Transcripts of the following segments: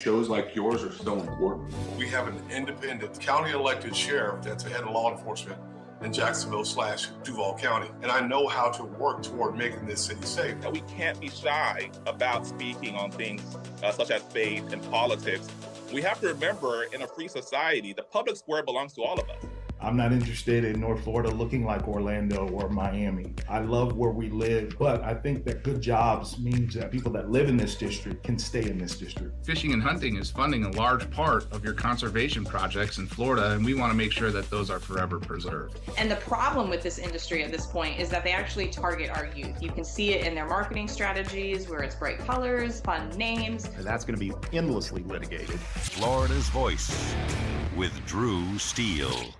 Shows like yours are so important. We have an independent county elected sheriff that's the head of law enforcement in Jacksonville/Duval County. And I know how to work toward making this city safe. We can't be shy about speaking on things such as faith and politics. We have to remember, in a free society, the public square belongs to all of us. I'm not interested in North Florida looking like Orlando or Miami. I love where we live, but I think that good jobs means that people that live in this district can stay in this district. Fishing and hunting is funding a large part of your conservation projects in Florida, and we want to make sure that those are forever preserved. And the problem with this industry at this point is that they actually target our youth. You can see it in their marketing strategies, where it's bright colors, fun names. And that's going to be endlessly litigated. Florida's Voice with Drew Steele.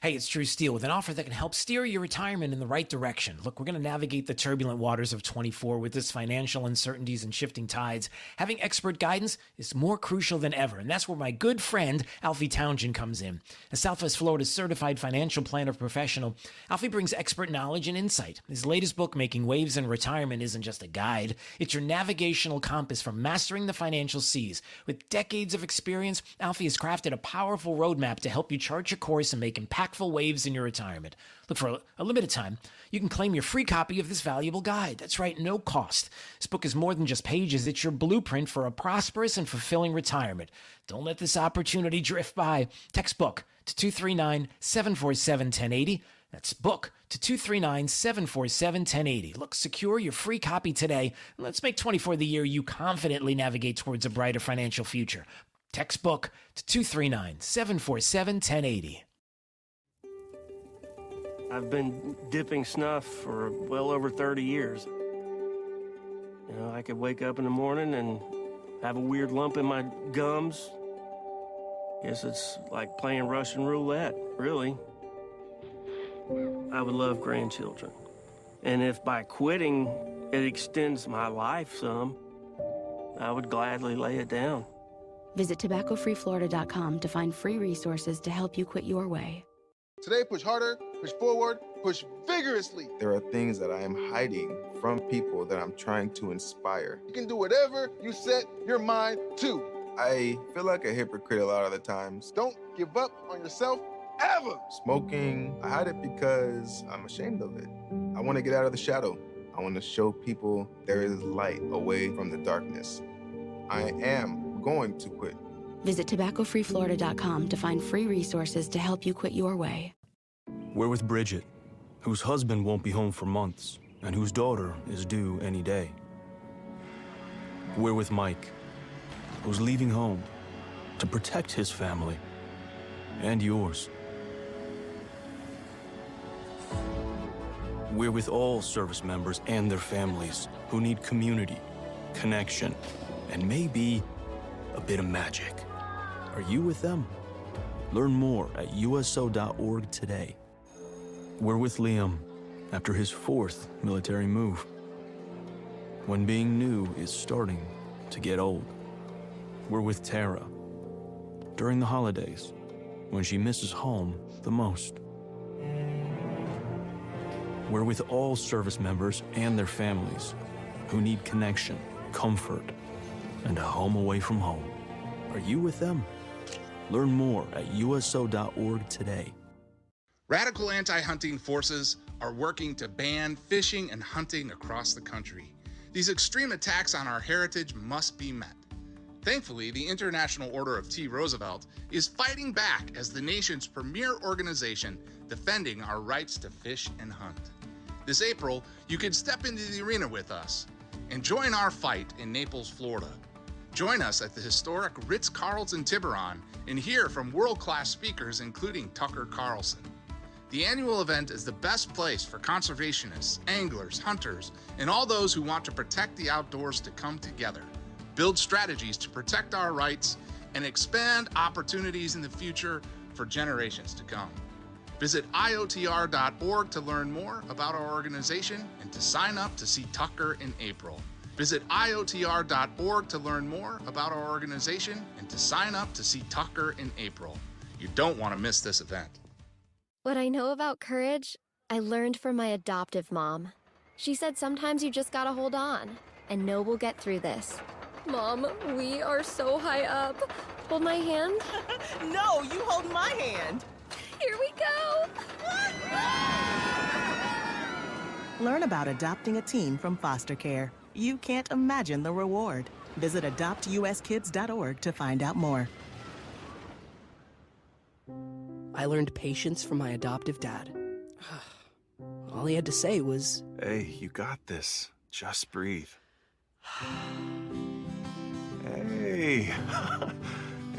Hey, it's Drew Steele with an offer that can help steer your retirement in the right direction. Look, we're going to navigate the turbulent waters of 24 with this financial uncertainties and shifting tides. Having expert guidance is more crucial than ever, and that's where my good friend Alfie Townsend comes in. As Southwest Florida's certified financial planner professional, Alfie brings expert knowledge and insight. His latest book, Making Waves in Retirement, isn't just a guide. It's your navigational compass for mastering the financial seas. With decades of experience, Alfie has crafted a powerful roadmap to help you chart your course and make impactful waves in your retirement. Look, for a limited time, you can claim your free copy of this valuable guide. That's right, no cost. This book is more than just pages. It's your blueprint for a prosperous and fulfilling retirement. Don't let this opportunity drift by. Text book to 239-747-1080. That's book to 239-747-1080. Look, secure your free copy today, and let's make 24 the year you confidently navigate towards a brighter financial future. Text book to 239-747-1080. I've been dipping snuff for well over 30 years. You know, I could wake up in the morning and have a weird lump in my gums. Guess it's like playing Russian roulette, really. I would love grandchildren. And if by quitting it extends my life some, I would gladly lay it down. Visit tobaccofreeflorida.com to find free resources to help you quit your way. Today, push harder, push forward, push vigorously. There are things that I am hiding from people that I'm trying to inspire. You can do whatever you set your mind to. I feel like a hypocrite a lot of the times. Don't give up on yourself ever. Smoking, I hide it because I'm ashamed of it. I want to get out of the shadow. I want to show people there is light away from the darkness. I am going to quit. Visit tobaccofreeflorida.com to find free resources to help you quit your way. We're with Bridget, whose husband won't be home for months and whose daughter is due any day. We're with Mike, who's leaving home to protect his family and yours. We're with all service members and their families who need community, connection, and maybe a bit of magic. Are you with them? Learn more at uso.org today. We're with Liam after his 4th military move, when being new is starting to get old. We're with Tara during the holidays, when she misses home the most. We're with all service members and their families who need connection, comfort, and a home away from home. Are you with them? Learn more at uso.org today. Radical anti-hunting forces are working to ban fishing and hunting across the country. These extreme attacks on our heritage must be met. Thankfully, the International Order of T. Roosevelt is fighting back as the nation's premier organization defending our rights to fish and hunt. This April, you can step into the arena with us and join our fight in Naples, Florida. Join us at the historic Ritz-Carlton Tiburon and hear from world-class speakers including Tucker Carlson. The annual event is the best place for conservationists, anglers, hunters, and all those who want to protect the outdoors to come together, build strategies to protect our rights, and expand opportunities in the future for generations to come. Visit IOTR.org to learn more about our organization and to sign up to see Tucker in April. Visit IOTR.org to learn more about our organization and to sign up to see Tucker in April. You don't want to miss this event. What I know about courage, I learned from my adoptive mom. She said sometimes you just gotta hold on. and know we'll get through this. Mom, we are so high up. Hold my hand. No, you hold my hand. Here we go. Learn about adopting a teen from foster care. You can't imagine the reward. Visit adoptuskids.org to find out more. I learned patience from my adoptive dad. All he had to say was, "Hey, you got this. Just breathe." Hey,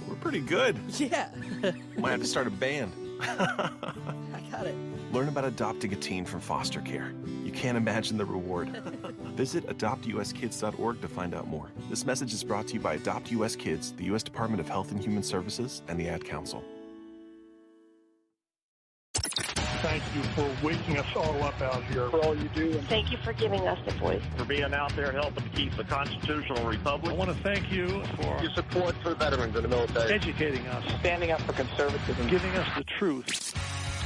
we're pretty good. Yeah. Might have to start a band. I got it. Learn about adopting a teen from foster care. You can't imagine the reward. Visit adoptuskids.org to find out more. This message is brought to you by Adopt US Kids, the U.S. Department of Health and Human Services, and the Ad Council. Thank you for waking us all up out here. For all you do. And thank you for giving us a voice. For being out there helping to keep the constitutional republic. I want to thank you for your support for veterans in the military. Educating us. Standing up for conservatism. Giving us the truth.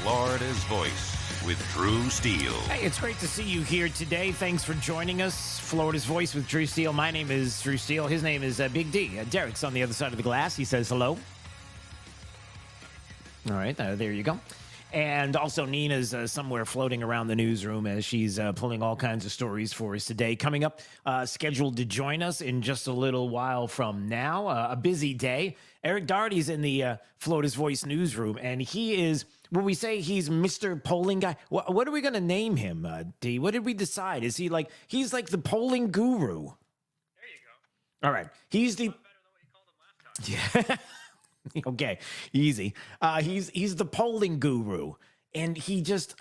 Florida's Voice with Drew Steele. Hey, it's great to see you here today. Thanks for joining us. Florida's Voice with Drew Steele. My name is Drew Steele. His name is Big D. Derek's on the other side of the glass. He says hello. All right, there you go. And also Nina's somewhere floating around the newsroom as she's pulling all kinds of stories for us today. Coming up, scheduled to join us in just a little while from now. A busy day. Eric Daugherty's in the Florida's Voice newsroom, and he is, when we say he's Mr. Polling Guy, what are we going to name him, D? What did we decide? Is he like, he's like the polling guru? There you go. All right. He's the... Yeah. Okay, easy. He's the polling guru, and he just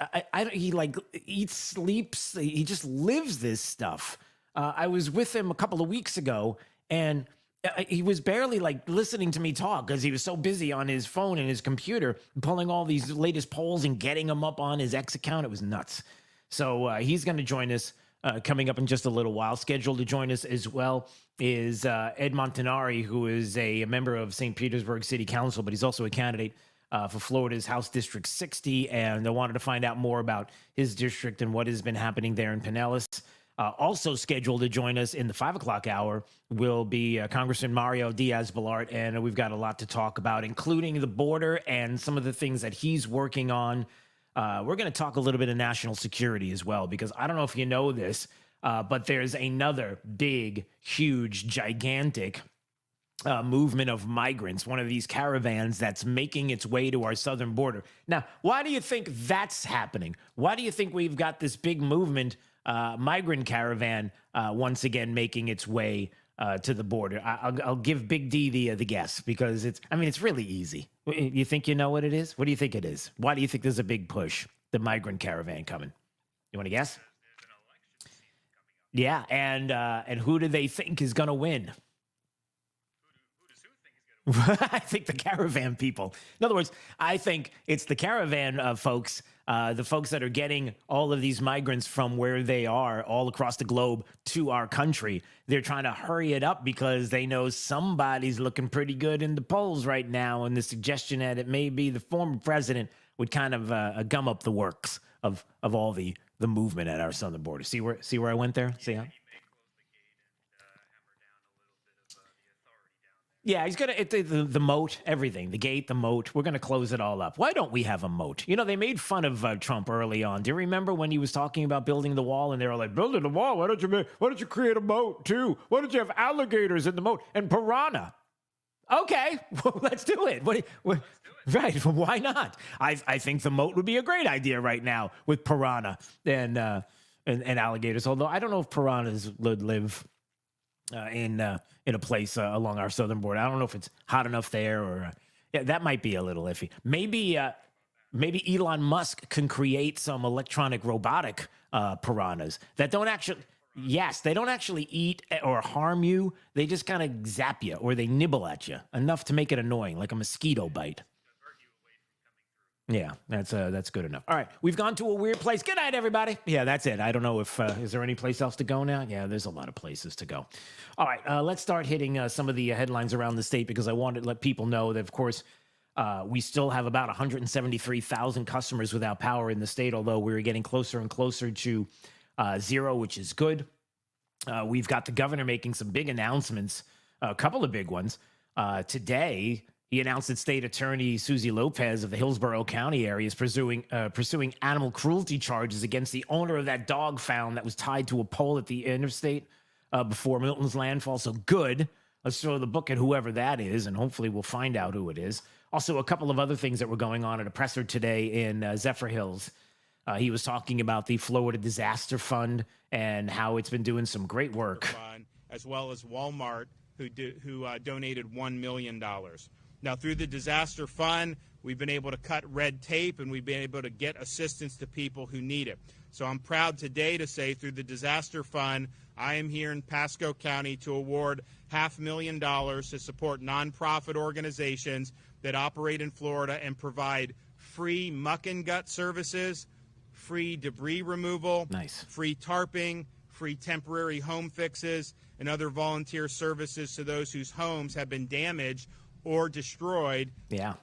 he like eats, sleeps, he just lives this stuff. I was with him a couple of weeks ago, and he was barely like listening to me talk because he was so busy on his phone and his computer pulling all these latest polls and getting them up on his X account. It was nuts. So he's going to join us coming up in just a little while. Scheduled to join us as well is Ed Montanari, who is a member of St. Petersburg City Council, but he's also a candidate for Florida's House District 60, and I wanted to find out more about his district and what has been happening there in Pinellas. Also scheduled to join us in the 5 o'clock hour will be Congressman Mario Diaz-Balart, and we've got a lot to talk about, including the border and some of the things that he's working on. We're going to talk a little bit of national security as well, because I don't know if you know this, but there's another big, huge, gigantic movement of migrants, one of these caravans that's making its way to our southern border. Now, why do you think that's happening? Why do you think we've got this big movement, migrant caravan, once again making its way to the border? I'll give Big D the guess, because it's really easy. You think you know what it is? What do you think it is? Why do you think there's a big push, the migrant caravan coming? You want to guess? Yeah, and who do they think is going to win? I think the caravan people. In other words, I think it's the caravan folks, the folks that are getting all of these migrants from where they are all across the globe to our country. They're trying to hurry it up because they know somebody's looking pretty good in the polls right now, and the suggestion that it may be the former president would kind of gum up the works of all the movement at our southern border. See where I went there? See how? Yeah, he's going to, the moat, everything, the gate, the moat, we're going to close it all up. Why don't we have a moat? You know, they made fun of Trump early on. Do you remember when he was talking about building the wall, and they were like, building the wall? Why don't you create a moat too? Why don't you have alligators in the moat and piranha? Okay, well, let's do it. Right, why not? I think the moat would be a great idea right now with piranha and alligators, although I don't know if piranhas would live in a place along our southern border. I don't know if it's hot enough there, or that might be a little iffy. Maybe Elon Musk can create some electronic robotic piranhas that don't actually. Yes, they don't actually eat or harm you. They just kind of zap you, or they nibble at you enough to make it annoying, like a mosquito bite. Yeah, that's good enough. All right, we've gone to a weird place. Good night, everybody. Yeah, that's it. I don't know if is there any place else to go now? Yeah, there's a lot of places to go. All right, let's start hitting some of the headlines around the state, because I wanted to let people know that, of course, we still have about 173,000 customers without power in the state, although we're getting closer and closer to zero, which is good. we've got the governor making some big announcements, a couple of big ones. Today, he announced that State Attorney Susie Lopez of the Hillsborough County area is pursuing animal cruelty charges against the owner of that dog found that was tied to a pole at the interstate before Milton's landfall. So good. Let's throw the book at whoever that is, and hopefully we'll find out who it is. Also, a couple of other things that were going on at a presser today in Zephyr Hills. He was talking about the Florida Disaster Fund and how it's been doing some great work. As well as Walmart, who donated $1 million. Now, through the Disaster Fund, we've been able to cut red tape, and we've been able to get assistance to people who need it. So I'm proud today to say through the Disaster Fund, I am here in Pasco County to award $500,000 to support nonprofit organizations that operate in Florida and provide free muck and gut services, free debris removal, free tarping, free temporary home fixes, and other volunteer services to those whose homes have been damaged or destroyed. Yeah.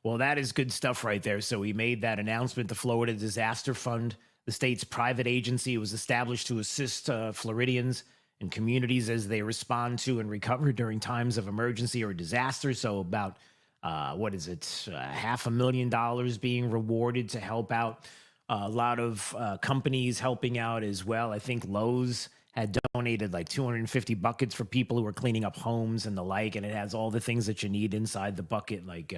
Well, that is good stuff right there. So he made that announcement. The Florida Disaster Fund, the state's private agency, was established to assist Floridians and communities as they respond to and recover during times of emergency or disaster. So about, $500,000 being rewarded to help out. A lot of companies helping out as well. I think Lowe's had donated like 250 buckets for people who are cleaning up homes and the like, and it has all the things that you need inside the bucket, like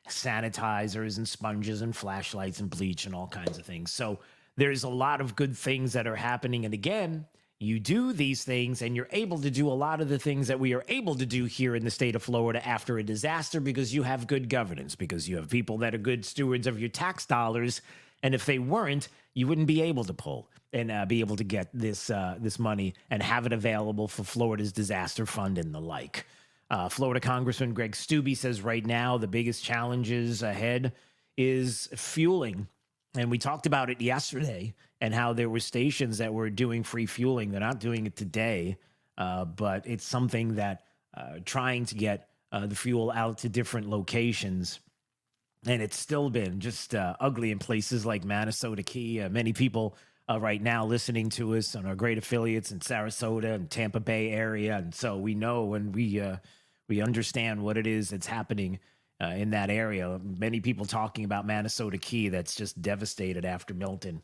sanitizers and sponges and flashlights and bleach and all kinds of things. So there's a lot of good things that are happening. And again, you do these things and you're able to do a lot of the things that we are able to do here in the state of Florida after a disaster because you have good governance, because you have people that are good stewards of your tax dollars. And if they weren't, you wouldn't be able to pull and be able to get this money and have it available for Florida's disaster fund and the like. Florida Congressman Greg Steube says right now the biggest challenges ahead is fueling. And we talked about it yesterday and how there were stations that were doing free fueling. They're not doing it today, but it's something that trying to get the fuel out to different locations. And it's still been just ugly in places like Manasota Key. Many people right now listening to us on our great affiliates in Sarasota and Tampa Bay area. And so we know and we understand what it is that's happening in that area. Many people talking about Manasota Key that's just devastated after Milton.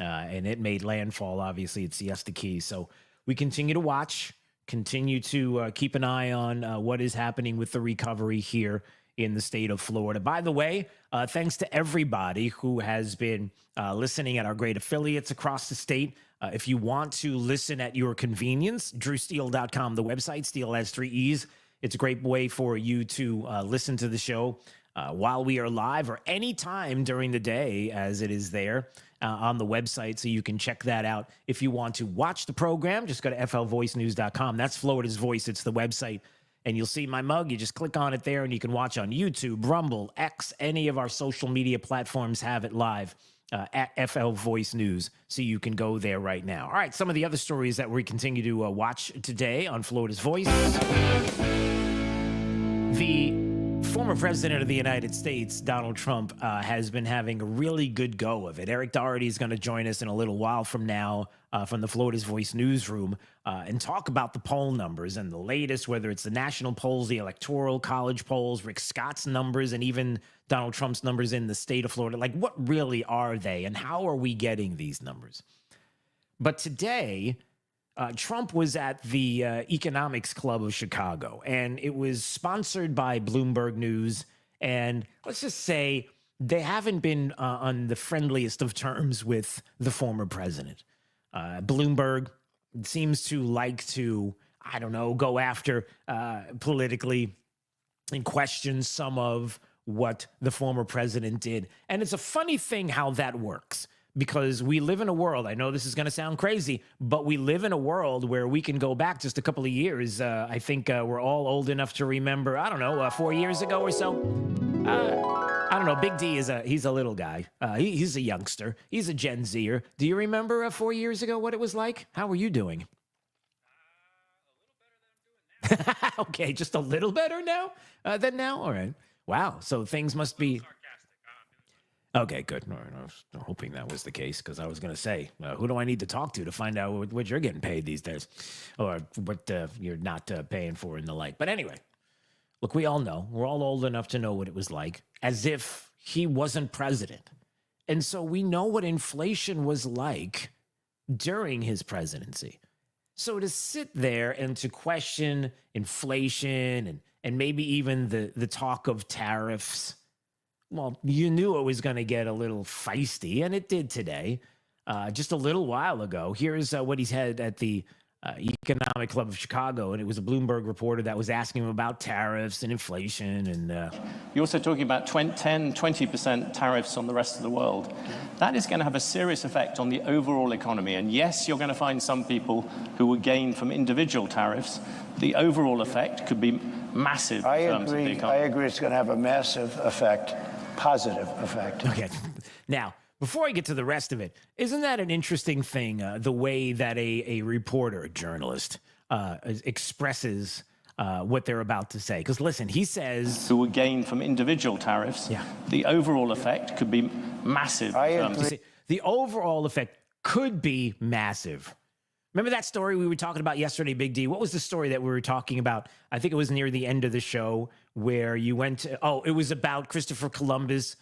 And it made landfall, obviously, at Siesta Key. So we continue to watch, continue to keep an eye on what is happening with the recovery here in the state of Florida. By the way, thanks to everybody who has been listening at our great affiliates across the state. If you want to listen at your convenience, drewsteele.com, the website, Steele has 3 E's. It's a great way for you to listen to the show while we are live or any time during the day as it is there on the website. So you can check that out. If you want to watch the program, just go to flvoicenews.com. That's Florida's Voice. It's the website. And you'll see my mug. You just click on it there and you can watch on YouTube, Rumble, X, any of our social media platforms have it live at FL Voice News. So you can go there right now. All right, some of the other stories that we continue to watch today on Florida's Voice. The former president of the United States, Donald Trump, has been having a really good go of it. Eric Doherty is going to join us in a little while from now from the Florida's Voice newsroom and talk about the poll numbers and the latest, whether it's the national polls, the electoral college polls, Rick Scott's numbers, and even Donald Trump's numbers in the state of Florida. Like, what really are they and how are we getting these numbers? But today, Trump was at the Economics Club of Chicago, and it was sponsored by Bloomberg News. And let's just say they haven't been on the friendliest of terms with the former president. Bloomberg seems to like to, I don't know, go after politically and question some of what the former president did. And it's a funny thing how that works. Because we live in a world, I know this is going to sound crazy, but we live in a world where we can go back just a couple of years. I think we're all old enough to remember, 4 years ago or so. I don't know. Big D he's a little guy. He's a youngster. He's a Gen Zer. Do you remember 4 years ago what it was like? How were you doing? A little better than I'm doing now. Okay, just a little better now than now? All right. Wow. So things must be... Okay, good. No, I was hoping that was the case because I was going to say, who do I need to talk to find out what you're getting paid these days or what you're not paying for and the like. But anyway, look, we all know. We're all old enough to know what it was like, as if he wasn't president. And so we know what inflation was like during his presidency. So to sit there and to question inflation and maybe even the talk of tariffs, well, you knew it was going to get a little feisty, and it did today. Just a little while ago, here's what he said at the Economic Club of Chicago, and it was a Bloomberg reporter that was asking him about tariffs and inflation. And you're also talking about 20% tariffs on the rest of the world. That is going to have a serious effect on the overall economy. And yes, you're going to find some people who will gain from individual tariffs. The overall effect could be massive. I agree. It's going to have a massive effect. Positive effect. Okay. Now, before I get to the rest of it, isn't that an interesting thing, the way that a reporter, a journalist, expresses what they're about to say? Because listen, he says... Who would gain from individual tariffs. Yeah. The overall effect could be massive. I agree. The overall effect could be massive. Remember that story we were talking about yesterday, Big D? What was the story that we were talking about? I think it was near the end of the show where you went to, it was about Christopher Columbus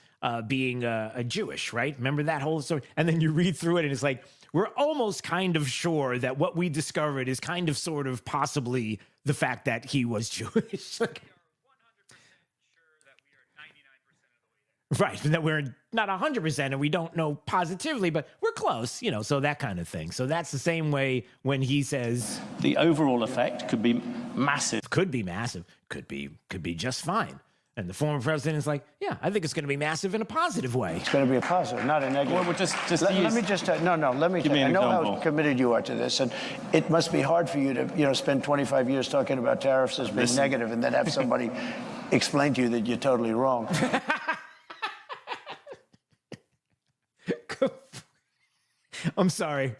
being a Jewish, right? Remember that whole story? And then you read through it and it's like, we're almost kind of sure that what we discovered is kind of sort of possibly the fact that he was Jewish. Right, that we're not 100% and we don't know positively, but we're close, so that kind of thing. So that's the same way when he says... The overall effect could be massive. Could be massive. Could be just fine. And the former president is like, yeah, I think it's going to be massive in a positive way. It's going to be a positive, not a negative. Well, let me just I know how committed you are to this, and it must be hard for you to, spend 25 years talking about tariffs as being negative and then have somebody explain to you that you're totally wrong. I'm sorry.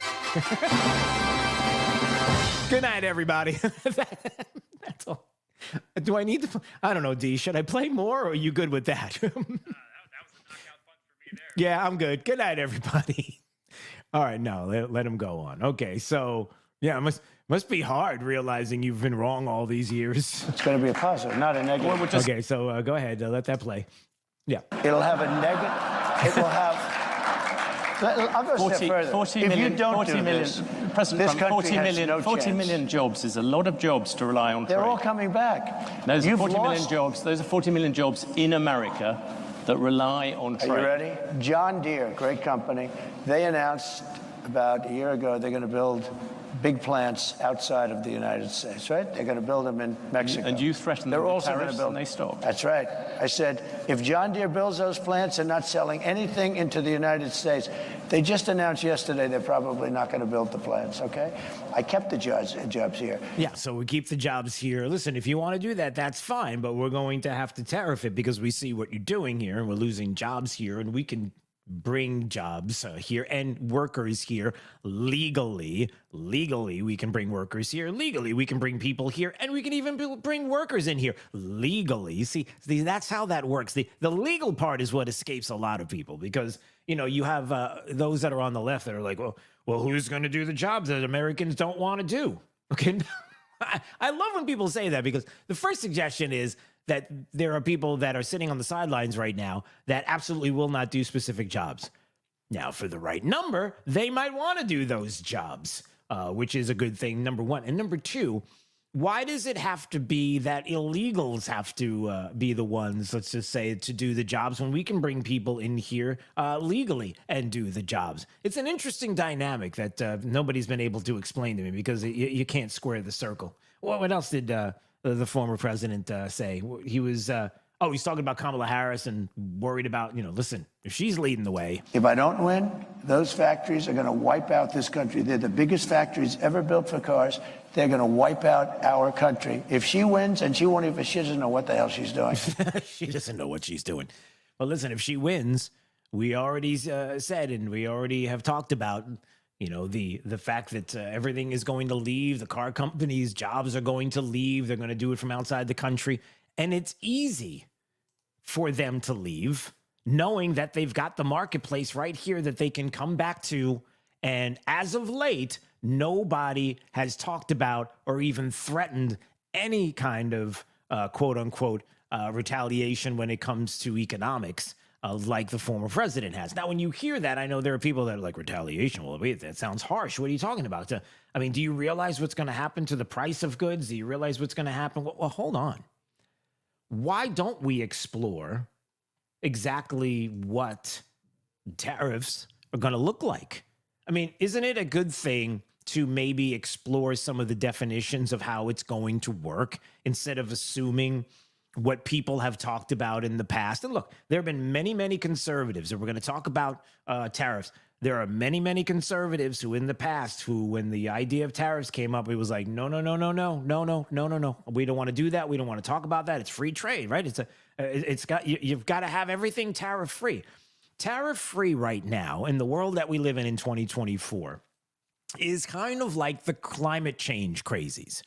Good night, everybody. That's all. Do I need to? I don't know, D. Should I play more, or are you good with that? That was a knockout punch for me there. Yeah, I'm good. Good night, everybody. All right, no, let him go on. Okay, so yeah, it must be hard realizing you've been wrong all these years. It's going to be a positive, not a negative. Okay, so go ahead. Let that play. Yeah. It'll have a negative. It will have. I'll go a step further. 40 if million, you don't 40 do million, this, President this Trump, country 40 million jobs is a lot of jobs to rely on. They're all coming back. Those are 40 million jobs. Those are 40 million jobs in America that rely on trade. Are you ready? John Deere, great company. They announced about a year ago they're going to build big plants outside of the United States, right? They're going to build them in Mexico. And you threatened them with tariffs and they stopped. That's right. I said, if John Deere builds those plants and not selling anything into the United States, they just announced yesterday they're probably not going to build the plants, okay? I kept the jobs here. Yeah, so we keep the jobs here. Listen, if you want to do that, that's fine, but we're going to have to tariff it because we see what you're doing here and we're losing jobs here, and we can bring jobs here and workers here legally. Legally, we can bring workers here. Legally, we can bring people here, and we can even bring workers in here legally. See, that's how that works. The legal part is what escapes a lot of people because, you have those that are on the left that are like, well, who's going to do the jobs that Americans don't want to do? Okay. I love when people say that because the first suggestion is that there are people that are sitting on the sidelines right now that absolutely will not do specific jobs. Now, for the right number, they might want to do those jobs, which is a good thing, number one. And number two, why does it have to be that illegals have to be the ones, let's just say, to do the jobs when we can bring people in here legally and do the jobs? It's an interesting dynamic that nobody's been able to explain to me because you can't square the circle. Well, what else did the former president say? He was, he's talking about Kamala Harris and worried about, listen, if she's leading the way. If I don't win, those factories are going to wipe out this country. They're the biggest factories ever built for cars. They're going to wipe out our country. If she wins, and she doesn't know what the hell she's doing. She doesn't know what she's doing. Well, listen, if she wins, we already said, and we already have talked about, the fact that everything is going to leave. The car companies' jobs are going to leave. They're going to do it from outside the country. And it's easy for them to leave. knowing that they've got the marketplace right here that they can come back to. And as of late, nobody has talked about or even threatened any kind of quote unquote retaliation when it comes to economics, like the former president has. Now, when you hear that, I know there are people that are like, retaliation, well, wait, that sounds harsh. What are you talking about? I mean, do you realize what's going to happen to the price of goods? Do you realize what's going to happen? Well, hold on. Why don't we explore exactly what tariffs are going to look like? I mean, isn't it a good thing to maybe explore some of the definitions of how it's going to work instead of assuming what people have talked about in the past? And look, there have been many, many conservatives, and we're going to talk about tariffs. There are many, many conservatives who in the past, who when the idea of tariffs came up, it was like, no. We don't want to do that. We don't want to talk about that. It's free trade, right? You've got to have everything tariff free. Tariff free right now in the world that we live in 2024 is kind of like the climate change crazies.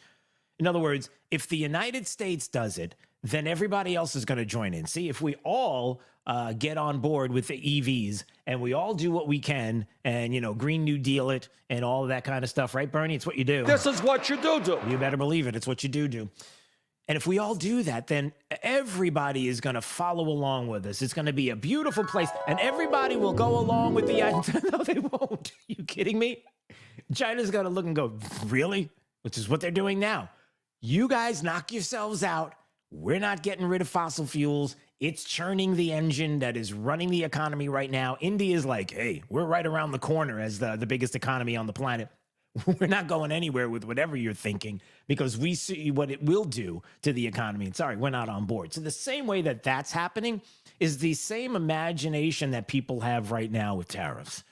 In other words, if the United States does it, then everybody else is going to join in. See, if we all get on board with the EVs and we all do what we can and, Green New Deal it and all of that kind of stuff, right, Bernie? It's what you do. This is what you do. You better believe it. It's what you do. And if we all do that, then everybody is going to follow along with us. It's going to be a beautiful place, and everybody will go along with the idea. No, they won't. Are you kidding me? China's going to look and go, really? Which is what they're doing now. You guys knock yourselves out. We're not getting rid of fossil fuels. It's churning the engine that is running the economy right now. India's like, hey, we're right around the corner as the biggest economy on the planet. We're not going anywhere with whatever you're thinking because we see what it will do to the economy. And sorry, we're not on board. So the same way that that's happening is the same imagination that people have right now with tariffs.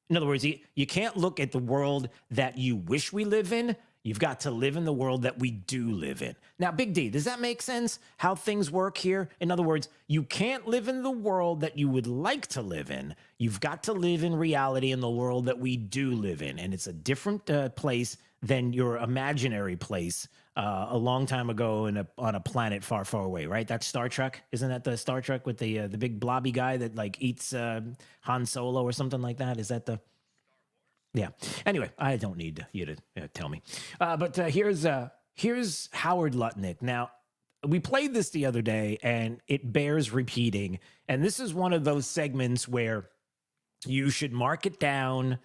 In other words, you can't look at the world that you wish we live in. You've got to live in the world that we do live in. Now, Big D, does that make sense how things work here? In other words, you can't live in the world that you would like to live in. You've got to live in reality in the world that we do live in. And it's a different place than your imaginary place a long time ago on a planet far, far away, right? That's Star Trek. Isn't that the Star Trek with the big blobby guy that like eats Han Solo or something like that? Is that the... Yeah. Anyway, I don't need you to tell me. But here's Howard Lutnick. Now, we played this the other day, and it bears repeating. And this is one of those segments where you should mark it down.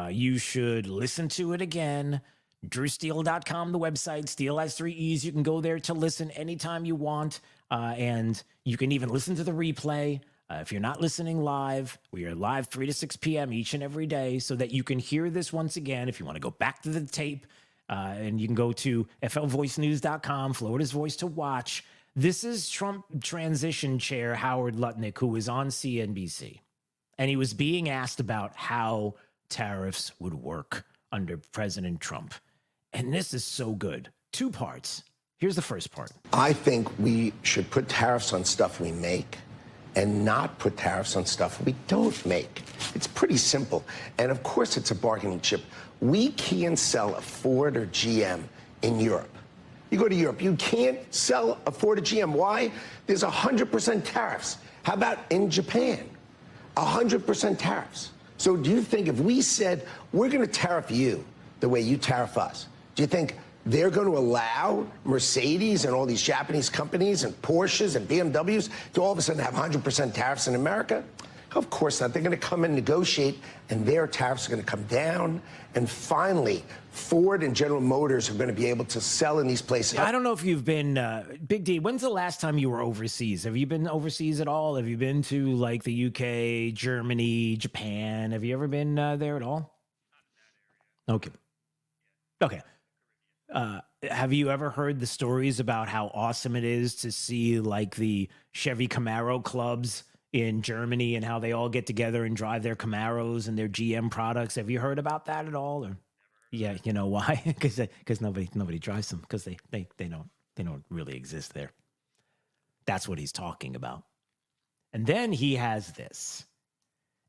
You should listen to it again. DrewSteele.com, the website. Steele has 3 E's. You can go there to listen anytime you want. And you can even listen to the replay. If you're not listening live, we are live 3 to 6 p.m. each and every day so that you can hear this once again. If you want to go back to the tape, and you can go to flvoicenews.com, Florida's Voice to watch. This is Trump transition chair Howard Lutnick, who was on CNBC. And he was being asked about how tariffs would work under President Trump. And this is so good. 2 parts. Here's the first part. I think we should put tariffs on stuff we make and not put tariffs on stuff we don't make. It's pretty simple. And of course, it's a bargaining chip. We can't sell a Ford or GM in Europe. You go to Europe, you can't sell a Ford or GM. Why? There's 100% tariffs. How about in Japan? 100% tariffs. So do you think if we said, we're going to tariff you the way you tariff us, do you think they're going to allow Mercedes and all these Japanese companies and Porsches and BMWs to all of a sudden have 100% tariffs in America? Of course not. They're going to come and negotiate, and their tariffs are going to come down. And finally, Ford and General Motors are going to be able to sell in these places. I don't know if you've been, Big D, when's the last time you were overseas? Have you been overseas at all? Have you been to like the UK, Germany, Japan? Have you ever been there at all? Okay. Have you ever heard the stories about how awesome it is to see like the Chevy Camaro clubs in Germany and how they all get together and drive their Camaros and their GM products? Have you heard about that at all? Or yeah, you know why? Because nobody drives them because they don't really exist there. That's what he's talking about. And then he has this,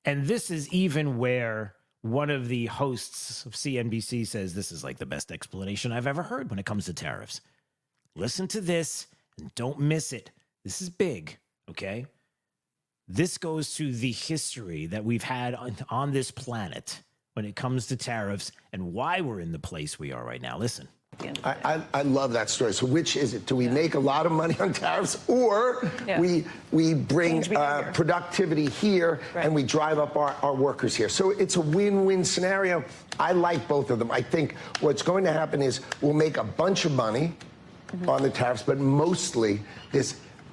and this is even where one of the hosts of CNBC says this is like the best explanation I've ever heard when it comes to tariffs. Listen to this and don't miss it. This is big, okay? This goes to the history that we've had on this planet when it comes to tariffs and why we're in the place we are right now. Listen. I love that story. So which is it? Do we make a lot of money on tariffs, or we bring productivity here and we drive up our workers here? So it's a win-win scenario. I like both of them. I think what's going to happen is we'll make a bunch of money on the tariffs, but mostly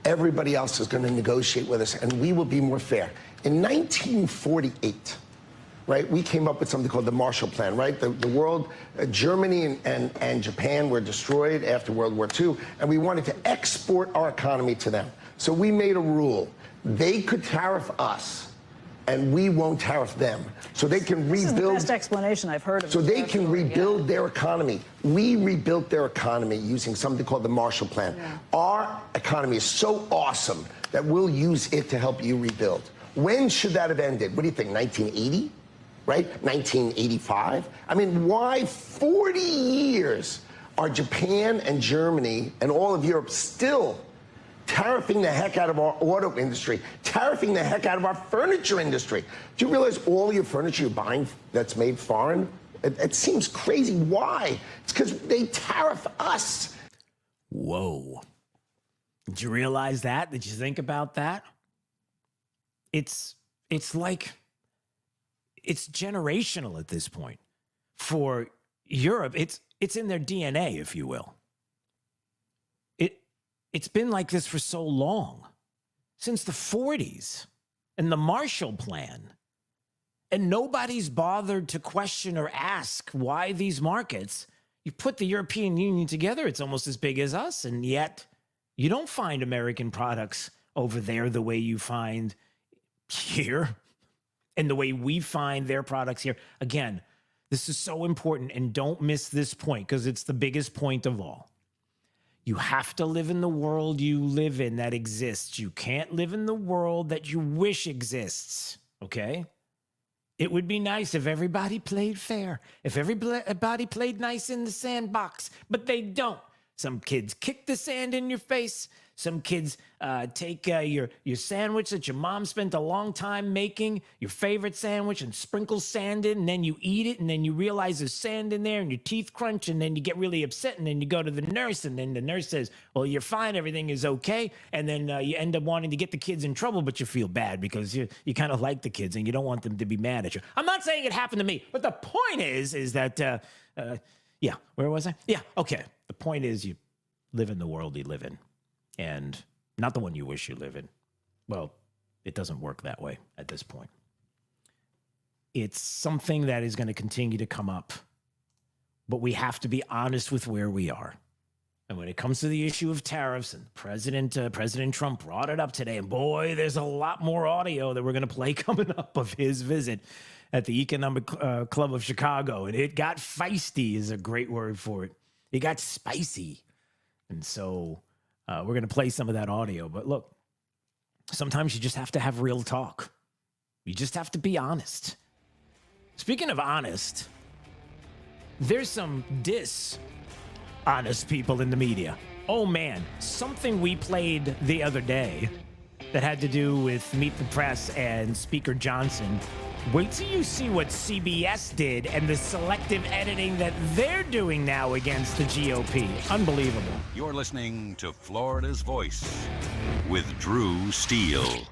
everybody else is going to negotiate with us, and we will be more fair. In 1948, right, we came up with something called the Marshall Plan, right? The world, Germany and Japan were destroyed after World War II, and we wanted to export our economy to them. So we made a rule. They could tariff us, and we won't tariff them. So they can rebuild. This is the best explanation I've heard of. So they can rebuild their economy. We rebuilt their economy using something called the Marshall Plan. Our economy is so awesome that we'll use it to help you rebuild. When should that have ended? What do you think, 1980? Right? 1985? I mean, why 40 years are Japan and Germany and all of Europe still tariffing the heck out of our auto industry, tariffing the heck out of our furniture industry? Do you realize all your furniture you're buying that's made foreign? It seems crazy. Why? It's because they tariff us. Whoa. Did you realize that? Did you think about that? It's like... It's generational at this point. For Europe, it's in their DNA, if you will. It's been like this for so long, since the 40s and the Marshall Plan. And nobody's bothered to question or ask why these markets, you put the European Union together, it's almost as big as us, and yet you don't find American products over there the way you find here. And the way we find their products here. Again, this is so important, and don't miss this point because it's the biggest point of all. You have to live in the world you live in that exists. You can't live in the world that you wish exists, okay? It would be nice if everybody played fair, if everybody played nice in the sandbox, but they don't. Some kids kick the sand in your face. Some kids take your sandwich that your mom spent a long time making, your favorite sandwich, and sprinkle sand in, and then you eat it, and then you realize there's sand in there, and your teeth crunch, and then you get really upset, and then you go to the nurse, and then the nurse says, well, you're fine, everything is okay, and then you end up wanting to get the kids in trouble, but you feel bad because you kind of like the kids, and you don't want them to be mad at you. I'm not saying it happened to me, but the point is that, yeah, where was I? Yeah, okay. The point is you live in the world you live in. And not the one you wish you live in. Well, it doesn't work that way at this point. It's something that is going to continue to come up. But we have to be honest with where we are. And when it comes to the issue of tariffs, and President Trump brought it up today, and boy, there's a lot more audio that we're going to play coming up of his visit at the Economic Club of Chicago. And it got feisty is a great word for it. It got spicy. And so... we're going to play some of that audio. But look, sometimes you just have to have real talk. You just have to be honest. Speaking of honest, there's some dishonest people in the media. Oh, man, something we played the other day that had to do with Meet the Press and Speaker Johnson. Wait till you see what CBS did and the selective editing that they're doing now against the GOP. Unbelievable. You're listening to Florida's Voice with Drew Steele.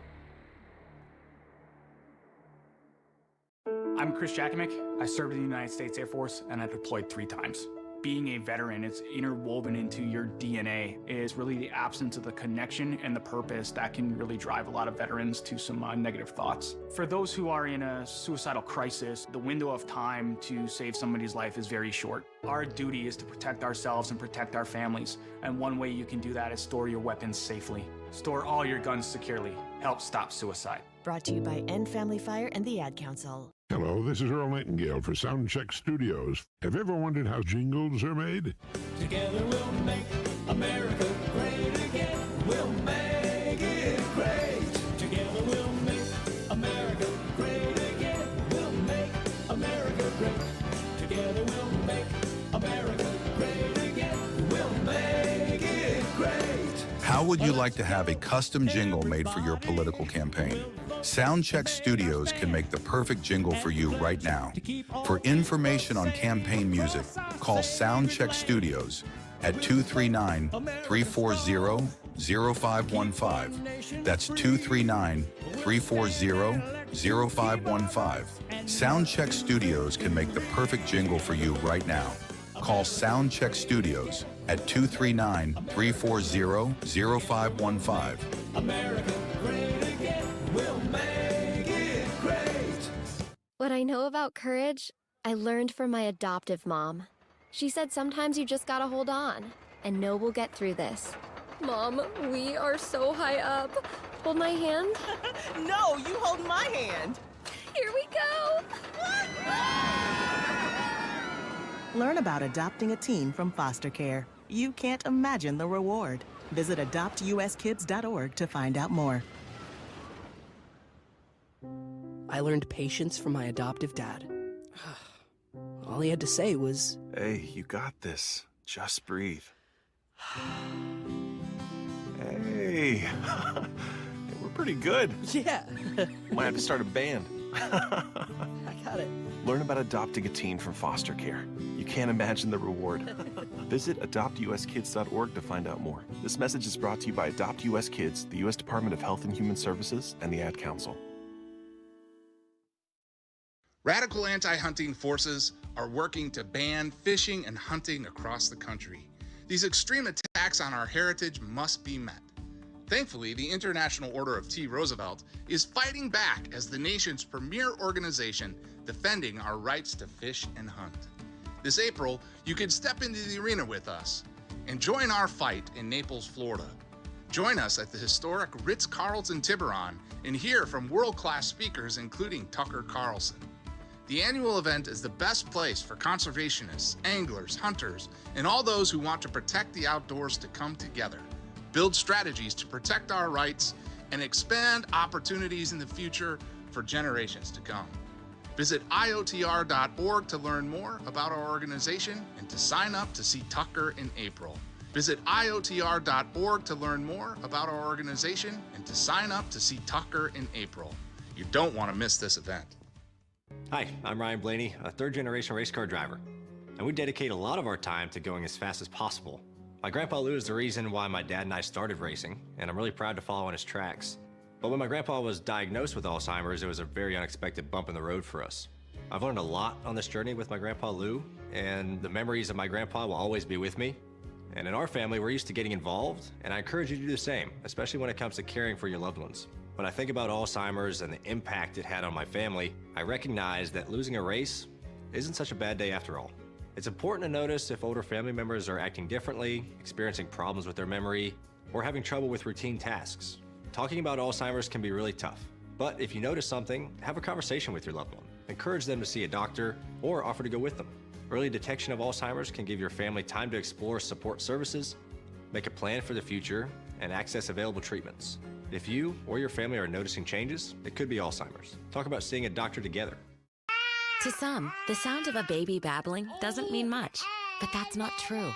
I'm Chris Jakimick. I served in the United States Air Force, and I deployed 3 times. Being a veteran, it's interwoven into your DNA. It is really the absence of the connection and the purpose that can really drive a lot of veterans to some negative thoughts. For those who are in a suicidal crisis, the window of time to save somebody's life is very short. Our duty is to protect ourselves and protect our families. And one way you can do that is store your weapons safely. Store all your guns securely. Help stop suicide. Brought to you by End Family Fire and the Ad Council. Hello, this is Earl Nightingale for Soundcheck Studios. Have you ever wondered how jingles are made? Together we'll make America great again. We'll make it great. Together we'll make America great again. We'll make America great. Together we'll make America great again. We'll make it great. How would you like to have a custom jingle made for your political campaign? Soundcheck Studios can make the perfect jingle for you right now. For information on campaign music, call Soundcheck Studios at 239-340-0515. That's 239-340-0515. Soundcheck Studios can make the perfect jingle for you right now. Call Soundcheck Studios at 239-340-0515. America great again. We'll make it great. What I know about courage, I learned from my adoptive mom. She said sometimes you just gotta hold on and know we'll get through this. Mom, we are so high up. Hold my hand. No, you hold my hand. Here we go. Learn about adopting a teen from foster care. You can't imagine the reward. Visit adoptuskids.org to find out more. I learned patience from my adoptive dad. All he had to say was, Hey, you got this. Just breathe. Hey, we're pretty good. Yeah. Might have to start a band. I got it. Learn about adopting a teen from foster care. You can't imagine the reward. Visit adoptuskids.org to find out more. This message is brought to you by Adopt US Kids, the U.S. Department of Health and Human Services, and the Ad Council. Radical anti-hunting forces are working to ban fishing and hunting across the country. These extreme attacks on our heritage must be met. Thankfully, the International Order of T. Roosevelt is fighting back as the nation's premier organization defending our rights to fish and hunt. This April, you can step into the arena with us and join our fight in Naples, Florida. Join us at the historic Ritz-Carlton Tiburon and hear from world-class speakers including Tucker Carlson. The annual event is the best place for conservationists, anglers, hunters, and all those who want to protect the outdoors to come together, build strategies to protect our rights, and expand opportunities in the future for generations to come. Visit IOTR.org to learn more about our organization and to sign up to see Tucker in April. Visit IOTR.org to learn more about our organization and to sign up to see Tucker in April. You don't want to miss this event. Hi, I'm Ryan Blaney, a third-generation race car driver, and we dedicate a lot of our time to going as fast as possible. My grandpa Lou is the reason why my dad and I started racing, and I'm really proud to follow in his tracks. But when my grandpa was diagnosed with Alzheimer's, it was a very unexpected bump in the road for us. I've learned a lot on this journey with my grandpa Lou, and the memories of my grandpa will always be with me. And in our family, we're used to getting involved, and I encourage you to do the same, especially when it comes to caring for your loved ones. When I think about Alzheimer's and the impact it had on my family, I recognize that losing a race isn't such a bad day after all. It's important to notice if older family members are acting differently, experiencing problems with their memory, or having trouble with routine tasks. Talking about Alzheimer's can be really tough, but if you notice something, have a conversation with your loved one. Encourage them to see a doctor or offer to go with them. Early detection of Alzheimer's can give your family time to explore support services, make a plan for the future, and access available treatments. If you or your family are noticing changes, it could be Alzheimer's. Talk about seeing a doctor together. To some, the sound of a baby babbling doesn't mean much, but that's not true.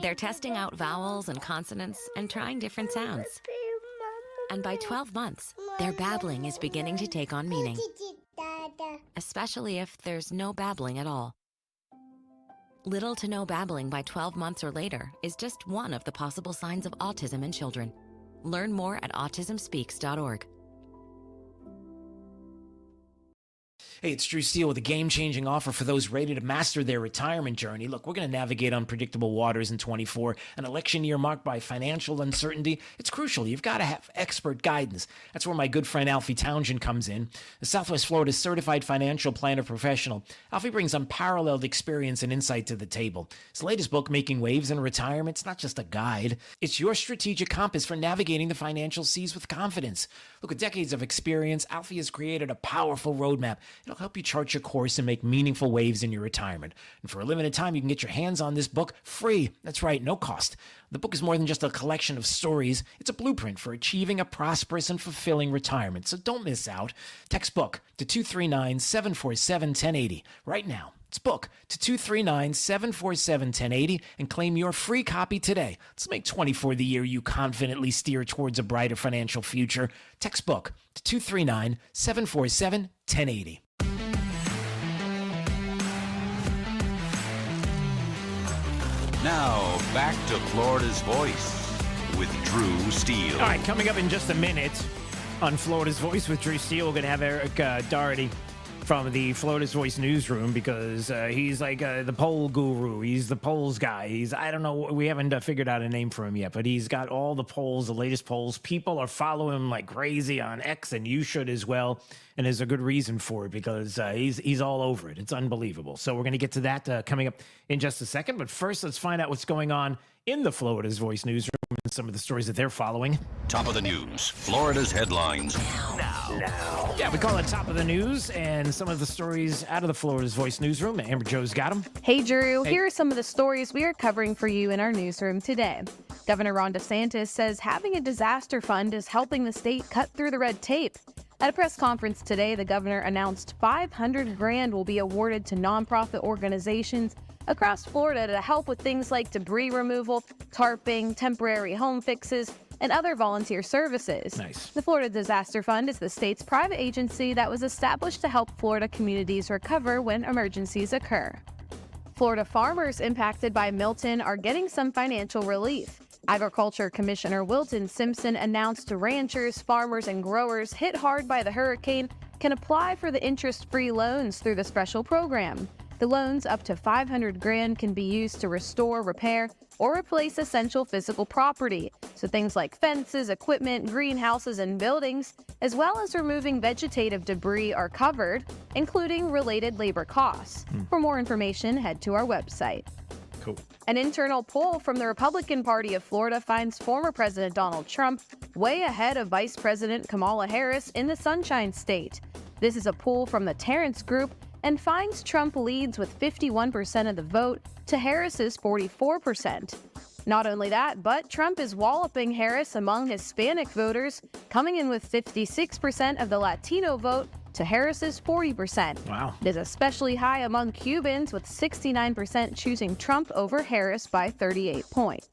They're testing out vowels and consonants and trying different sounds. And by 12 months, their babbling is beginning to take on meaning, especially if there's no babbling at all. Little to no babbling by 12 months or later is just one of the possible signs of autism in children. Learn more at autismspeaks.org. Hey, it's Drew Steele with a game-changing offer for those ready to master their retirement journey. Look, we're going to navigate unpredictable waters in 24, an election year marked by financial uncertainty. It's crucial. You've got to have expert guidance. That's where my good friend Alfie Townsend comes in. The Southwest Florida Certified Financial Planner Professional, Alfie brings unparalleled experience and insight to the table. His latest book, Making Waves in Retirement, it's not just a guide. It's your strategic compass for navigating the financial seas with confidence. Look, with decades of experience, Alfie has created a powerful roadmap. It'll help you chart your course and make meaningful waves in your retirement. And for a limited time, you can get your hands on this book free. That's right, no cost. The book is more than just a collection of stories. It's a blueprint for achieving a prosperous and fulfilling retirement. So don't miss out. Text book to 239-747-1080 right now. Let's book to 239-747-1080 and claim your free copy today. Let's make 24 the year you confidently steer towards a brighter financial future. Text book to 239-747-1080. Now, back to Florida's Voice with Drew Steele. All right, coming up in just a minute on Florida's Voice with Drew Steele, we're going to have Eric Doherty from the Florida's Voice newsroom because he's like the poll guru. He's the polls guy. I don't know, we haven't figured out a name for him yet, but he's got all the polls, the latest polls. People are following him like crazy on X, and you should as well. And there's a good reason for it because he's all over it. It's unbelievable. So we're going to get to that coming up in just a second. But first, let's find out what's going on in the Florida's Voice newsroom and some of the stories that they're following. Top of the news, Florida's headlines. Now. Yeah, we call it Top of the News, and some of the stories out of the Florida's Voice newsroom. Amber Joe's got them. Hey, Drew. Here are some of the stories we are covering for you in our newsroom today. Governor Ron DeSantis says having a disaster fund is helping the state cut through the red tape. At a press conference today, the governor announced $500,000 will be awarded to nonprofit organizations across Florida to help with things like debris removal, tarping, temporary home fixes, and other volunteer services. Nice. The Florida Disaster Fund is the state's private agency that was established to help Florida communities recover when emergencies occur. Florida farmers impacted by Milton are getting some financial relief. Agriculture Commissioner Wilton Simpson announced ranchers, farmers, and growers hit hard by the hurricane can apply for the interest-free loans through the special program. The loans up to $500,000 can be used to restore, repair, or replace essential physical property. So things like fences, equipment, greenhouses, and buildings, as well as removing vegetative debris are covered, including related labor costs. For more information, head to our website. Cool. An internal poll from the Republican Party of Florida finds former President Donald Trump way ahead of Vice President Kamala Harris in the Sunshine State. This is a poll from the Terrence Group and finds Trump leads with 51% of the vote to Harris's 44%. Not only that, but Trump is walloping Harris among Hispanic voters, coming in with 56% of the Latino vote to Harris's 40%. Wow. It is especially high among Cubans, with 69% choosing Trump over Harris by 38 points.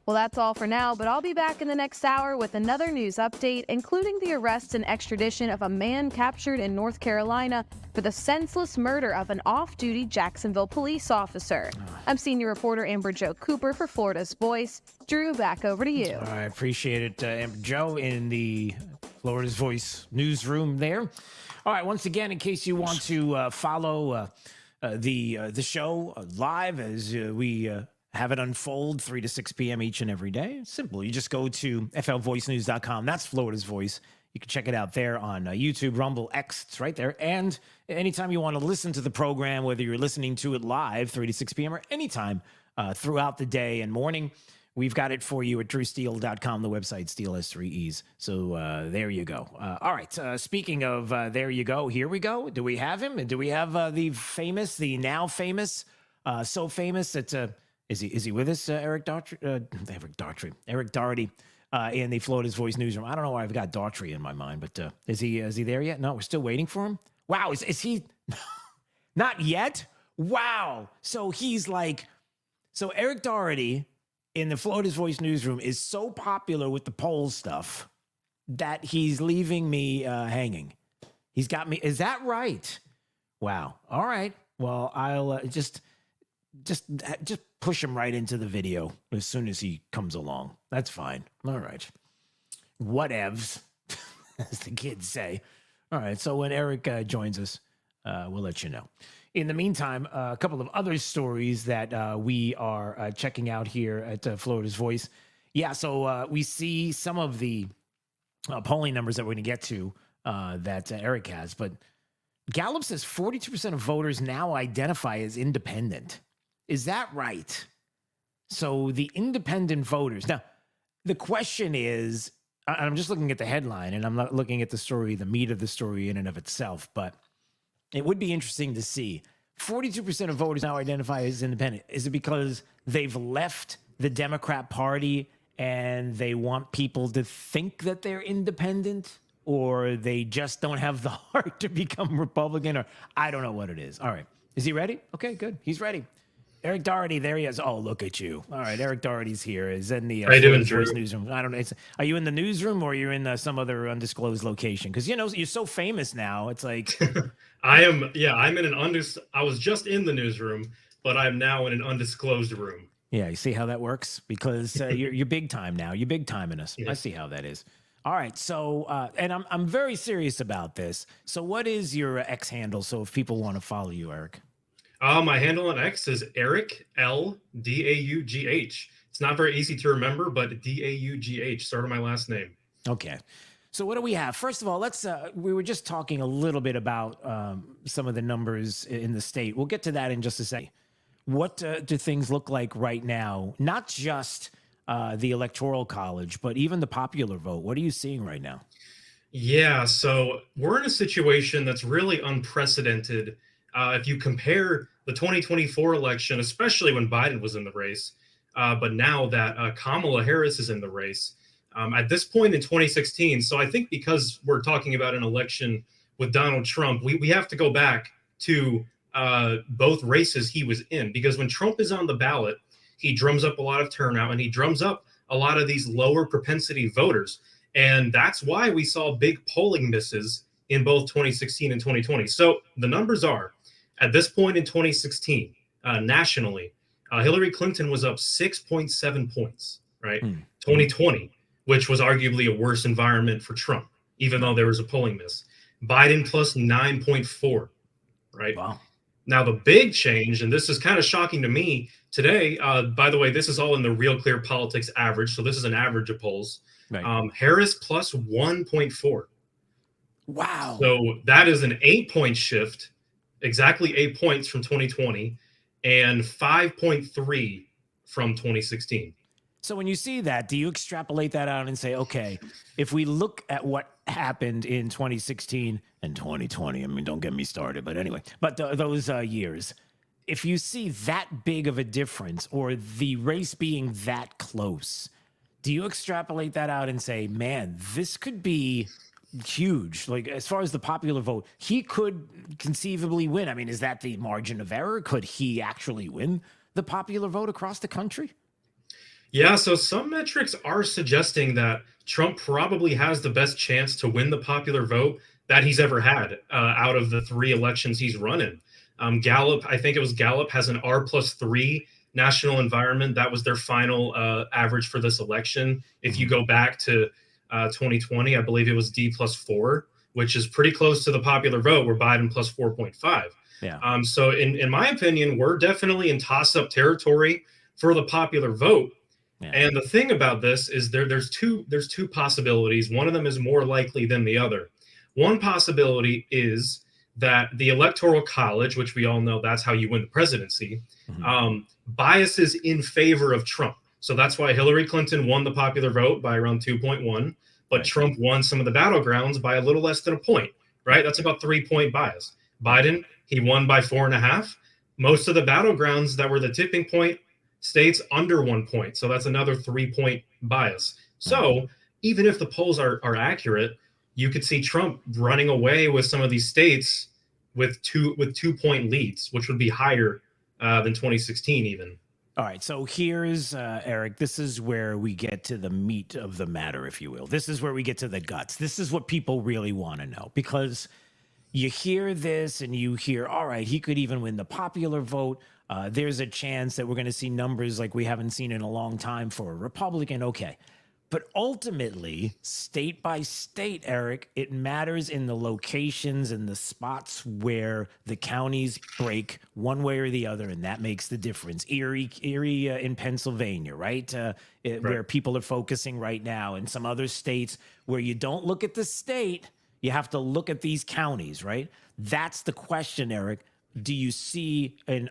Well, that's all for now, but I'll be back in the next hour with another news update, including the arrest and extradition of a man captured in North Carolina for the senseless murder of an off-duty Jacksonville police officer. I'm senior reporter Amber Jo Cooper for Florida's Voice. Drew, back over to you. I appreciate it, Amber Jo, in the Florida's Voice newsroom there. All right, once again, in case you want to follow the show live as we have it unfold 3 to 6 p.m. each and every day, it's simple. You just go to flvoicenews.com. That's Florida's Voice. You can check it out there on YouTube, Rumble, X. It's right there. And anytime you want to listen to the program, whether you're listening to it live 3 to 6 p.m. or anytime throughout the day and morning, we've got it for you at drewsteele.com, the website. Steele has 3 E's. So there you go. All right. Speaking of there you go, here we go. Do we have him? Do we have the now famous, so famous that is he with us, Eric Doherty? Eric Doherty in the Florida's Voice newsroom. I don't know why I've got Daughtry in my mind, but is he there yet? No, we're still waiting for him. Wow, is he not yet? Wow. So he's like, so Eric Doherty in the Florida's Voice newsroom is so popular with the poll stuff that he's leaving me hanging. He's got me. Is that right? Wow. All right. Well, I'll just push him right into the video as soon as he comes along. That's fine. All right. Whatevs, as the kids say. All right. So when Eric joins us, we'll let you know. In the meantime, a couple of other stories that we are checking out here at Florida's Voice. Yeah, so we see some of the polling numbers that we're going to get to that Eric has, but Gallup says 42% of voters now identify as independent. Is that right? So the independent voters. Now, the question is, I'm just looking at the headline, and I'm not looking at the story, the meat of the story in and of itself, but it would be interesting to see. 42% of voters now identify as independent. Is it because they've left the Democrat Party and they want people to think that they're independent, or they just don't have the heart to become Republican, or I don't know what it is. All right. Is he ready? Okay, good. He's ready. Eric Doherty, there he is. Oh, look at you. All right, Eric Doherty's here. He's in the How you doing, Drew? newsroom. I don't know. Are you in the newsroom or you're in some other undisclosed location? Because, you're so famous now. It's like... I am, I'm in I was just in the newsroom, but I'm now in an undisclosed room. Yeah, you see how that works? Because you're big time now. You're big time in us. Yeah. I see how that is. All right, so, and I'm very serious about this. So what is your X handle, so if people want to follow you, Eric? My handle on X is Eric L Daugh. It's not very easy to remember, but Daugh, start of my last name. Okay. So what do we have? First of all, we were just talking a little bit about some of the numbers in the state. We'll get to that in just a second. What do things look like right now? Not just the Electoral College, but even the popular vote. What are you seeing right now? Yeah, so we're in a situation that's really unprecedented. If you compare the 2024 election, especially when Biden was in the race, but now that Kamala Harris is in the race, at this point in 2016, so I think because we're talking about an election with Donald Trump, we have to go back to both races he was in, because when Trump is on the ballot, he drums up a lot of turnout and he drums up a lot of these lower propensity voters. And that's why we saw big polling misses in both 2016 and 2020. So the numbers are, at this point in 2016, nationally, Hillary Clinton was up 6.7 points, right? 2020, which was arguably a worse environment for Trump, even though there was a polling miss. Biden plus 9.4, right? Wow. Now, the big change, and this is kind of shocking to me today, by the way, this is all in the Real Clear Politics average. So this is an average of polls. Right. Harris plus 1.4. Wow. So that is an 8-point shift, exactly 8 points from 2020 and 5.3 from 2016. So when you see that, do you extrapolate that out and say, okay, if we look at what happened in 2016 and 2020, I mean, don't get me started, but anyway, but those years, if you see that big of a difference or the race being that close, do you extrapolate that out and say, man, this could be huge? Like, as far as the popular vote, he could conceivably win. I mean, is that the margin of error? Could he actually win the popular vote across the country? Yeah, so some metrics are suggesting that Trump probably has the best chance to win the popular vote that he's ever had out of the 3 elections he's running. Gallup, I think it was Gallup, has an R+3 national environment. That was their final average for this election. If you go back to 2020, I believe it was D+4, which is pretty close to the popular vote, where Biden plus 4.5. Yeah. So in my opinion, we're definitely in toss-up territory for the popular vote. Yeah. And the thing about this is there's two possibilities. One of them is more likely than the other. One possibility is that the Electoral College, which we all know that's how you win the presidency, biases in favor of Trump. So that's why Hillary Clinton won the popular vote by around 2.1, but Trump won some of the battlegrounds by a little less than a point, right? That's about 3-point bias. Biden, he won by 4.5. Most of the battlegrounds that were the tipping point states under 1 point. So that's another 3-point bias. So even if the polls are accurate, you could see Trump running away with some of these states with 2-point leads, which would be higher than 2016 even. All right, so here's, Eric, this is where we get to the meat of the matter, if you will. This is where we get to the guts. This is what people really want to know, because you hear this and you hear, all right, he could even win the popular vote. There's a chance that we're going to see numbers like we haven't seen in a long time for a Republican. Okay. But ultimately, state by state, Eric, it matters in the locations and the spots where the counties break one way or the other, and that makes the difference. Erie in Pennsylvania, right? Where people are focusing right now, and some other states where you don't look at the state, you have to look at these counties, right? That's the question, Eric. Do you see, and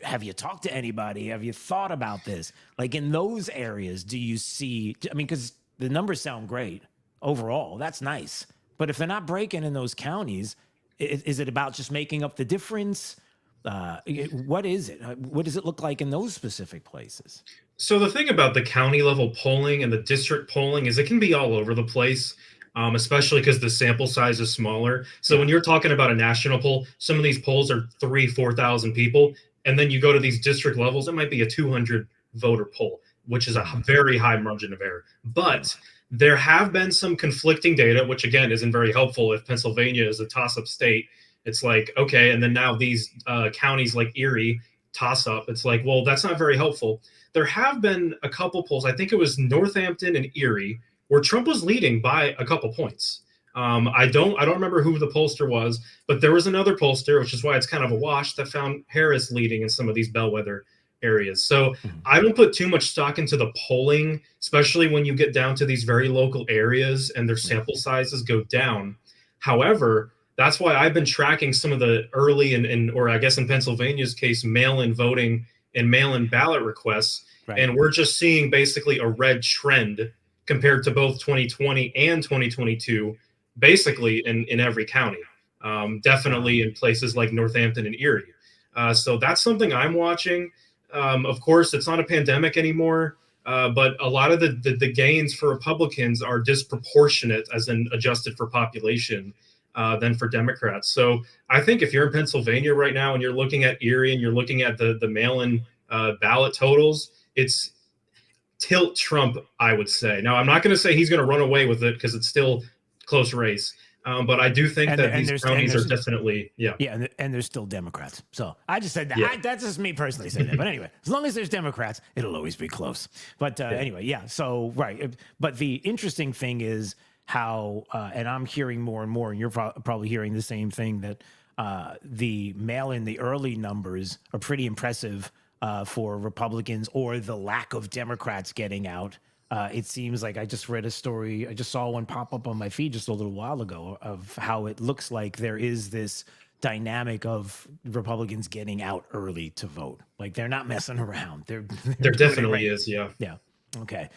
have you talked to anybody? Have you thought about this? Like in those areas, do you see, I mean, because the numbers sound great overall. That's nice. But if they're not breaking in those counties, is it about just making up the difference? What is it? What does it look like in those specific places? So the thing about the county level polling and the district polling is it can be all over the place. especially because the sample size is smaller. So when you're talking about a national poll, some of these polls are 4,000 people. And then you go to these district levels, it might be a 200 voter poll, which is a very high margin of error. But there have been some conflicting data, which again isn't very helpful if Pennsylvania is a toss-up state. It's like, okay, and then now these counties like Erie toss up. It's like, well, that's not very helpful. There have been a couple polls, I think it was Northampton and Erie, where Trump was leading by a couple points. I don't remember who the pollster was, but there was another pollster, which is why it's kind of a wash, that found Harris leading in some of these bellwether areas. So I don't put too much stock into the polling, especially when you get down to these very local areas and their sample sizes go down. However, that's why I've been tracking some of the early or I guess in Pennsylvania's case, mail-in voting and mail-in ballot requests. Right. And we're just seeing basically a red trend compared to both 2020 and 2022, basically in every county, definitely in places like Northampton and Erie. So that's something I'm watching. Of course, it's not a pandemic anymore, but a lot of the gains for Republicans are disproportionate, as in adjusted for population, than for Democrats. So I think if you're in Pennsylvania right now and you're looking at Erie and you're looking at the mail-in ballot totals, it's tilt Trump, I would say. Now, I'm not going to say he's going to run away with it because it's still close race. But I do think that these counties are definitely, and there's still Democrats. So I just said that. Yeah. That's just me personally saying that. But anyway, as long as there's Democrats, it'll always be close. But anyway, yeah. So right. But the interesting thing is how, and I'm hearing more and more, and you're probably hearing the same thing, that the mail-in, the early numbers are pretty impressive for Republicans, or the lack of Democrats getting out. It seems like I just read a story. I just saw one pop up on my feed just a little while ago of how it looks like there is this dynamic of Republicans getting out early to vote. Like, they're not messing around. There definitely is. Yeah. Yeah. Okay.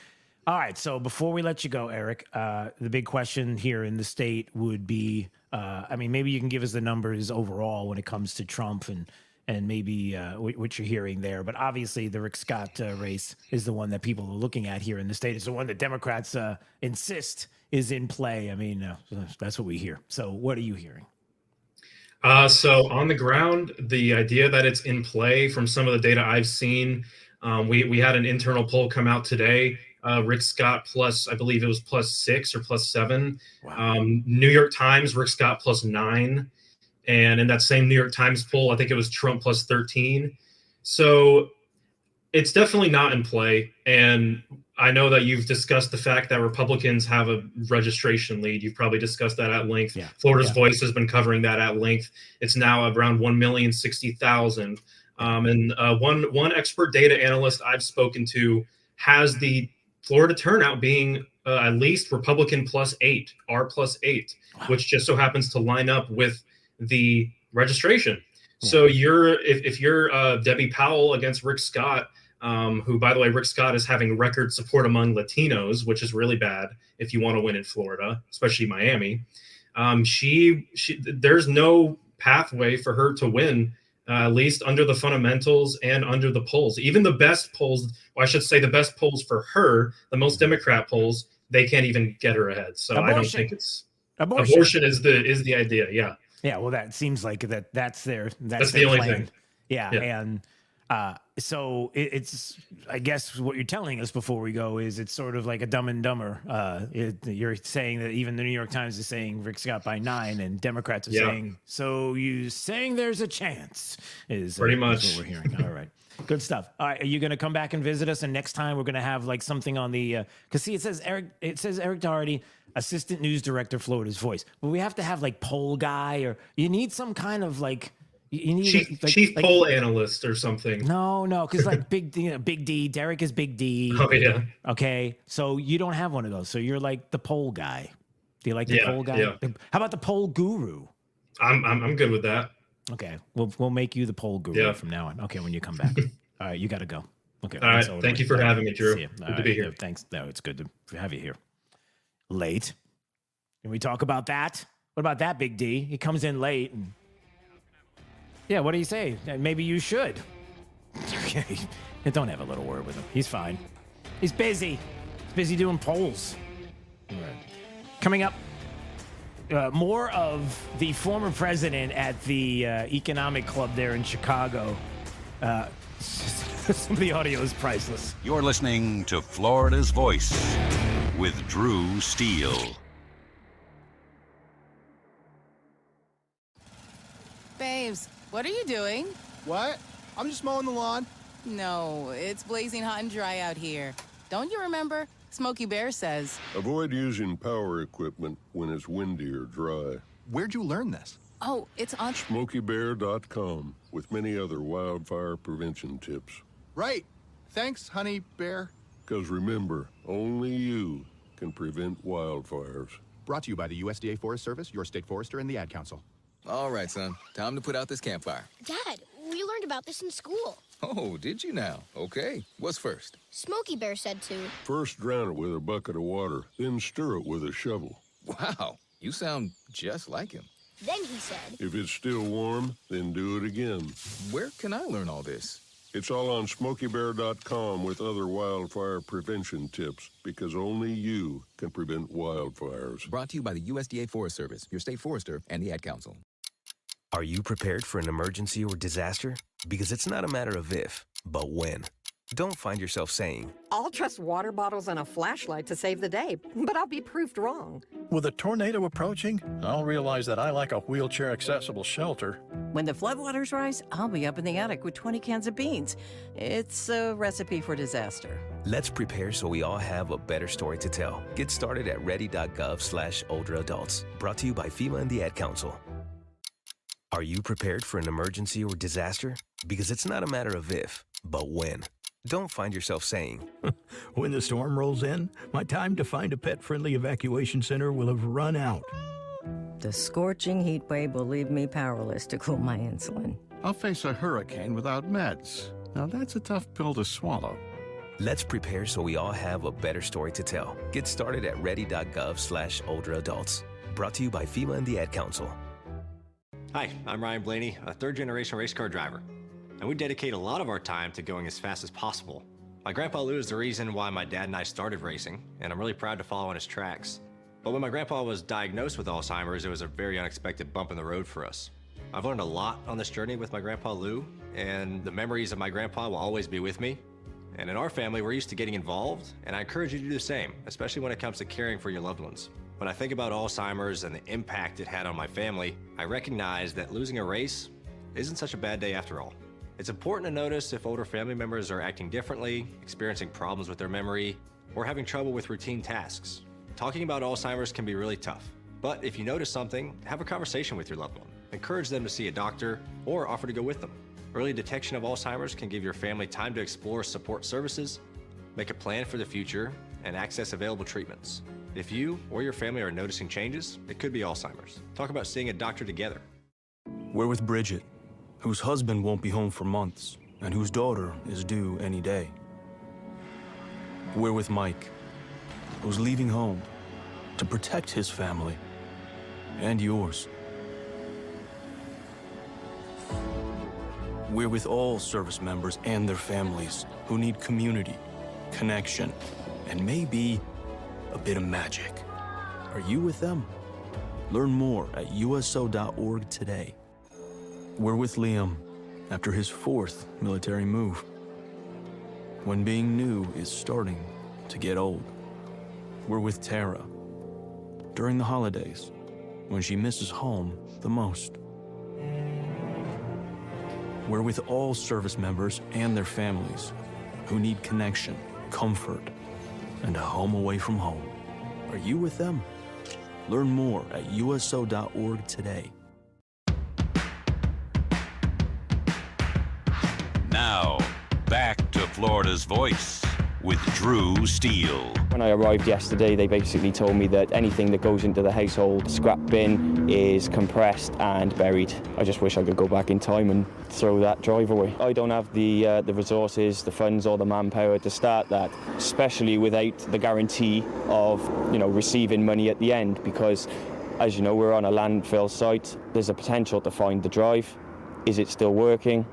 All right. So before we let you go, Eric, the big question here in the state would be, I mean, maybe you can give us the numbers overall when it comes to Trump and maybe what you're hearing there. But obviously the Rick Scott race is the one that people are looking at here in the state. It's the one that Democrats insist is in play. I mean, that's what we hear. So what are you hearing? So on the ground, the idea that it's in play from some of the data I've seen, we had an internal poll come out today. Rick Scott plus, I believe it was +6 or +7. Wow. New York Times, Rick Scott +9. And in that same New York Times poll, I think it was Trump +13. So it's definitely not in play. And I know that you've discussed the fact that Republicans have a registration lead. You've probably discussed that at length. Yeah. Florida's Voice has been covering that at length. It's now around 1,060,000. And one expert data analyst I've spoken to has the Florida turnout being at least Republican +8, R +8, wow, which just so happens to line up with the registration. Yeah. So if you're Debbie Powell against Rick Scott, who, by the way, Rick Scott is having record support among Latinos, which is really bad if you want to win in Florida, especially Miami. There's no pathway for her to win, at least under the fundamentals and under the polls. Even the best polls, or I should say the best polls for her, the most Democrat polls, they can't even get her ahead. So abortion. I don't think it's abortion is the idea. Yeah. Yeah, well, that seems like that's the only plan. thing. Yeah, and so it's, I guess what you're telling us before we go is it's sort of like a Dumb and Dumber. You're saying that even the New York Times is saying Rick Scott by 9, and Democrats are saying, so you saying there's a chance is pretty much what we're hearing. All right. Good stuff. All right, are you going to come back and visit us? And next time we're going to have like something on the because see, it says Eric Doherty, assistant news director, Florida's Voice. But we have to have like poll guy, or you need some kind of like you need chief poll analyst or something. No, because like Big D, Derek is Big D. Oh yeah. Okay, so you don't have one of those. So you're like the poll guy. Do you like the poll guy? Yeah. How about the poll guru? I'm good with that. Okay, we'll make you the poll guru from now on. Okay, when you come back. All right, you got to go. Okay. All right. Thank you for having me, Drew. Good to be here. No, thanks. No, it's good to have you here. Late. Can we talk about that? What about that, Big D? He comes in late. And... Yeah, what do you say? Maybe you should. Okay. Don't have a little word with him. He's fine. He's busy. He's busy doing polls. All right. Coming up, more of the former president at the economic club there in Chicago. Some of the audio is priceless. You're listening to Florida's Voice with Drew Steele. Babes, what are you doing? What? I'm just mowing the lawn. No, it's blazing hot and dry out here. Don't you remember? Smokey Bear says. Avoid using power equipment when it's windy or dry. Where'd you learn this? Oh, it's on SmokeyBear.com with many other wildfire prevention tips. Right. Thanks, honey bear. Because remember, only you can prevent wildfires. Brought to you by the USDA Forest Service, your state forester, and the Ad Council. All right, son. Time to put out this campfire. Dad, we learned about this in school. Oh, did you now? Okay. What's first? Smokey Bear said to. First drown it with a bucket of water, then stir it with a shovel. Wow. You sound just like him. Then he said. If it's still warm, then do it again. Where can I learn all this? It's all on SmokeyBear.com with other wildfire prevention tips, because only you can prevent wildfires. Brought to you by the USDA Forest Service, your state forester, and the Ad Council. Are you prepared for an emergency or disaster? Because it's not a matter of if, but when. Don't find yourself saying, I'll trust water bottles and a flashlight to save the day, but I'll be proved wrong. With a tornado approaching, I'll realize that I lack a wheelchair-accessible shelter. When the floodwaters rise, I'll be up in the attic with 20 cans of beans. It's a recipe for disaster. let's prepare so we all have a better story to tell. Get started at ready.gov/older-adults. Brought to you by FEMA and the Ad Council. Are you prepared for an emergency or disaster? Because it's not a matter of if, but when. Don't find yourself saying, when the storm rolls in, my time to find a pet-friendly evacuation center will have run out. The scorching heat wave will leave me powerless to cool my insulin. I'll face a hurricane without meds. Now that's a tough pill to swallow. Let's prepare so we all have a better story to tell. Get started at ready.gov/older-adults. Brought to you by FEMA and the Ad Council. Hi, I'm Ryan Blaney, a third-generation race car driver. And we dedicate a lot of our time to going as fast as possible. My grandpa Lou is the reason why my dad and I started racing, and I'm really proud to follow in his tracks. But when my grandpa was diagnosed with Alzheimer's, it was a very unexpected bump in the road for us. I've learned a lot on this journey with my grandpa Lou, and the memories of my grandpa will always be with me. And in our family, we're used to getting involved, and I encourage you to do the same, especially when it comes to caring for your loved ones. When I think about Alzheimer's and the impact it had on my family, I recognize that losing a race isn't such a bad day after all. It's important to notice if older family members are acting differently, experiencing problems with their memory, or having trouble with routine tasks. Talking about Alzheimer's can be really tough, but if you notice something, have a conversation with your loved one. Encourage them to see a doctor or offer to go with them. Early detection of Alzheimer's can give your family time to explore support services, make a plan for the future, and access available treatments. If you or your family are noticing changes, it could be Alzheimer's. Talk about seeing a doctor together. We're with Bridget, whose husband won't be home for months, and whose daughter is due any day. We're with Mike, who's leaving home to protect his family and yours. We're with all service members and their families who need community, connection, and maybe a bit of magic. Are you with them? Learn more at uso.org today. We're with Liam after his 4th military move, when being new is starting to get old. We're with Tara during the holidays, when she misses home the most. We're with all service members and their families who need connection, comfort, and a home away from home. Are you with them? Learn more at uso.org today. Now, back to Florida's Voice with Drew Steele. When I arrived yesterday, they basically told me that anything that goes into the household scrap bin is compressed and buried. I just wish I could go back in time and throw that drive away. I don't have the resources, the funds, or the manpower to start that, especially without the guarantee of, receiving money at the end, because, as you know, we're on a landfill site. There's a potential to find the drive. Is it still working?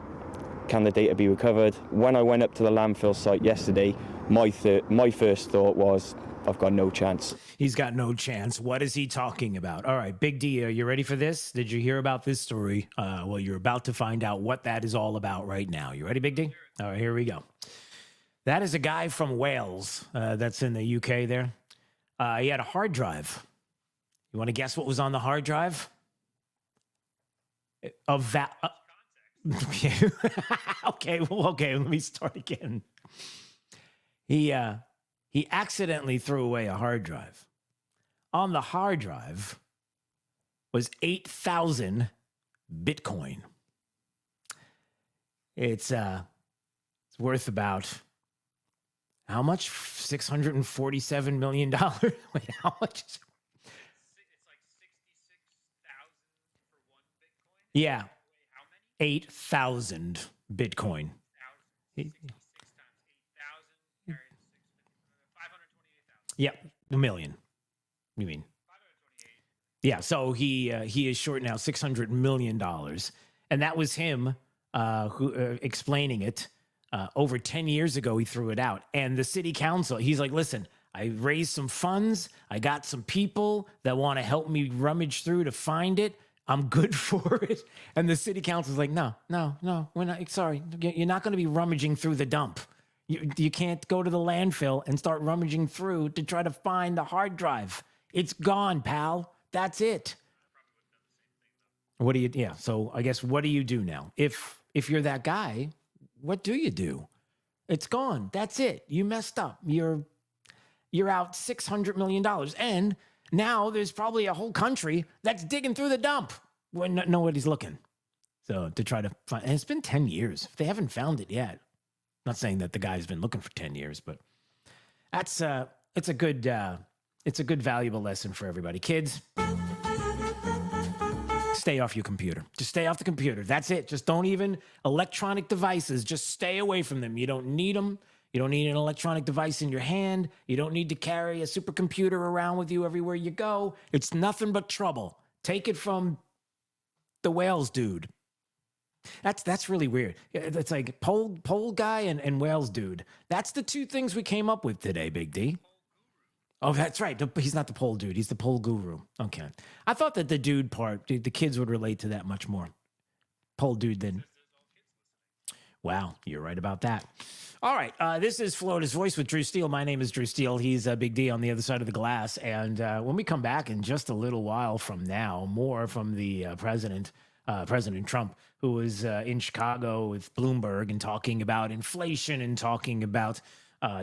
Can the data be recovered? When I went up to the landfill site yesterday, my first thought was, I've got no chance. He's got no chance. What is he talking about? All right, Big D, are you ready for this? Did you hear about this story? Well, you're about to find out what that is all about right now. You ready, Big D? All right, here we go. That is a guy from Wales that's in the UK there. He had a hard drive. You want to guess what was on the hard drive? Okay, let me start again. He accidentally threw away a hard drive. On the hard drive was 8,000 Bitcoin. It's worth about how much? $647 million. Wait, how much? It's like 66,000 for one Bitcoin? Yeah. How many? 8,000 Bitcoin. 528,000. Yep, a million. You mean? 528. Yeah, so he is short now $600 million. And that was him who explaining it. Over 10 years ago, he threw it out. And the city council, he's like, listen, I raised some funds. I got some people that want to help me rummage through to find it. I'm good for it. And the city council's like, no, we're not. Sorry, you're not going to be rummaging through the dump. You can't go to the landfill and start rummaging through to try to find the hard drive. It's gone, pal. That's it. What do you, yeah. So I guess, what do you do now? If you're that guy, what do you do? It's gone. That's it. You messed up. You're out $600 million. And now there's probably a whole country that's digging through the dump when nobody's looking. So to try to find, and it's been 10 years. If they haven't found it yet. Not saying that the guy's been looking for 10 years, but it's a good valuable lesson for everybody. Kids, stay off your computer. Just stay off the computer. That's it. Just don't even electronic devices. Just stay away from them. You don't need them. You don't need an electronic device in your hand. You don't need to carry a supercomputer around with you everywhere you go. It's nothing but trouble. Take it from the Wales dude. That's really weird. It's like pole guy and Wales dude. That's the two things we came up with today, Big D. Oh, that's right. He's not the pole dude. He's the pole guru. Okay. I thought that the dude part, the kids would relate to that much more. Pole dude then. Wow, you're right about that. All right. This is Florida's Voice with Drew Steele. My name is Drew Steele. He's Big D on the other side of the glass. And when we come back in just a little while from now, more from the President Trump, who was in Chicago with Bloomberg and talking about inflation and talking about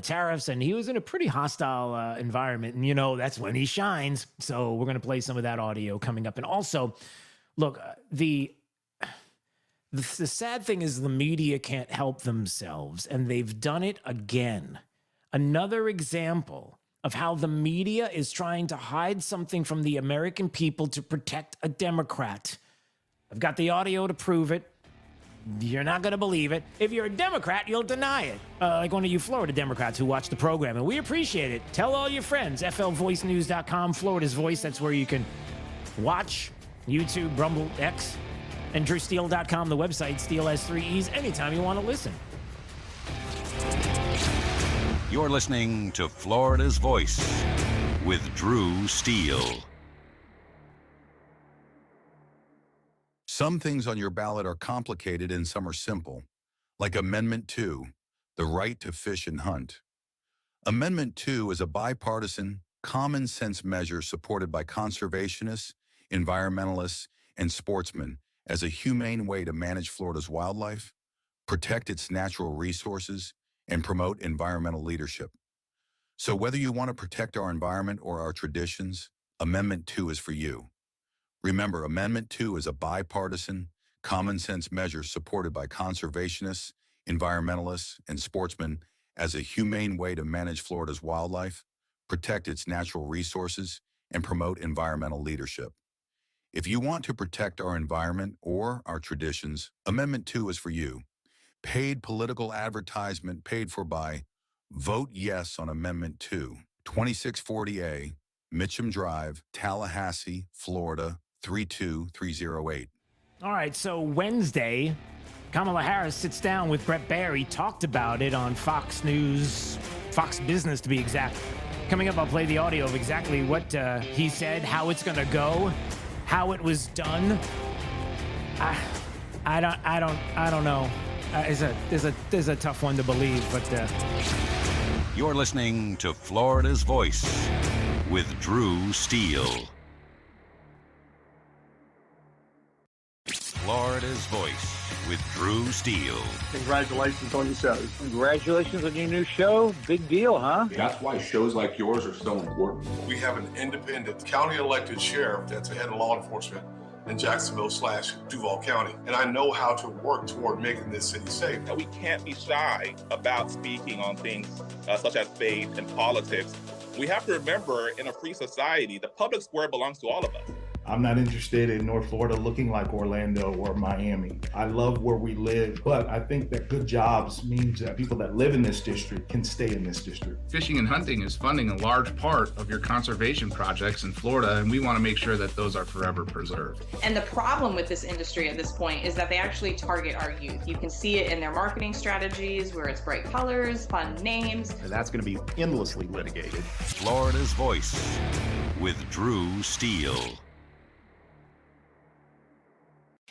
tariffs, and he was in a pretty hostile environment, and that's when he shines. So we're going to play some of that audio coming up. And also, look, the sad thing is the media can't help themselves, and they've done it again. Another example of how the media is trying to hide something from the American people to protect a Democrat. I've got the audio to prove it. You're not going to believe it. If you're a Democrat, you'll deny it. Like one of you Florida Democrats who watch the program, and we appreciate it. Tell all your friends. FLVoiceNews.com, Florida's Voice. That's where you can watch YouTube, Rumble, X, and DrewSteele.com, the website. Steele has 3 E's anytime you want to listen. You're listening to Florida's Voice with Drew Steele. Some things on your ballot are complicated and some are simple, like Amendment 2, the right to fish and hunt. Amendment 2 is a bipartisan, common-sense measure supported by conservationists, environmentalists, and sportsmen as a humane way to manage Florida's wildlife, protect its natural resources, and promote environmental leadership. So whether you want to protect our environment or our traditions, Amendment 2 is for you. Remember, Amendment 2 is a bipartisan, common-sense measure supported by conservationists, environmentalists, and sportsmen as a humane way to manage Florida's wildlife, protect its natural resources, and promote environmental leadership. If you want to protect our environment or our traditions, Amendment 2 is for you. Paid political advertisement paid for by Vote Yes on Amendment 2, 2640A, Mitcham Drive, Tallahassee, Florida, 32308. All right, so Wednesday, Kamala Harris sits down with Brett Barry, talked about it on Fox News, Fox Business to be exact. Coming up, I'll play the audio of exactly what he said, how it's going to go, how it was done. I don't know. It's a tough one to believe, but You're listening to Florida's Voice with Drew Steele. Florida's Voice with Drew Steele. Congratulations on your show. Congratulations on your new show. Big deal, huh? That's why shows like yours are so important. We have an independent county elected sheriff that's the head of law enforcement in Jacksonville/Duval County. And I know how to work toward making this city safe. We can't be shy about speaking on things such as faith and politics. We have to remember, in a free society, the public square belongs to all of us. I'm not interested in North Florida looking like Orlando or Miami. I love where we live, but I think that good jobs means that people that live in this district can stay in this district. Fishing and hunting is funding a large part of your conservation projects in Florida, and we want to make sure that those are forever preserved. And the problem with this industry at this point is that they actually target our youth. You can see it in their marketing strategies, where it's bright colors, fun names. And that's going to be endlessly litigated. Florida's Voice with Drew Steele.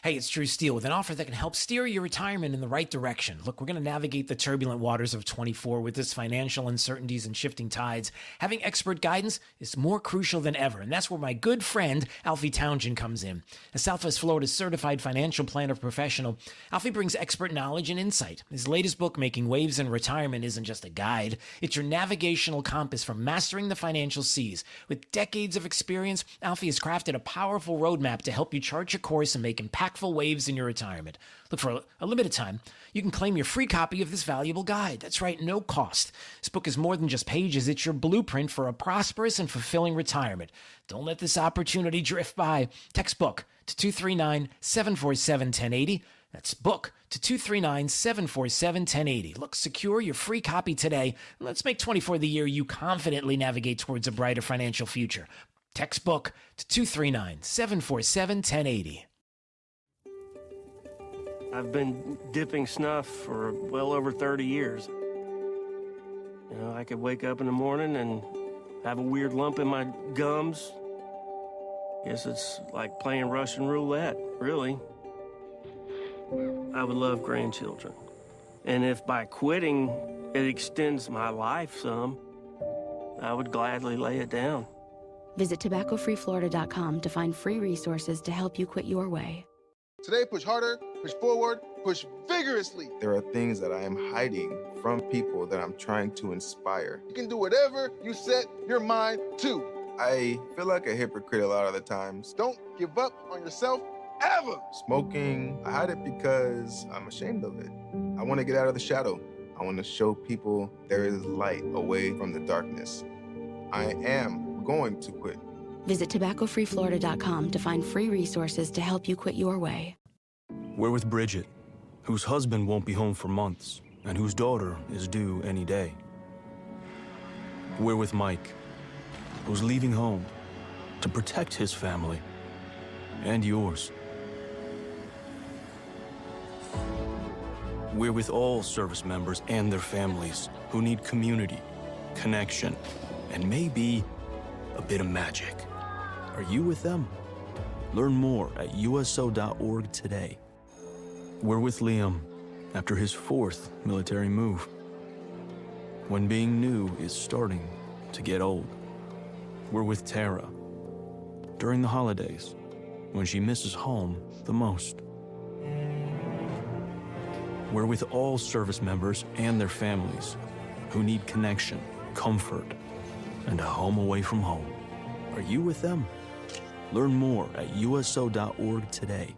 Hey, it's Drew Steele with an offer that can help steer your retirement in the right direction. Look, we're going to navigate the turbulent waters of 24 with this financial uncertainties and shifting tides. Having expert guidance is more crucial than ever, and that's where my good friend Alfie Townsend comes in. As Southwest Florida's certified financial planner professional, Alfie brings expert knowledge and insight. His latest book, Making Waves in Retirement, isn't just a guide. It's your navigational compass for mastering the financial seas. With decades of experience, Alfie has crafted a powerful roadmap to help you chart your course and make impactful waves in your retirement. Look, for a limited time, you can claim your free copy of this valuable guide. That's right, no cost. This book is more than just pages. It's your blueprint for a prosperous and fulfilling retirement. Don't let this opportunity drift by. Text book to 239-747-1080. That's book to 239-747-1080. Look, secure your free copy today, and let's make 24 the year you confidently navigate towards a brighter financial future. Text book to 239-747-1080. I've been dipping snuff for well over 30 years. You know, I could wake up in the morning and have a weird lump in my gums. Guess it's like playing Russian roulette, really. I would love grandchildren. And if by quitting it extends my life some, I would gladly lay it down. Visit tobaccofreeflorida.com to find free resources to help you quit your way. Today, push harder, push forward, push vigorously. There are things that I am hiding from people that I'm trying to inspire. You can do whatever you set your mind to. I feel like a hypocrite a lot of the times. Don't give up on yourself ever. Smoking, I hide it because I'm ashamed of it. I want to get out of the shadow. I want to show people there is light away from the darkness. I am going to quit. Visit tobaccofreeflorida.com to find free resources to help you quit your way. We're with Bridget, whose husband won't be home for months and whose daughter is due any day. We're with Mike, who's leaving home to protect his family and yours. We're with all service members and their families who need community, connection, and maybe a bit of magic. Are you with them? Learn more at uso.org today. We're with Liam after his 4th military move, when being new is starting to get old. We're with Tara during the holidays, when she misses home the most. We're with all service members and their families who need connection, comfort, and a home away from home. Are you with them? Learn more at uso.org today.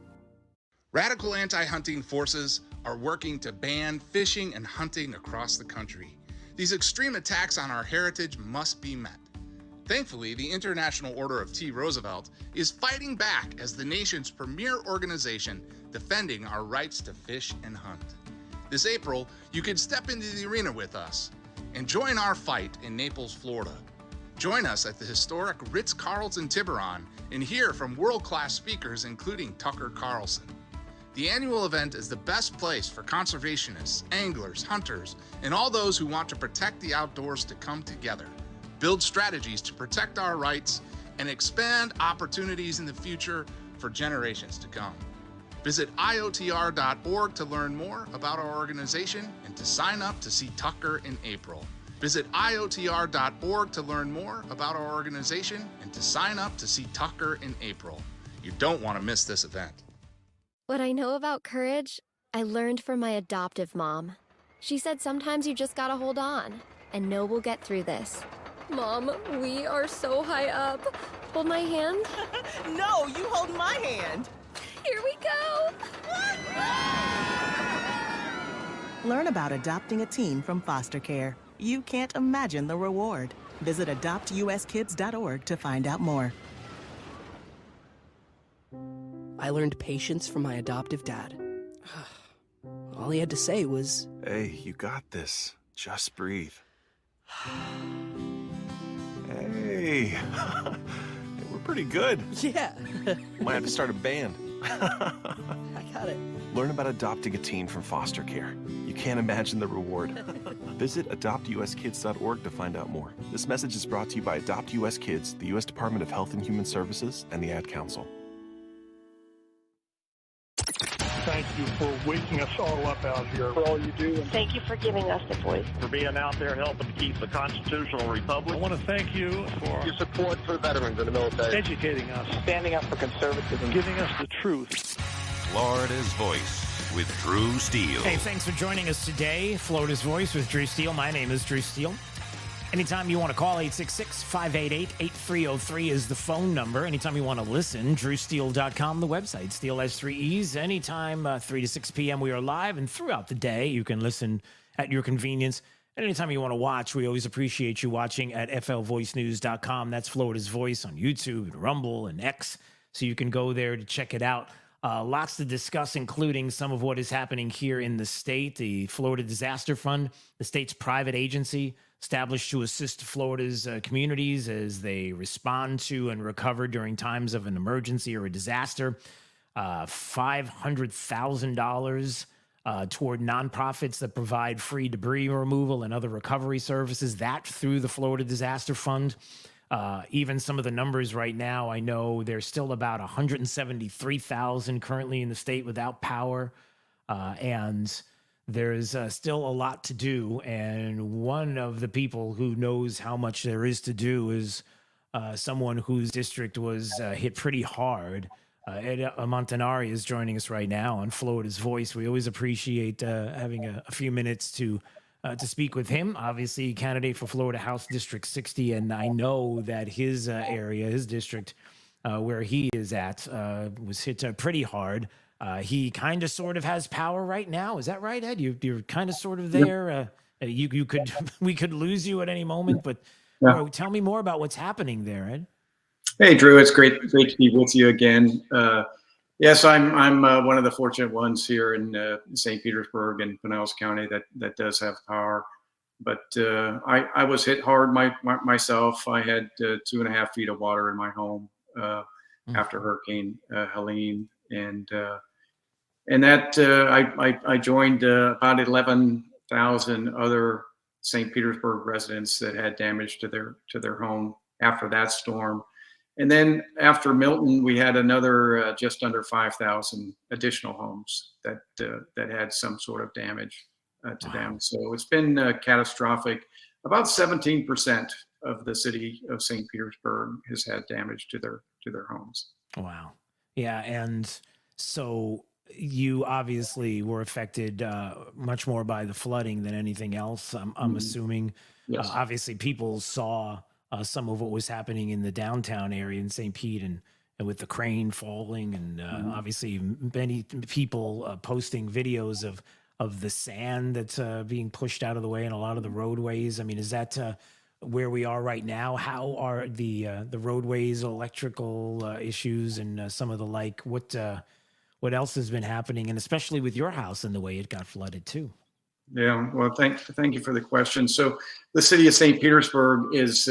Radical anti-hunting forces are working to ban fishing and hunting across the country. These extreme attacks on our heritage must be met. Thankfully, the International Order of T. Roosevelt is fighting back as the nation's premier organization defending our rights to fish and hunt. This April, you can step into the arena with us and join our fight in Naples, Florida. Join us at the historic Ritz-Carlton Tiburon and hear from world-class speakers including Tucker Carlson. The annual event is the best place for conservationists, anglers, hunters, and all those who want to protect the outdoors to come together. build strategies to protect our rights, and expand opportunities in the future for generations to come. Visit IOTR.org to learn more about our organization and to sign up to see Tucker in April. Visit IOTR.org to learn more about our organization and to sign up to see Tucker in April. You don't want to miss this event. What I know about courage, I learned from my adoptive mom. She said sometimes you just gotta hold on and know we'll get through this. Mom, we are so high up. Hold my hand. No, you hold my hand. Here we go. Learn about adopting a teen from foster care. You can't imagine the reward. Visit adoptuskids.org to find out more. I learned patience from my adoptive dad. All he had to say was, Hey, you got this. Just breathe. Hey, we're pretty good. yeah. Might have to start a band. I got it. Learn about adopting a teen from foster care. You can't imagine the reward. Visit adoptuskids.org to find out more. This message is brought to you by Adopt US Kids, the U.S. Department of Health and Human Services, and the Ad Council. Thank you for waking us all up out here. For all you do. And thank you for giving us a voice. For being out there helping to keep the constitutional republic. I want to thank you for your support for veterans in the military. Educating us. Standing up for conservatism. Giving us the truth. Florida's Voice with Drew Steele. Hey, thanks for joining us today. Florida's Voice with Drew Steele. My name is Drew Steele. Anytime you want to call, 866-588-8303 is the phone number. Anytime you want to listen, drewsteele.com, the website. Steele has 3 E's. Anytime, 3 to 6 p.m., we are live. And throughout the day, you can listen at your convenience. And anytime you want to watch, we always appreciate you watching at flvoicenews.com. That's Florida's Voice on YouTube and Rumble and X. So you can go there to check it out. Lots to discuss, including some of what is happening here in the state. The Florida Disaster Fund, the state's private agency, established to assist Florida's communities as they respond to and recover during times of an emergency or a disaster. $500,000 toward nonprofits that provide free debris removal and other recovery services, that through the Florida Disaster Fund. Even some of the numbers right now, I know there's still about 173,000 currently in the state without power, and there's still a lot to do. And one of the people who knows how much there is to do is someone whose district was hit pretty hard. Ed Montanari is joining us right now on Florida's Voice. We always appreciate having a few minutes to speak with him. Obviously, candidate for Florida House District 60, and I know that his area, his district, where he is at, was hit pretty hard. He kind of sort of has power right now. Is that right, Ed? You're kind of sort of there. You could we could lose you at any moment, but tell me more about what's happening there, Ed. Hey, Drew, it's great to be with you again. Yes, I'm one of the fortunate ones here in St. Petersburg and Pinellas County that does have power. But I was hit hard myself. I had 2.5 feet of water in my home after Hurricane Helene, and that I joined about 11,000 other St. Petersburg residents that had damage to their home after that storm. And then after Milton, we had another just under 5,000 additional homes that had some sort of damage to them. So it's been catastrophic. About 17% of the city of St. Petersburg has had damage to their homes. Wow. Yeah, and so you obviously were affected much more by the flooding than anything else. I'm assuming. Yes. Obviously, people saw some of what was happening in the downtown area in St. Pete and with the crane falling, and obviously many people posting videos of the sand that's being pushed out of the way in a lot of the roadways. I mean, is that where we are right now? How are the roadways, electrical issues, and some of the like? What else has been happening, and especially with your house and the way it got flooded too? Yeah, well, thank you for the question. So the city of St. Petersburg is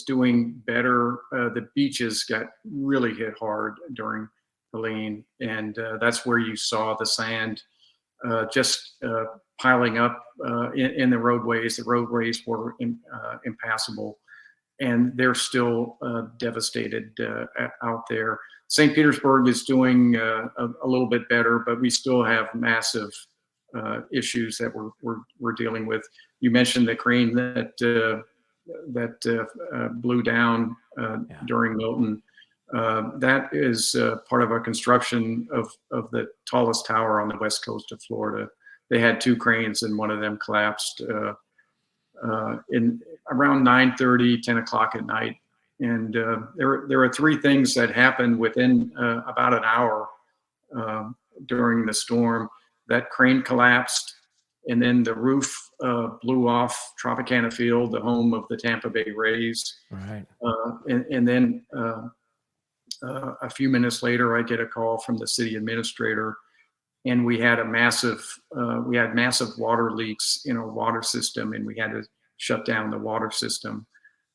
doing better. The beaches got really hit hard during Helene, and that's where you saw the sand just piling up in the roadways. The roadways were impassable. and they're still devastated out there. St. Petersburg is doing a little bit better, but we still have massive issues that we're dealing with. You mentioned the crane that blew down during Milton. That is part of a construction of the tallest tower on the west coast of Florida. They had 2 cranes, and one of them collapsed in around 9:30, 10 o'clock at night. And there are 3 things that happened within about an hour during the storm. That crane collapsed, and then the roof blew off Tropicana Field, the home of the Tampa Bay Rays. Right. And then a few minutes later, I get a call from the city administrator, and we had massive water leaks in our water system, and we had to shut down the water system.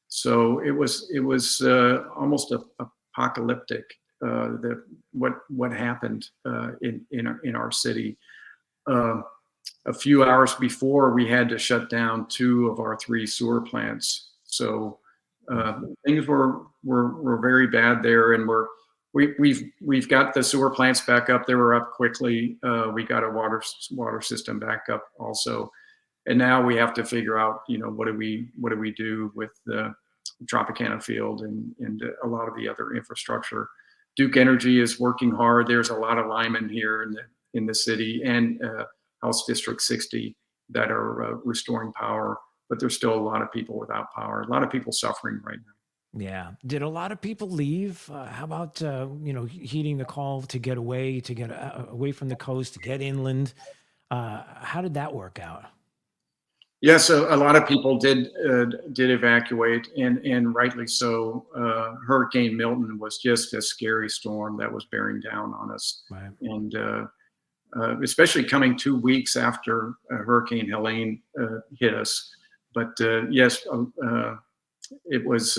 So it was almost apocalyptic. What happened in our city. A few hours before, we had to shut down 2 of our 3 sewer plants. So things were very bad there, and we've got the sewer plants back up. They were up quickly. We got a water system back up also, and now we have to figure out, what do we do with the Tropicana Field and a lot of the other infrastructure. Duke Energy is working hard. There's a lot of linemen here in the city and House District 60 that are restoring power, but there's still a lot of people without power. A lot of people suffering right now. Yeah. Did a lot of people leave? How about, heeding the call to get away from the coast, to get inland? How did that work out? Yes, a lot of people did evacuate, and rightly so. Hurricane Milton was just a scary storm that was bearing down on us. Right. And especially coming 2 weeks after Hurricane Helene hit us. But yes, it was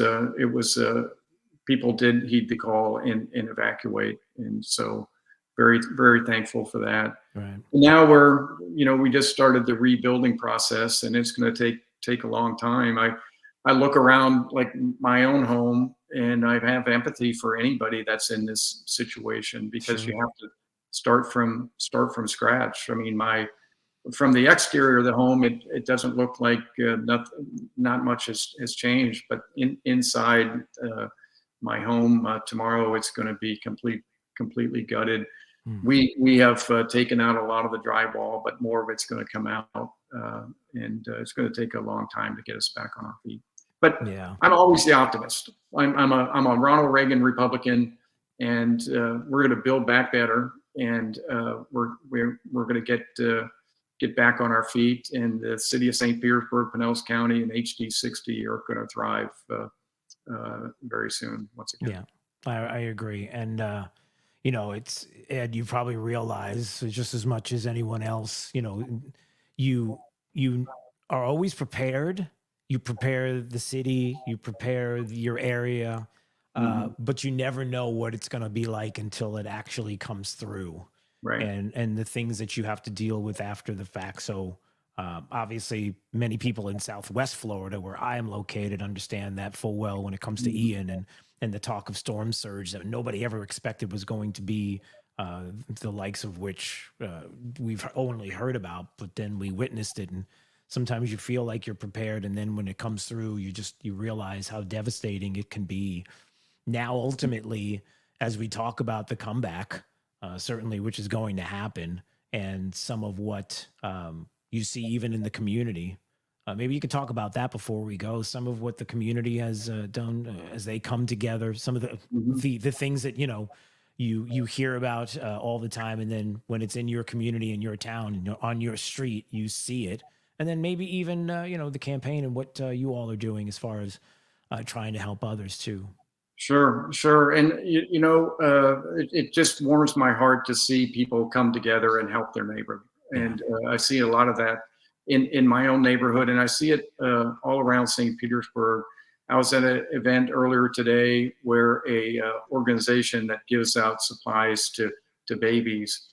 people did heed the call and evacuate, and so very, very thankful for that. Right. Now we just started the rebuilding process, and it's going to take a long time. I look around like my own home, and I have empathy for anybody that's in this situation, because Sure. you have to start from scratch. I mean, from the exterior of the home, it doesn't look like not much has changed, but inside my home tomorrow, it's going to be completely gutted. We have taken out a lot of the drywall, but more of it's going to come out, and it's going to take a long time to get us back on our feet. But yeah, I'm always the optimist. I'm a Ronald Reagan Republican, and we're going to build back better, and we're going to get back on our feet. And the city of St. Petersburg, Pinellas County, and HD 60 are going to thrive very soon once again. Yeah, I agree. And it's Ed, you probably realize just as much as anyone else, you are always prepared. You prepare the city, you prepare your area, but you never know what it's going to be like until it actually comes through. Right. And the things that you have to deal with after the fact. So obviously many people in Southwest Florida, where I am located, understand that full well when it comes to Ian and the talk of storm surge that nobody ever expected was going to be the likes of which we've only heard about, but then we witnessed it. And sometimes you feel like you're prepared, and then when it comes through, you realize how devastating it can be. Now, ultimately, as we talk about the comeback, certainly, which is going to happen, and some of what you see even in the community, maybe you could talk about that before we go. Some of what the community has done as they come together. Some of the things that you hear about all the time, and then when it's in your community, in your town, on your street, you see it. And then maybe even, the campaign and what you all are doing as far as trying to help others too. Sure. And, it just warms my heart to see people come together and help their neighbor. And I see a lot of that in my own neighborhood, and I see it all around St. Petersburg. I was at an event earlier today where a organization that gives out supplies to babies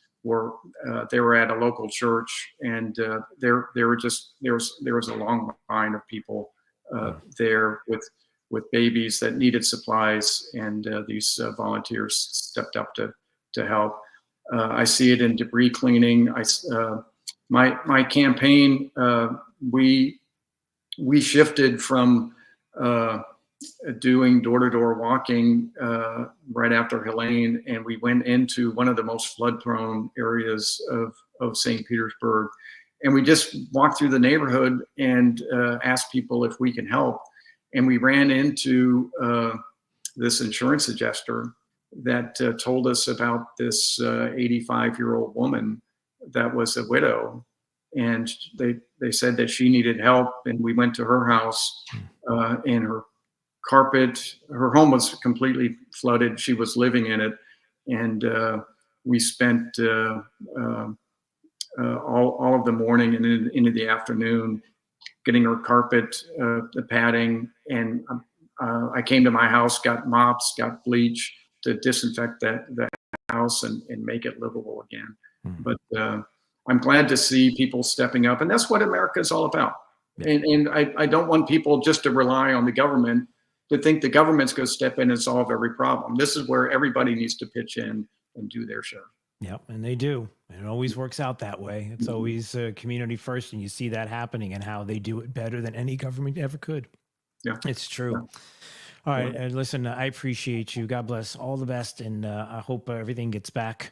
they were at a local church, and there was a long line of people there with babies that needed supplies, and these volunteers stepped up to help. I see it in debris cleaning. My campaign, we shifted from doing door-to-door walking right after Helene, and we went into one of the most flood-prone areas of St. Petersburg, and we just walked through the neighborhood and asked people if we can help. And we ran into this insurance adjuster that told us about this 85-year-old woman that was a widow, and they said that she needed help, and we went to her house, and her home was completely flooded. She was living in it, and we spent all of the morning and into the afternoon getting her carpet, the padding, and I came to my house, got mops, got bleach to disinfect the house and make it livable again. But I'm glad to see people stepping up, and that's what America is all about. And I don't want people just to rely on the government, to think the government's going to step in and solve every problem. This is where everybody needs to pitch in and do their share. Yep, and they do. And it always works out that way. It's always community first, and you see that happening and how they do it better than any government ever could. Yeah, it's true. Yeah. All right, and listen, I appreciate you. God bless. All the best, and I hope everything gets back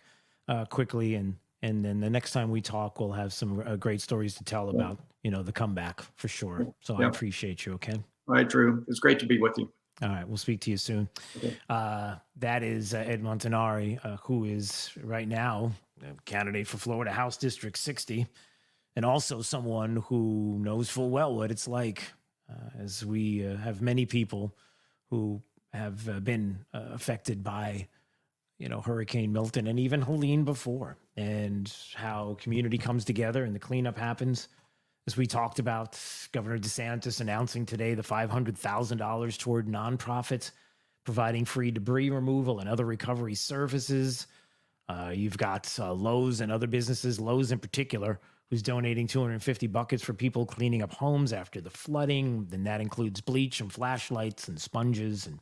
quickly. And then the next time we talk, we'll have some great stories to tell about, the comeback for sure. So I appreciate you. Okay. All right, Drew. It's great to be with you. All right, we'll speak to you soon. Okay. That is Ed Montanari, who is right now a candidate for Florida House District 60, and also someone who knows full well what it's like, as we have many people who have been affected by, Hurricane Milton and even Helene before, and how community comes together and the cleanup happens. As we talked about, Governor DeSantis announcing today the $500,000 toward nonprofits providing free debris removal and other recovery services. You've got Lowe's and other businesses, Lowe's in particular, who's donating 250 buckets for people cleaning up homes after the flooding. Then that includes bleach and flashlights and sponges. And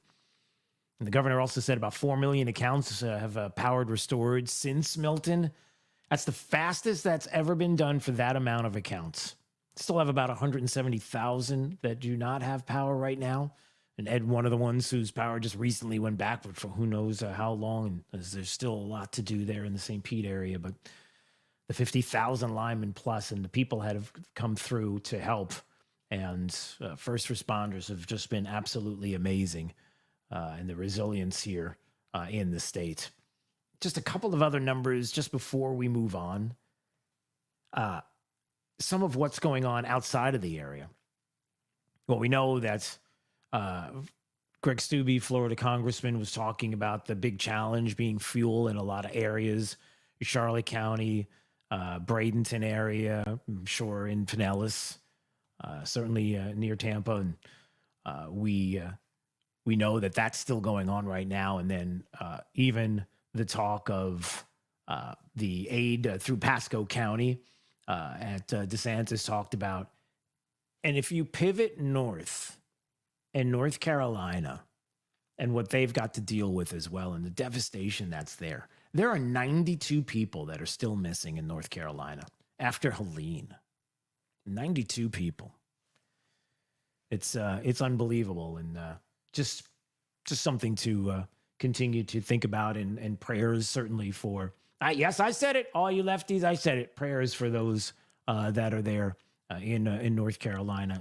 the governor also said about 4 million accounts have powered restored since Milton. That's the fastest that's ever been done for that amount of accounts. Still have about 170,000 that do not have power right now. And Ed, one of the ones whose power just recently went backward for who knows how long. And there's still a lot to do there in the St. Pete area. But the 50,000 linemen plus and the people that have come through to help. And first responders have just been absolutely amazing. And the resilience here in the state. Just a couple of other numbers just before we move on. Some of what's going on outside of the area. Well, we know that Greg Steube, Florida congressman, was talking about the big challenge being fuel in a lot of areas. Charlotte County, Bradenton area, I'm sure in Pinellas, certainly near Tampa. And we know that that's still going on right now. And then even the talk of the aid through Pasco County at DeSantis talked about. And if you pivot north in North Carolina and what they've got to deal with as well and the devastation that's there are 92 people that are still missing in North Carolina after Helene. 92 people. It's unbelievable, and just something to continue to think about, and prayers certainly for. Yes, I said it. All you lefties, I said it. Prayers for those that are there in North Carolina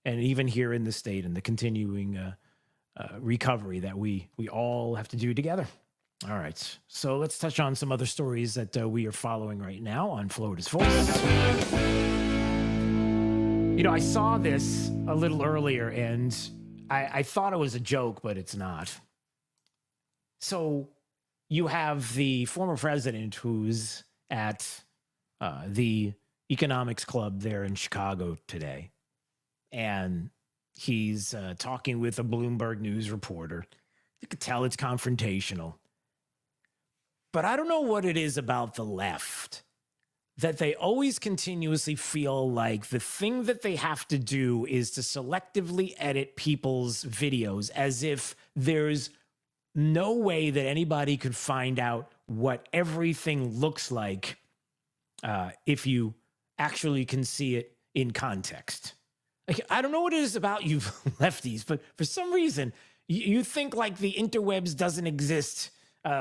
and even here in the state, and the continuing recovery that we all have to do together. All right, so let's touch on some other stories that we are following right now on Florida's Voice. I saw this a little earlier, and I thought it was a joke, but it's not. So you have the former president who's at the Economics Club there in Chicago today, and he's talking with a Bloomberg News reporter. You could tell it's confrontational. But I don't know what it is about the left that they always continuously feel like the thing that they have to do is to selectively edit people's videos as if there's no way that anybody could find out what everything looks like if you actually can see it in context. Like, I don't know what it is about you lefties, but for some reason, you think like the interwebs doesn't exist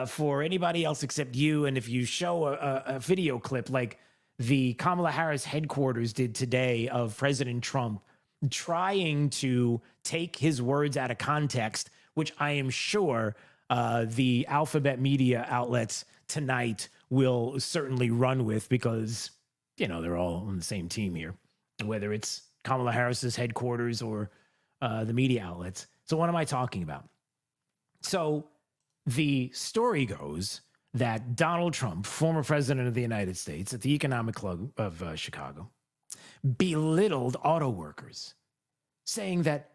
for anybody else except you. And if you show a video clip like the Kamala Harris headquarters did today of President Trump trying to take his words out of context, which I am sure the alphabet media outlets tonight will certainly run with because, you know, they're all on the same team here, whether it's Kamala Harris's headquarters or the media outlets. So what am I talking about? So the story goes that Donald Trump, former president of the United States, at the Economic Club of Chicago, belittled auto workers, saying that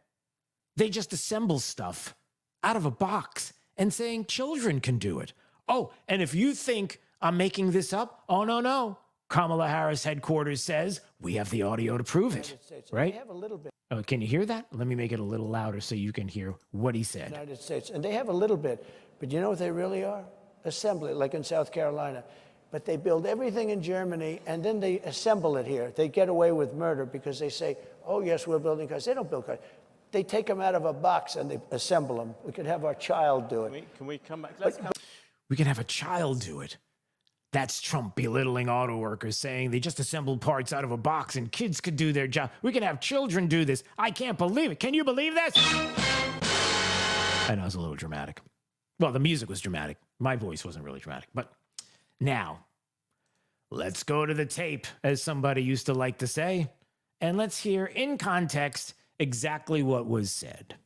they just assemble stuff out of a box and saying children can do it. Oh, and if you think I'm making this up, oh, no. Kamala Harris headquarters says we have the audio to prove it, right? They have a little bit. Oh, can you hear that? Let me make it a little louder so you can hear what he said. United States, and they have a little bit, but you know what they really are? Assembly, like in South Carolina. But they build everything in Germany, and then they assemble it here. They get away with murder because they say, oh, yes, we're building cars. They don't build cars. They take them out of a box and they assemble them. We could have our child do it. Can we come back? We can have a child do it. That's Trump belittling auto workers, saying they just assembled parts out of a box and kids could do their job. We can have children do this. I can't believe it. Can you believe this? I know it was a little dramatic. Well, the music was dramatic. My voice wasn't really dramatic. But now, let's go to the tape, as somebody used to like to say, and let's hear in context exactly what was said.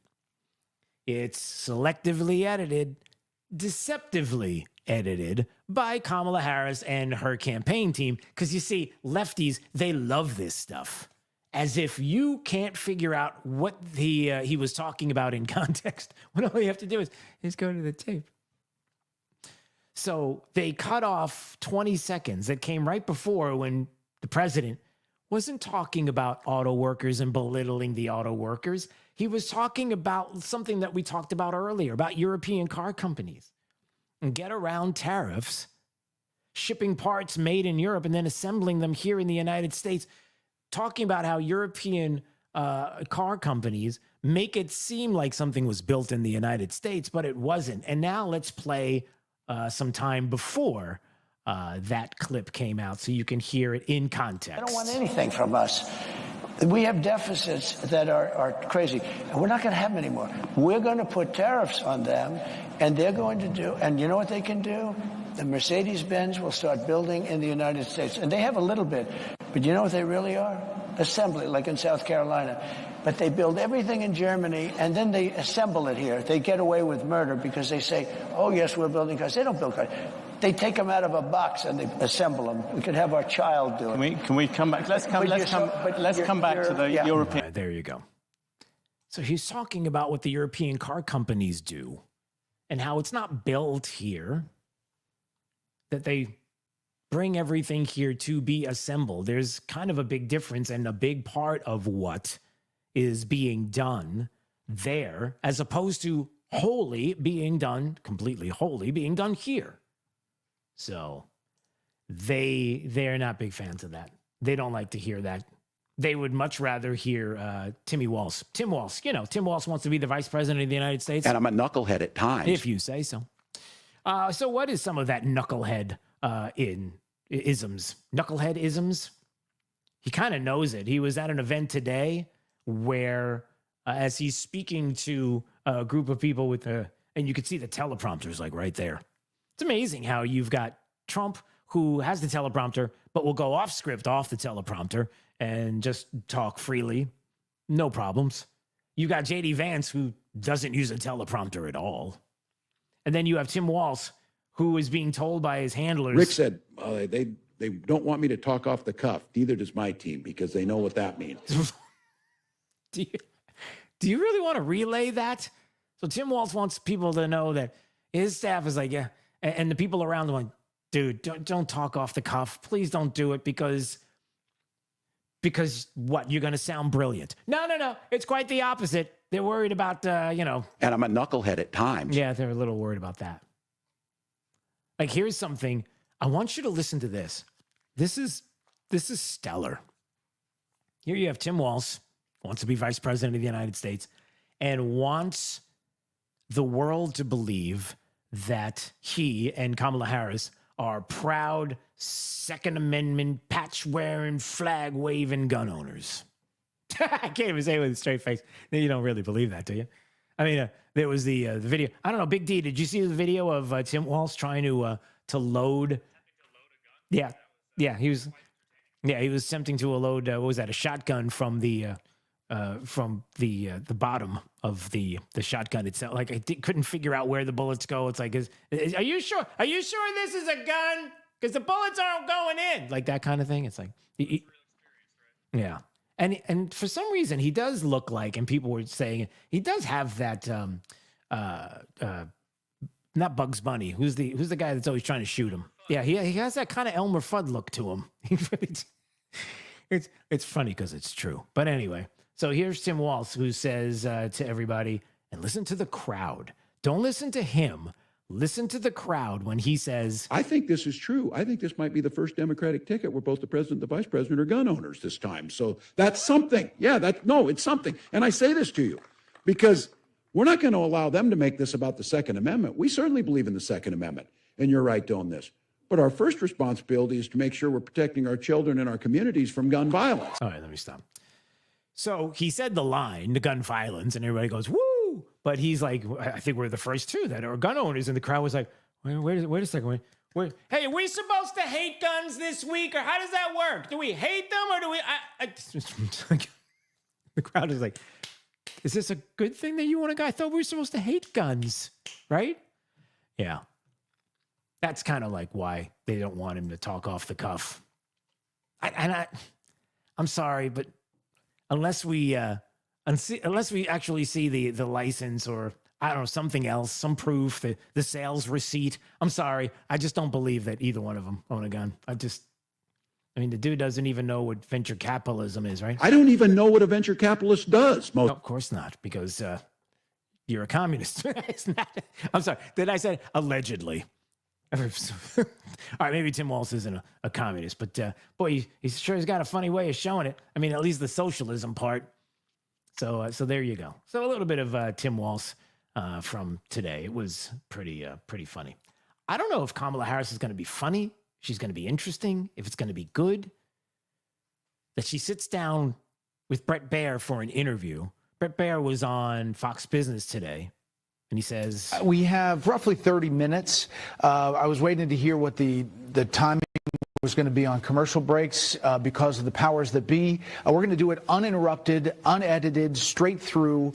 It's selectively edited, deceptively edited by Kamala Harris and her campaign team. Because you see, lefties, they love this stuff. As if you can't figure out what he was talking about in context, when all you have to do is go to the tape. So they cut off 20 seconds that came right before when the president wasn't talking about auto workers and belittling the auto workers. He was talking about something that we talked about earlier, about European car companies and get around tariffs, shipping parts made in Europe and then assembling them here in the United States, talking about how European car companies make it seem like something was built in the United States, but it wasn't. And now let's play some time before that clip came out so you can hear it in context. They don't want anything from us. We have deficits that are crazy, and we're not going to have them anymore. We're going to put tariffs on them, and they're going to do, and you know what they can do? The Mercedes-Benz will start building in the United States, and they have a little bit, but you know what they really are? Assembly, like in South Carolina. But they build everything in Germany, and then they assemble it here. They get away with murder because they say, oh, yes, we're building cars. They don't build cars. They take them out of a box and they assemble them. We could have our child do it. Can we come back? Let's come back to the European. There you go. So he's talking about what the European car companies do and how it's not built here, that they bring everything here to be assembled. There's kind of a big difference, and a big part of what is being done there, as opposed to wholly being done, completely wholly being done here. So they're not big fans of that. They don't like to hear that. They would much rather hear Tim Walz. Tim Walz wants to be the vice president of the United States. And I'm a knucklehead at times. If you say so. So what is some of that knucklehead isms? Knucklehead isms? He kind of knows it. He was at an event today where as he's speaking to a group of people and you could see the teleprompter's like right there. It's amazing how you've got Trump, who has the teleprompter, but will go off script, off the teleprompter, and just talk freely. No problems. You got J.D. Vance, who doesn't use a teleprompter at all. And then you have Tim Walz, who is being told by his handlers. Rick said they don't want me to talk off the cuff. Neither does my team, because they know what that means. Do you really want to relay that? So Tim Walz wants people to know that his staff is like, yeah. And the people around him like, dude, don't talk off the cuff. Please don't do it because what? You're going to sound brilliant. No. It's quite the opposite. They're worried about, And I'm a knucklehead at times. Yeah, they're a little worried about that. Like, here's something. I want you to listen to this. This is stellar. Here you have Tim Walz, wants to be vice president of the United States, and wants the world to believe that he and Kamala Harris are proud Second Amendment patch-wearing, flag-waving gun owners. I can't even say it with a straight face. You don't really believe that, do you? I mean, there was the video. I don't know, Big D, did you see the video of Tim Walz trying to load? Yeah, he was attempting to load. What was that? A shotgun from the bottom of the shotgun itself. Like, I couldn't figure out where the bullets go. It's like, are you sure? Are you sure this is a gun? Because the bullets aren't going in. Like that kind of thing. It's like, yeah. And for some reason, he does look like, and people were saying, he does have that, not Bugs Bunny. Who's the guy that's always trying to shoot him? Yeah, he has that kind of Elmer Fudd look to him. It's funny because it's true. But anyway, so here's Tim Walz, who says to everybody, and listen to the crowd. Don't listen to him. Listen to the crowd when he says, I think this is true. I think this might be the first Democratic ticket where both the president and the vice president are gun owners this time. So that's something. Yeah, it's something. And I say this to you because we're not going to allow them to make this about the Second Amendment. We certainly believe in the Second Amendment, and you're right to own this. But our first responsibility is to make sure we're protecting our children and our communities from gun violence. All right, let me stop. So he said the line, the gun violence, and everybody goes, woo! But he's like, I think we're the first two that are gun owners. And the crowd was like, wait a second. Hey, are we supposed to hate guns this week? Or how does that work? Do we hate them or do we... The crowd is like, is this a good thing that you want to go? I thought we were supposed to hate guns, right? Yeah. That's kind of like why they don't want him to talk off the cuff. I'm sorry, but unless we actually see the license or, I don't know, something else, some proof, the sales receipt, I'm sorry. I just don't believe that either one of them own a gun. I mean, the dude doesn't even know what venture capitalism is, right? I don't even know what a venture capitalist does. No, of course not, because you're a communist. I'm sorry. Did I say allegedly? All right, maybe Tim Walz isn't a communist, but boy, he's got a funny way of showing it. I mean, at least the socialism part. So there you go. So a little bit of Tim Walz from today. It was pretty funny. I don't know if Kamala Harris is going to be funny. She's going to be interesting. If it's going to be good. That she sits down with Bret Baier for an interview. Bret Baier was on Fox Business today. And he says, we have roughly 30 minutes. I was waiting to hear what the timing was going to be on commercial breaks because of the powers that be. We're going to do it uninterrupted, unedited, straight through.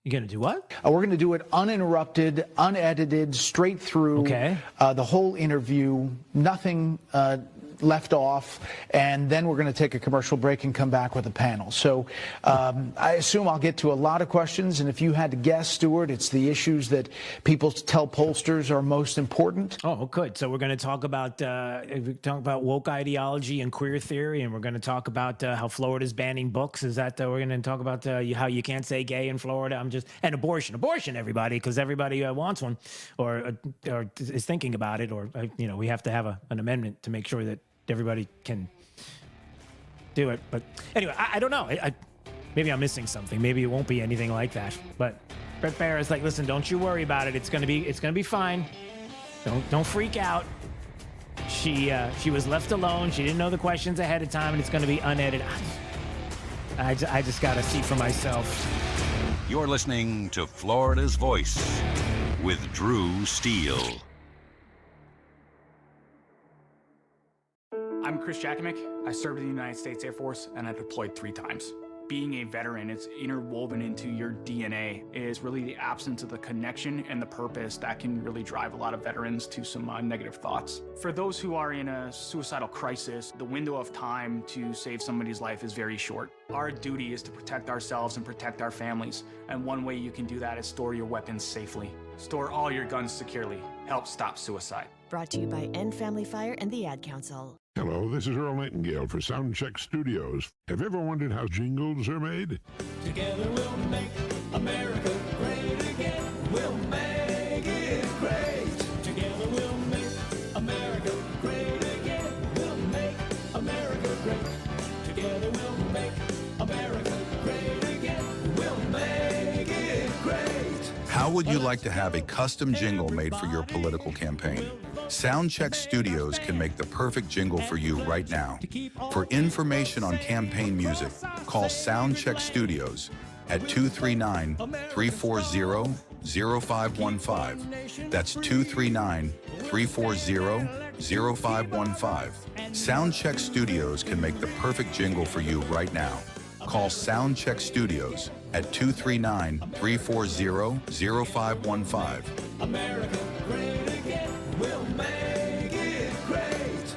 You're going to do what? We're going to do it uninterrupted, unedited, straight through. Okay. The whole interview, nothing left off, and then we're going to take a commercial break and come back with a panel. So I assume I'll get to a lot of questions, and if you had to guess, Stuart, it's the issues that people tell pollsters are most important. Oh, good. So we're going to talk about woke ideology and queer theory, and we're going to talk about how Florida's banning books. Is that we're going to talk about how you can't say gay in Florida? And abortion, everybody, because everybody wants one or is thinking about it, or we have to have an amendment to make sure that everybody can do it. But anyway, I don't know. Maybe I'm missing something. Maybe it won't be anything like that. But Bret Baier is like, listen, don't you worry about it. It's gonna be fine. Don't freak out. She was left alone. She didn't know the questions ahead of time, and it's gonna be unedited. I just gotta see for myself. You're listening to Florida's Voice with Drew Steele. I'm Chris Jakimick. I served in the United States Air Force and I deployed 3 times. Being a veteran, it's interwoven into your DNA. It is really the absence of the connection and the purpose that can really drive a lot of veterans to some negative thoughts. For those who are in a suicidal crisis, the window of time to save somebody's life is very short. Our duty is to protect ourselves and protect our families. And one way you can do that is store your weapons safely. Store all your guns securely. Help stop suicide. Brought to you by End Family Fire and the Ad Council. Hello, this is Earl Nightingale for Soundcheck Studios. Have you ever wondered how jingles are made? Together we'll make America great again. We'll make it great. Together we'll make America great again. We'll make America great. Together we'll make America great again. We'll make it great. How would you like to have a custom jingle made for your political campaign? Soundcheck Studios can make the perfect jingle for you right now. For information on campaign music, call Soundcheck Studios at 239-340-0515. That's 239-340-0515. Soundcheck Studios can make the perfect jingle for you right now. Call Soundcheck Studios at 239-340-0515. America great again. We'll make it great.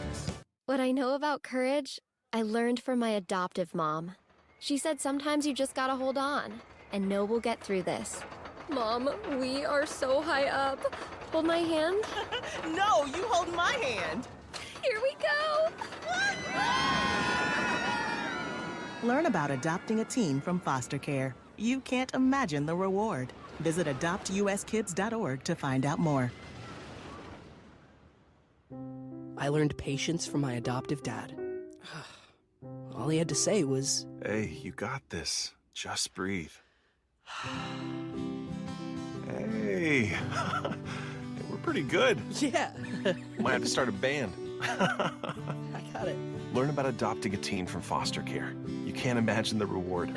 What I know about courage, I learned from my adoptive mom. She said sometimes you just gotta hold on and know we'll get through this. Mom, we are so high up. Hold my hand. No, you hold my hand. Here we go. Learn about adopting a teen from foster care. You can't imagine the reward. Visit adoptuskids.org to find out more. I learned patience from my adoptive dad. All he had to say was, Hey, you got this. Just breathe. Hey. We're pretty good. Yeah. Might have to start a band. I got it. Learn about adopting a teen from foster care. You can't imagine the reward.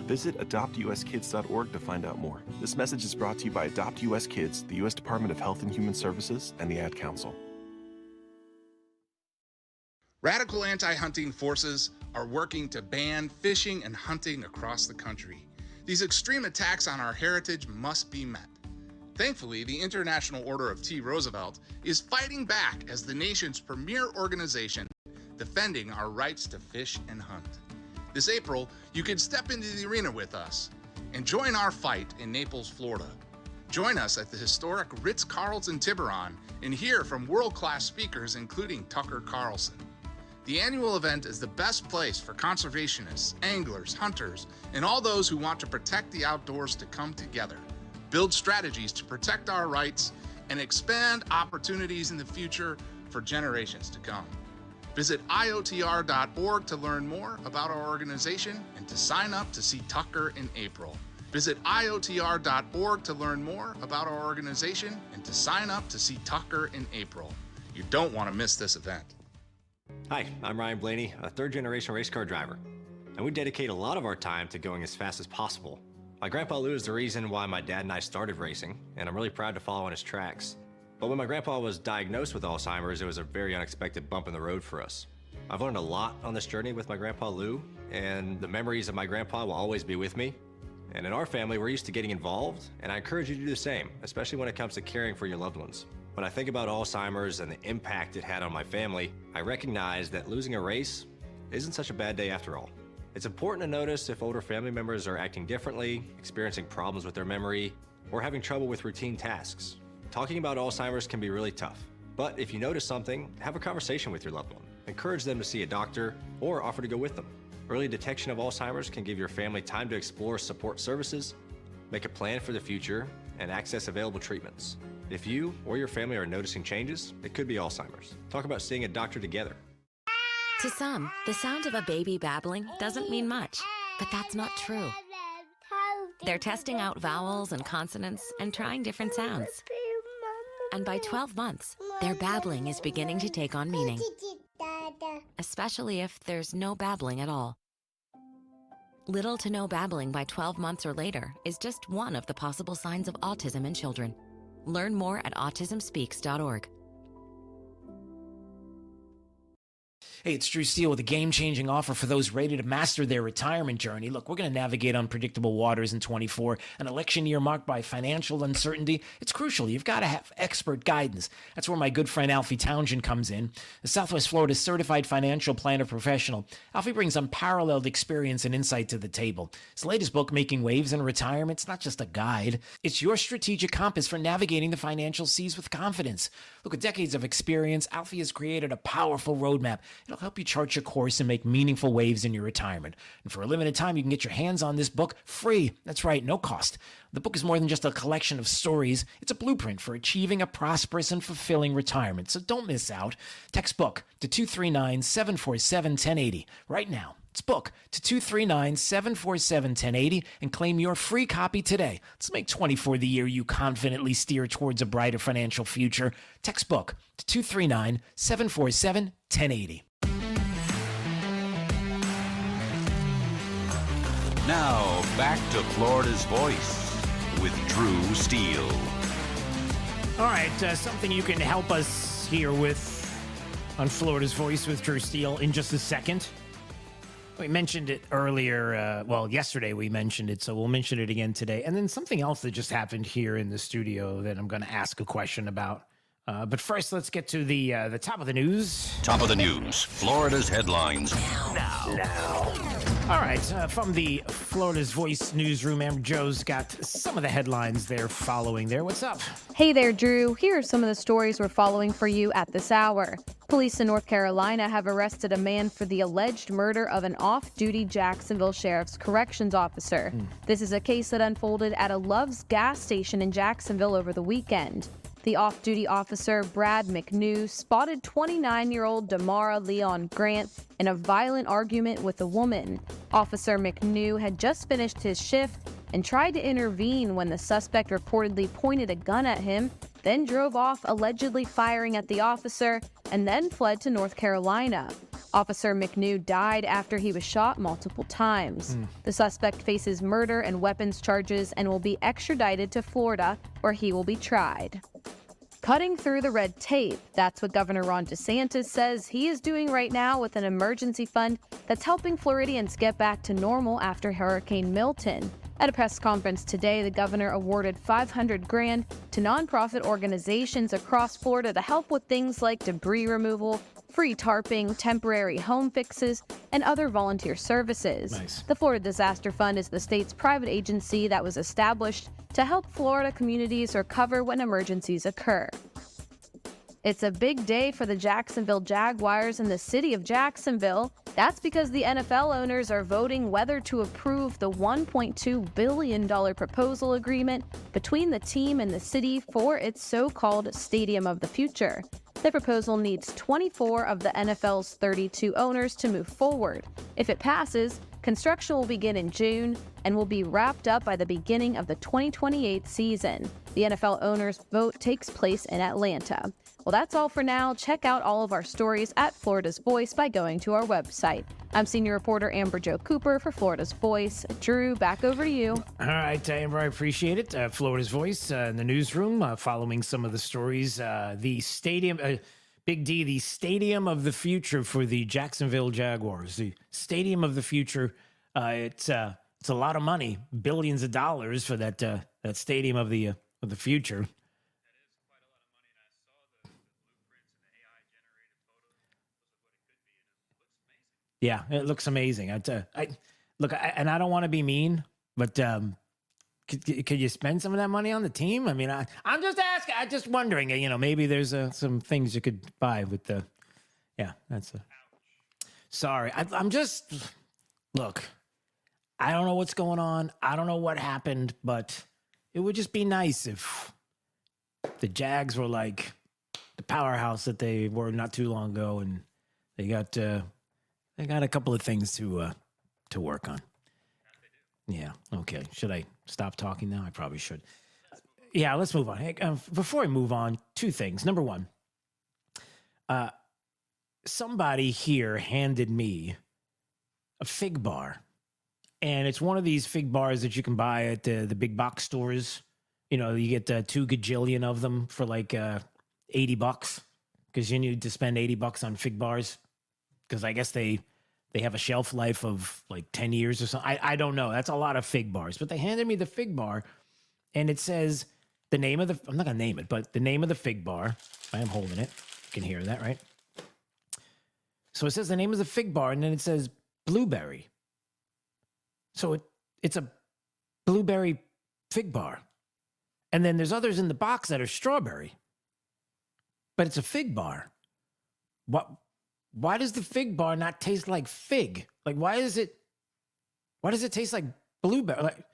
Visit adoptuskids.org to find out more. This message is brought to you by Adopt US Kids, the U.S. Department of Health and Human Services, and the Ad Council. Radical anti-hunting forces are working to ban fishing and hunting across the country. These extreme attacks on our heritage must be met. Thankfully, the International Order of T. Roosevelt is fighting back as the nation's premier organization defending our rights to fish and hunt. This April, you can step into the arena with us and join our fight in Naples, Florida. Join us at the historic Ritz-Carlton Tiburon and hear from world-class speakers including Tucker Carlson. The annual event is the best place for conservationists, anglers, hunters, and all those who want to protect the outdoors to come together, build strategies to protect our rights, and expand opportunities in the future for generations to come. Visit IOTR.org to learn more about our organization and to sign up to see Tucker in April. Visit IOTR.org to learn more about our organization and to sign up to see Tucker in April. You don't want to miss this event. Hi, I'm Ryan Blaney, a third-generation race car driver, and we dedicate a lot of our time to going as fast as possible. My grandpa Lou is the reason why my dad and I started racing, and I'm really proud to follow in his tracks. But when my grandpa was diagnosed with Alzheimer's, it was a very unexpected bump in the road for us. I've learned a lot on this journey with my grandpa Lou, and the memories of my grandpa will always be with me. And in our family, we're used to getting involved, and I encourage you to do the same, especially when it comes to caring for your loved ones. When I think about Alzheimer's and the impact it had on my family, I recognize that losing a race isn't such a bad day after all. It's important to notice if older family members are acting differently, experiencing problems with their memory, or having trouble with routine tasks. Talking about Alzheimer's can be really tough, but if you notice something, have a conversation with your loved one. Encourage them to see a doctor or offer to go with them. Early detection of Alzheimer's can give your family time to explore support services, make a plan for the future, and access available treatments. If you or your family are noticing changes, it could be Alzheimer's. Talk about seeing a doctor together. To some, the sound of a baby babbling doesn't mean much, but that's not true. They're testing out vowels and consonants and trying different sounds. And by 12 months, their babbling is beginning to take on meaning, especially if there's no babbling at all. Little to no babbling by 12 months or later is just one of the possible signs of autism in children. Learn more at autismspeaks.org. Hey, it's Drew Steele with a game-changing offer for those ready to master their retirement journey. Look, we're going to navigate unpredictable waters in 24, an election year marked by financial uncertainty. It's crucial. You've got to have expert guidance. That's where my good friend Alfie Townsend comes in. The Southwest Florida certified financial planner professional, Alfie brings unparalleled experience and insight to the table. His latest book, Making Waves in Retirement, it's not just a guide. It's your strategic compass for navigating the financial seas with confidence. Look, with decades of experience, Alfie has created a powerful roadmap. It'll help you chart your course and make meaningful waves in your retirement. And for a limited time, you can get your hands on this book free. That's right, no cost. The book is more than just a collection of stories. It's a blueprint for achieving a prosperous and fulfilling retirement. So don't miss out. Text book to 239-747-1080 right now. It's book to 239-747-1080 and claim your free copy today. Let's make 24 the year you confidently steer towards a brighter financial future. Text book to 239-747-1080. Now, back to Florida's Voice with Drew Steele. All right, something you can help us here with on Florida's Voice with Drew Steele in just a second. We mentioned it earlier, yesterday we mentioned it, so we'll mention it again today. And then something else that just happened here in the studio that I'm going to ask a question about. But first, let's get to the top of the news. Top of the news, Florida's headlines. Now. All right, from the Florida's Voice newsroom, Amber Joe's got some of the headlines there following there. What's up? Hey there, Drew. Here are some of the stories we're following for you at this hour. Police in North Carolina have arrested a man for the alleged murder of an off-duty Jacksonville Sheriff's Corrections officer. This is a case that unfolded at a Love's gas station in Jacksonville over the weekend. The off-duty officer, Brad McNew, spotted 29-year-old Damara Leon Grant in a violent argument with a woman. Officer McNew had just finished his shift and tried to intervene when the suspect reportedly pointed a gun at him, then drove off, allegedly firing at the officer, and then fled to North Carolina. Officer McNew died after he was shot multiple times. The suspect faces murder and weapons charges and will be extradited to Florida, where he will be tried. Cutting through the red tape, that's what Governor Ron DeSantis says he is doing right now with an emergency fund that's helping Floridians get back to normal after Hurricane Milton. At a press conference today, the governor awarded $500,000 to nonprofit organizations across Florida to help with things like debris removal, free tarping, temporary home fixes, and other volunteer services. Nice. The Florida Disaster Fund is the state's private agency that was established to help Florida communities recover when emergencies occur. It's a big day for the Jacksonville Jaguars and the city of Jacksonville. That's because the NFL owners are voting whether to approve the $1.2 billion proposal agreement between the team and the city for its so-called Stadium of the Future. The proposal needs 24 of the NFL's 32 owners to move forward. If it passes, construction will begin in June and will be wrapped up by the beginning of the 2028 season. The NFL owners' vote takes place in Atlanta. Well, that's all for now. Check out all of our stories at Florida's Voice by going to our website. I'm senior reporter Amber Jo Cooper for Florida's Voice. Drew, back over to you. All right, Amber, I appreciate it. Florida's Voice in the newsroom, following some of the stories. The stadium, Big D, the Stadium of the Future for the Jacksonville Jaguars. The Stadium of the Future, it's a lot of money, billions of dollars for that Stadium of the Future. Yeah, it looks amazing. I don't want to be mean, but could you spend some of that money on the team? I mean, I'm just asking. I'm just wondering. Maybe there's some things you could buy with the. Yeah, that's a. Sorry, I'm just. Look, I don't know what's going on. I don't know what happened, but it would just be nice if the Jags were like the powerhouse that they were not too long ago, and they got. I got a couple of things to work on. Yeah. Okay. Should I stop talking now? I probably should. Yeah. Let's move on. Hey, before I move on, two things. Number one, somebody here handed me a fig bar, and it's one of these fig bars that you can buy at the big box stores. You get 2 gajillion of them for like $80 because you need to spend $80 on fig bars. because I guess they have a shelf life of like 10 years or something. I don't know. That's a lot of fig bars. But they handed me the fig bar, and it says the name of the, I'm not going to name it, but the name of the fig bar. I am holding it. You can hear that, right? So it says the name of the fig bar, and then it says blueberry. So it's a blueberry fig bar. And then there's others in the box that are strawberry. But it's a fig bar. Why does the fig bar not taste like fig? Like, why does it taste like blueberry? Like,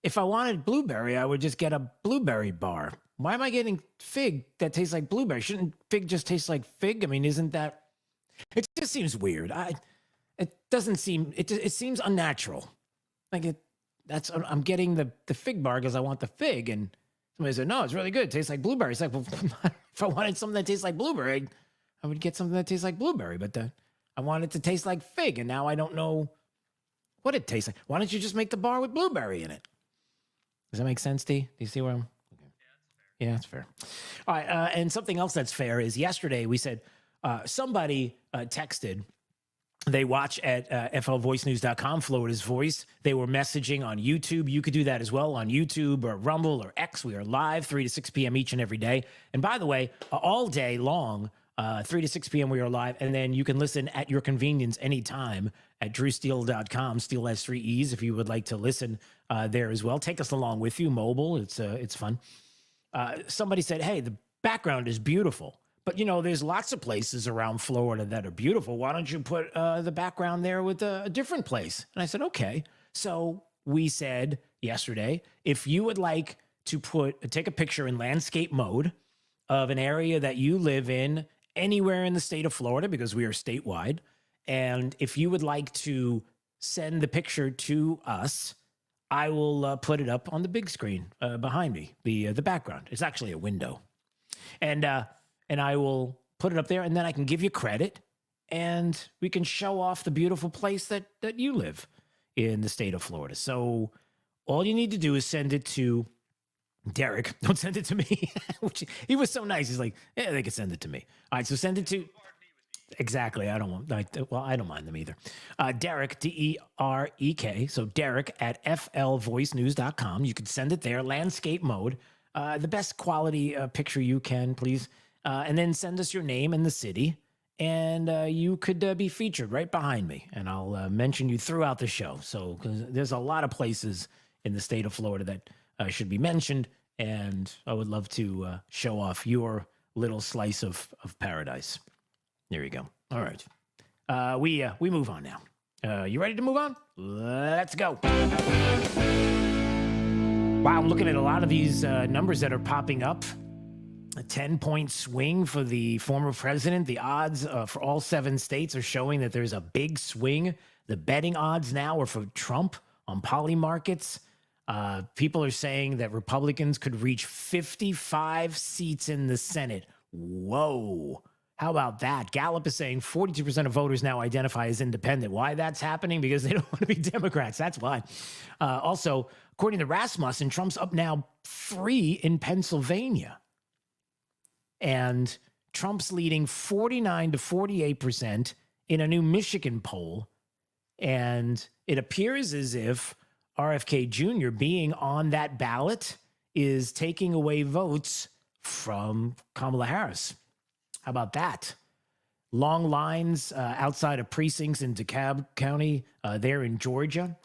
if I wanted blueberry, I would just get a blueberry bar. Why am I getting fig that tastes like blueberry? Shouldn't fig just taste like fig? I mean, isn't that... It just seems weird. It doesn't seem... It seems unnatural. Like, I'm getting the fig bar because I want the fig, and somebody said, no, it's really good. It tastes like blueberry. It's like, well, if I wanted something that tastes like blueberry, I would get something that tastes like blueberry, but I want it to taste like fig, and now I don't know what it tastes like. Why don't you just make the bar with blueberry in it? Does that make sense, D? Do you see where I'm... Okay. Yeah, that's fair. All right, and something else that's fair is yesterday we said somebody texted. They watch at flvoicenews.com, Florida's Voice. They were messaging on YouTube. You could do that as well on YouTube or Rumble or X. We are live 3 to 6 p.m. each and every day. And by the way, all day long, 3 to 6 p.m. we are live. And then you can listen at your convenience anytime at drewsteele.com. Steele has 3 E's if you would like to listen there as well. Take us along with you, mobile. It's fun. Somebody said, hey, the background is beautiful. But, you know, there's lots of places around Florida that are beautiful. Why don't you put the background there with a different place? And I said, okay. So we said yesterday, if you would like to take a picture in landscape mode of an area that you live in anywhere in the state of Florida, because we are statewide, and if you would like to send the picture to us, I will put it up on the big screen behind me, the background. It's actually a window. And I will put it up there, and then I can give you credit, and we can show off the beautiful place that you live in the state of Florida. So all you need to do is send it to Derek. Don't send it to me. He was so nice. He's like, yeah, they can send it to me. All right, so send it to... Exactly. I don't mind them either. Derek, D-E-R-E-K. So Derek at flvoicenews.com. You can send it there, landscape mode. The best quality picture you can, please. And then send us your name and the city, and you could be featured right behind me, and I'll mention you throughout the show. So 'cause there's a lot of places in the state of Florida that should be mentioned, and I would love to show off your little slice of paradise. There you go. All right. We move on now. You ready to move on? Let's go. Wow, I'm looking at a lot of these numbers that are popping up. A 10-point swing for the former president. The odds for all 7 states are showing that there's a big swing. The betting odds now are for Trump on poly markets. People are saying that Republicans could reach 55 seats in the Senate. Whoa. How about that? Gallup is saying 42% of voters now identify as independent. Why that's happening? Because they don't want to be Democrats. That's why. Also, according to Rasmussen, Trump's up now 3 in Pennsylvania. And Trump's leading 49 to 48% in a new Michigan poll. And it appears as if RFK Jr. being on that ballot is taking away votes from Kamala Harris. How about that? Long lines outside of precincts in DeKalb County there in Georgia.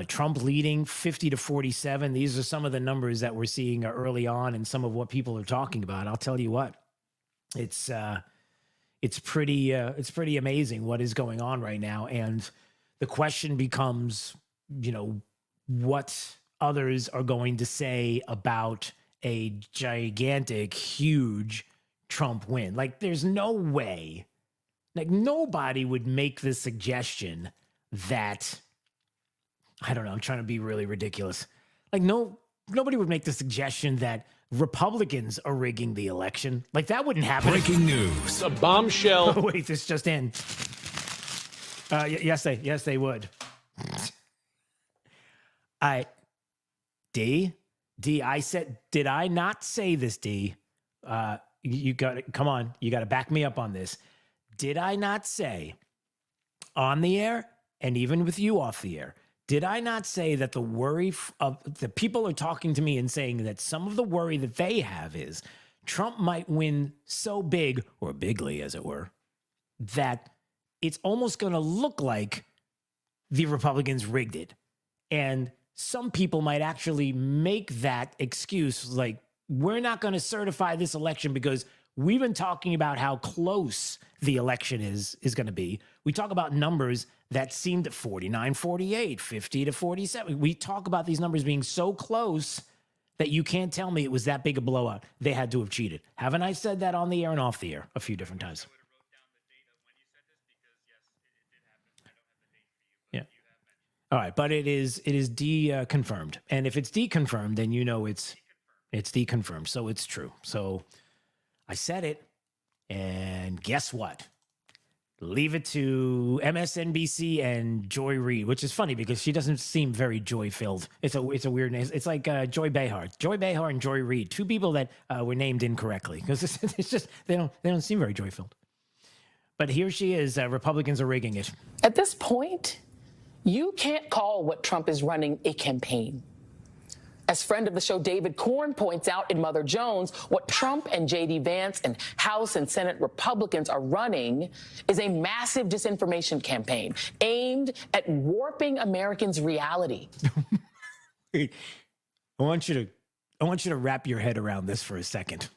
Trump leading 50 to 47. These are some of the numbers that we're seeing early on and some of what people are talking about. I'll tell you what, it's pretty amazing what is going on right now. And the question becomes, you know, what others are going to say about a gigantic, huge Trump win. Like, there's no way, like, nobody would make the suggestion that, I don't know, I'm trying to be really ridiculous. Like, nobody would make the suggestion that Republicans are rigging the election. Like, that wouldn't happen. Breaking news. A bombshell. Oh, wait, this just in. Yes, they would. D, I said, did I not say this, D? You got to, come on, you got to back me up on this. did I not say on the air and even with you off the air, did I not say that the worry of the people are talking to me and saying that some of the worry that they have is Trump might win so big, or bigly as it were, that it's almost going to look like the Republicans rigged it. And some people might actually make that excuse, like, we're not going to certify this election because we've been talking about how close the election is going to be. We talk about numbers that seemed 49-48, 50-47. We talk about these numbers being so close that you can't tell me it was that big a blowout. They had to have cheated. Haven't I said that on the air and off the air a few different times? Yeah. All right, but it is deconfirmed. And if it's deconfirmed, then you know it's deconfirmed. So it's true. So I said it, and guess what? Leave it to MSNBC and Joy Reid, which is funny because she doesn't seem very joy-filled. It's a weird name. It's like Joy Behar. Joy Behar and Joy Reid, two people that were named incorrectly because it's just they don't seem very joy-filled. But here she is. Republicans are rigging it. At this point, you can't call what Trump is running a campaign. As friend of the show David Corn points out in Mother Jones, what Trump and J.D. Vance and House and Senate Republicans are running is a massive disinformation campaign aimed at warping Americans' reality. I want you to wrap your head around this for a second.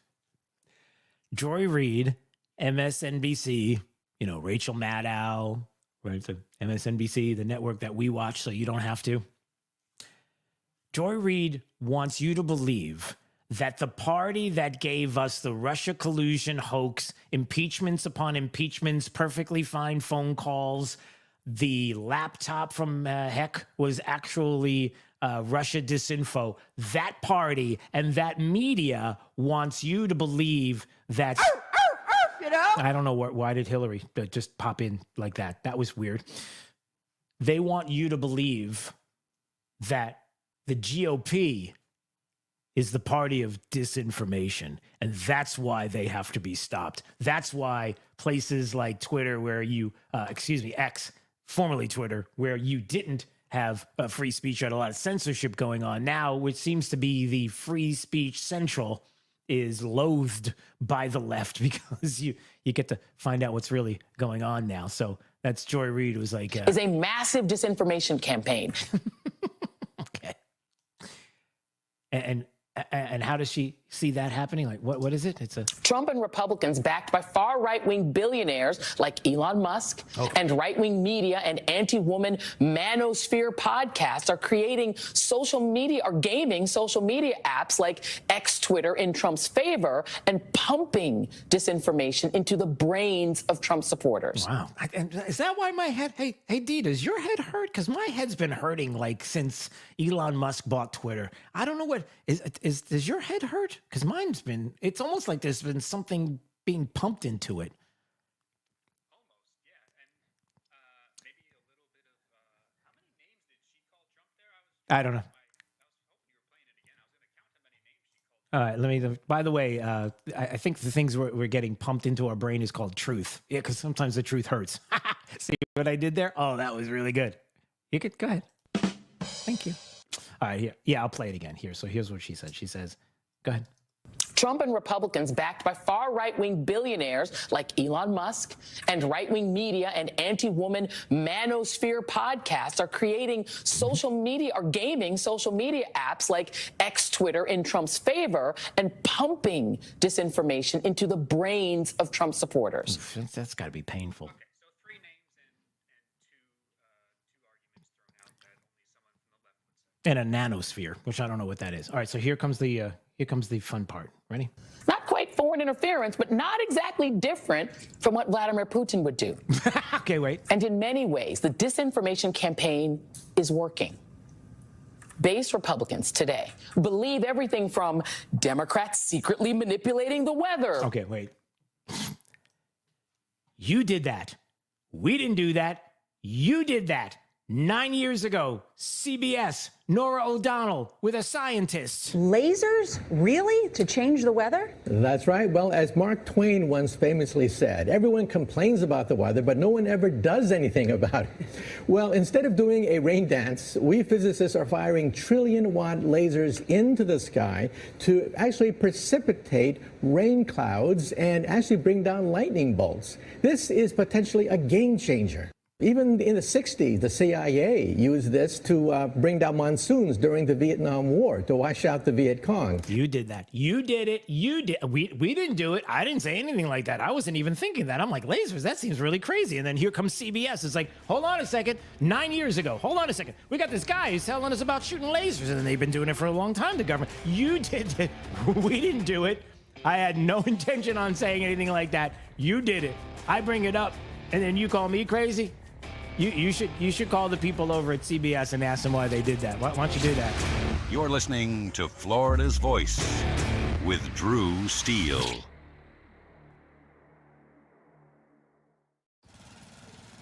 Joy Reid, MSNBC, Rachel Maddow, right? The MSNBC, the network that we watch so you don't have to. Joy Reid wants you to believe that the party that gave us the Russia collusion hoax, impeachments upon impeachments, perfectly fine phone calls, the laptop from heck was actually Russia disinfo. That party and that media wants you to believe that... I don't know why did Hillary just pop in like that? That was weird. They want you to believe that the GOP is the party of disinformation, and that's why they have to be stopped. That's why places like Twitter, where you, X, formerly Twitter, where you didn't have free speech, you had a lot of censorship going on. Now, which seems to be the free speech central, is loathed by the left because you get to find out what's really going on now. So that's Joy Reid was like... is a massive disinformation campaign. Okay. And how does she see that happening? Like, what is it? It's a... Trump and Republicans backed by far right-wing billionaires like Elon Musk and right-wing media and anti-woman manosphere podcasts are creating social media or gaming social media apps like X Twitter in Trump's favor and pumping disinformation into the brains of Trump supporters. Wow. Is that why my head... Hey, Dee, does your head hurt? Because my head's been hurting like since Elon Musk bought Twitter. I don't know what... Does your head hurt? Because mine's been, it's almost like there's been something being pumped into it. Almost, yeah. And maybe a little bit of, how many names did she call Trump there? I don't know. All right, let me, by the way, I think the things we're getting pumped into our brain is called truth. Yeah, because sometimes the truth hurts. See what I did there? Oh, that was really good. You could, go ahead. Thank you. All right, here. Yeah, I'll play it again here. So here's what she said. She says, go ahead. Trump and Republicans backed by far right-wing billionaires like Elon Musk and right-wing media and anti-woman manosphere podcasts are creating social media or gaming social media apps like X Twitter in Trump's favor and pumping disinformation into the brains of Trump supporters. That's got to be painful. Okay, so 3 names and 2 arguments thrown out that only someone from the left would say. And a nanosphere, which I don't know what that is. All right, so here comes the fun part. Ready? Not quite foreign interference, but not exactly different from what Vladimir Putin would do. Okay, wait. And in many ways, the disinformation campaign is working. Base Republicans today believe everything from Democrats secretly manipulating the weather. Okay, wait. You did that. We didn't do that. You did that. 9 years ago, CBS, Nora O'Donnell with a scientist. Lasers? Really? To change the weather? That's right. Well, as Mark Twain once famously said, everyone complains about the weather, but no one ever does anything about it. Well, instead of doing a rain dance, we physicists are firing trillion-watt lasers into the sky to actually precipitate rain clouds and actually bring down lightning bolts. This is potentially a game changer. Even in the 60s, the CIA used this to bring down monsoons during the Vietnam War to wash out the Viet Cong. You did that. You did it. You did. We didn't do it. I didn't say anything like that. I wasn't even thinking that. I'm like, lasers, that seems really crazy. And then here comes CBS. It's like, hold on a second. 9 years ago. Hold on a second. We got this guy who's telling us about shooting lasers. And then they've been doing it for a long time, the government. You did it. We didn't do it. I had no intention on saying anything like that. You did it. I bring it up. And then you call me crazy? You should call the people over at CBS and ask them why they did that. Why don't you do that? You're listening to Florida's Voice with Drew Steele.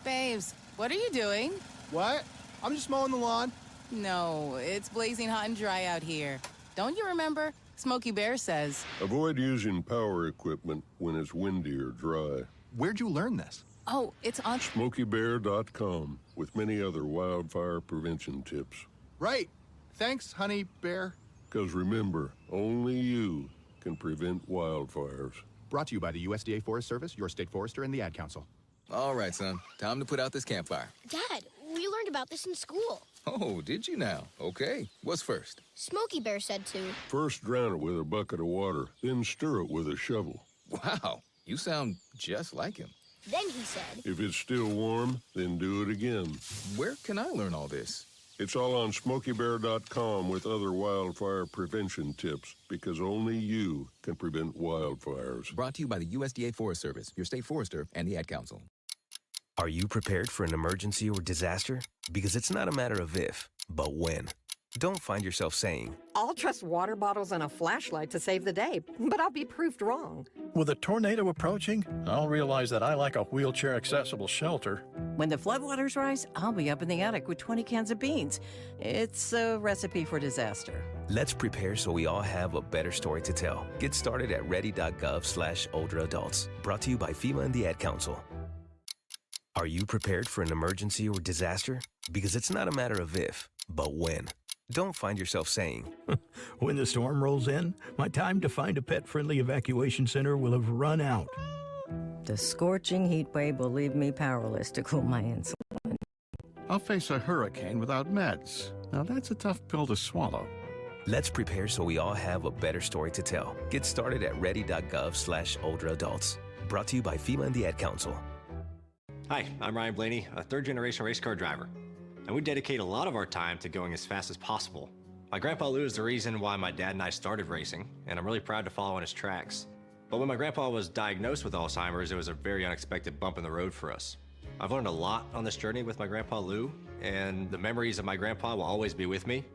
Babes, what are you doing? What? I'm just mowing the lawn. No, it's blazing hot and dry out here. Don't you remember? Smokey Bear says. Avoid using power equipment when it's windy or dry. Where'd you learn this? Oh, it's on SmokeyBear.com with many other wildfire prevention tips. Right. Thanks, honey bear. Because remember, only you can prevent wildfires. Brought to you by the USDA Forest Service, your state forester, and the Ad Council. All right, son. Time to put out this campfire. Dad, we learned about this in school. Oh, did you now? Okay. What's first? Smokey Bear said to. First drown it with a bucket of water, then stir it with a shovel. Wow, you sound just like him. Then he said. If it's still warm, then do it again. Where can I learn all this? It's all on SmokeyBear.com with other wildfire prevention tips, because only you can prevent wildfires. Brought to you by the USDA Forest Service, your state forester, and the Ad Council. Are you prepared for an emergency or disaster? Because it's not a matter of if, but when. Don't find yourself saying, I'll trust water bottles and a flashlight to save the day, but I'll be proved wrong. With a tornado approaching, I'll realize that I lack a wheelchair-accessible shelter. When the floodwaters rise, I'll be up in the attic with 20 cans of beans. It's a recipe for disaster. let's prepare so we all have a better story to tell. Get started at ready.gov/older adults. Brought to you by FEMA and the Ad Council. Are you prepared for an emergency or disaster? Because it's not a matter of if, but when. Don't find yourself saying, when the storm rolls in, my time to find a pet-friendly evacuation center will have run out. The scorching heat wave will leave me powerless to cool my insulin. I'll face a hurricane without meds. Now that's a tough pill to swallow. Let's prepare so we all have a better story to tell. Get started at ready.gov/older adults. Brought to you by FEMA and the Ad Council. Hi, I'm Ryan Blaney, a third-generation race car driver. And we dedicate a lot of our time to going as fast as possible. My grandpa Lou is the reason why my dad and I started racing, and I'm really proud to follow in his tracks. But when my grandpa was diagnosed with Alzheimer's, it was a very unexpected bump in the road for us. I've learned a lot on this journey with my grandpa Lou, and the memories of my grandpa will always be with me.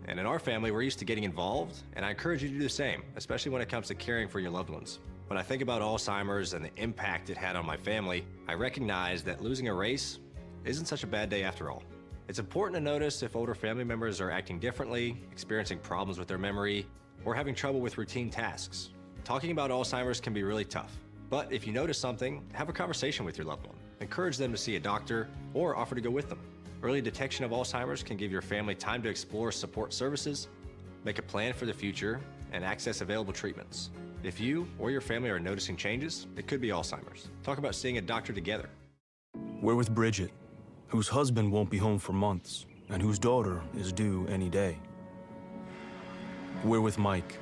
And in our family, we're used to getting involved, and I encourage you to do the same, especially when it comes to caring for your loved ones. When I think about Alzheimer's and the impact it had on my family, I recognize that losing a race isn't such a bad day after all. It's important to notice if older family members are acting differently, experiencing problems with their memory, or having trouble with routine tasks. Talking about Alzheimer's can be really tough, but if you notice something, have a conversation with your loved one. Encourage them to see a doctor or offer to go with them. Early detection of Alzheimer's can give your family time to explore support services, make a plan for the future, and access available treatments. If you or your family are noticing changes, it could be Alzheimer's. Talk about seeing a doctor together. We're with Bridget, whose husband won't be home for months, and whose daughter is due any day. We're with Mike,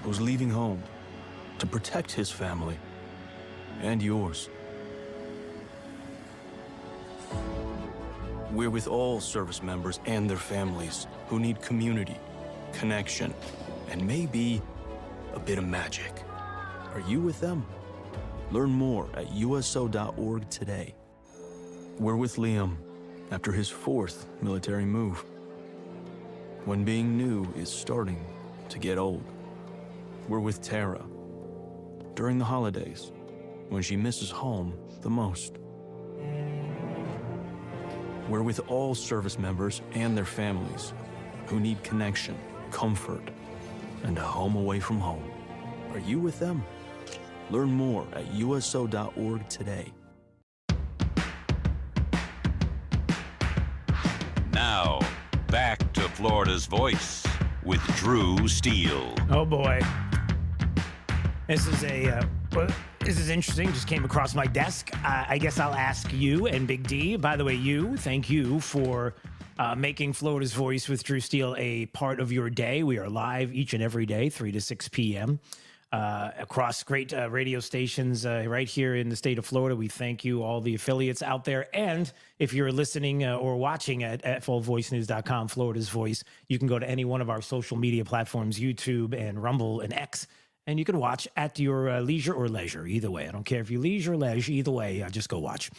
who's leaving home to protect his family and yours. We're with all service members and their families who need community, connection, and maybe a bit of magic. Are you with them? Learn more at uso.org today. We're with Liam after his 4th military move, when being new is starting to get old. We're with Tara during the holidays, when she misses home the most. We're with all service members and their families who need connection, comfort, and a home away from home. Are you with them? Learn more at uso.org today. Now, back to Florida's Voice with Drew Steele. Oh boy. This is interesting. Just came across my desk. I guess I'll ask you and Big D. By the way, thank you for making Florida's Voice with Drew Steele a part of your day. We are live each and every day, 3 to 6 p.m. Across great radio stations right here in the state of Florida. We thank you, all the affiliates out there. And if you're listening or watching at FLVoiceNews.com, Florida's Voice, you can go to any one of our social media platforms, YouTube and Rumble and X, and you can watch at your leisure or leisure. Either way, I don't care if you leisure or leisure. Either way, just go watch.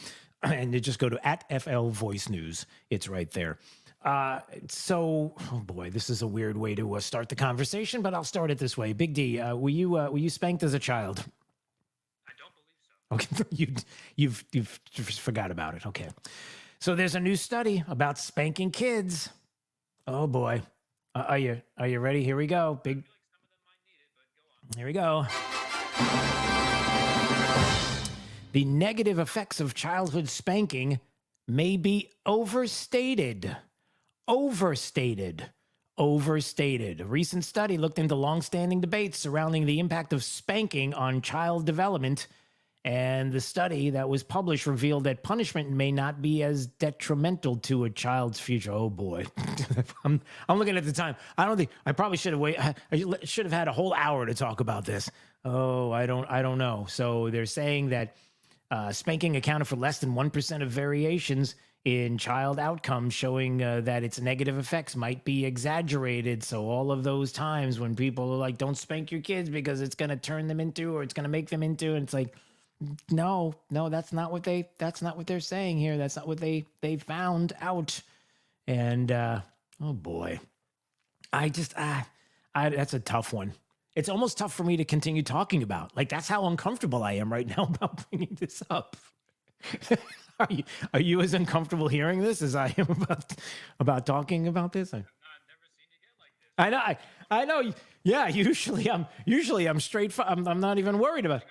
And you just go to at FL Voice News. It's right there. Oh boy, this is a weird way to start the conversation, but I'll start it this way. Big D, were you spanked as a child? I don't believe so. Okay, you've just forgot about it. Okay, so there's a new study about spanking kids. Oh boy, are you ready? Here we go. Here we go. The negative effects of childhood spanking may be overstated. Overstated. A recent study looked into long-standing debates surrounding the impact of spanking on child development, and the study that was published revealed that punishment may not be as detrimental to a child's future. Oh boy, I'm looking at the time. I probably should have waited. I should have had a whole hour to talk about this. Oh, I don't know. So they're saying that spanking accounted for less than 1% of variations in child outcomes, showing that its negative effects might be exaggerated. So all of those times when people are like, don't spank your kids because it's going to turn them into, or it's going to make them into, and it's like, no, that's not what they're saying here. That's not what they found out. And oh boy, that's a tough one. It's almost tough for me to continue talking about. Like, that's how uncomfortable I am right now about bringing this up. Are you as uncomfortable hearing this as I am about talking about this? I've never seen you get like this. I know. Yeah, usually I'm straight. I'm not even worried about.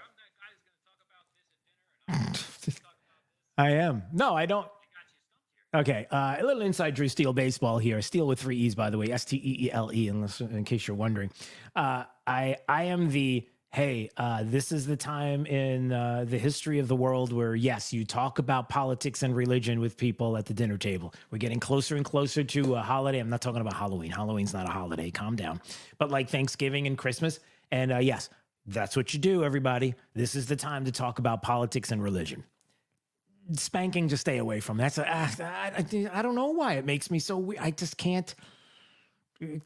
I am. No, I don't. Okay, a little inside Drew Steele baseball here. Steele with 3 E's, by the way, Steele, in case you're wondering. I am the, hey, this is the time in the history of the world where, yes, you talk about politics and religion with people at the dinner table. We're getting closer and closer to a holiday. I'm not talking about Halloween. Halloween's not a holiday. Calm down. But like Thanksgiving and Christmas. And yes, that's what you do, everybody. This is the time to talk about politics and religion. Spanking, just stay away from. That's I don't know why it makes me so weird. I just can't.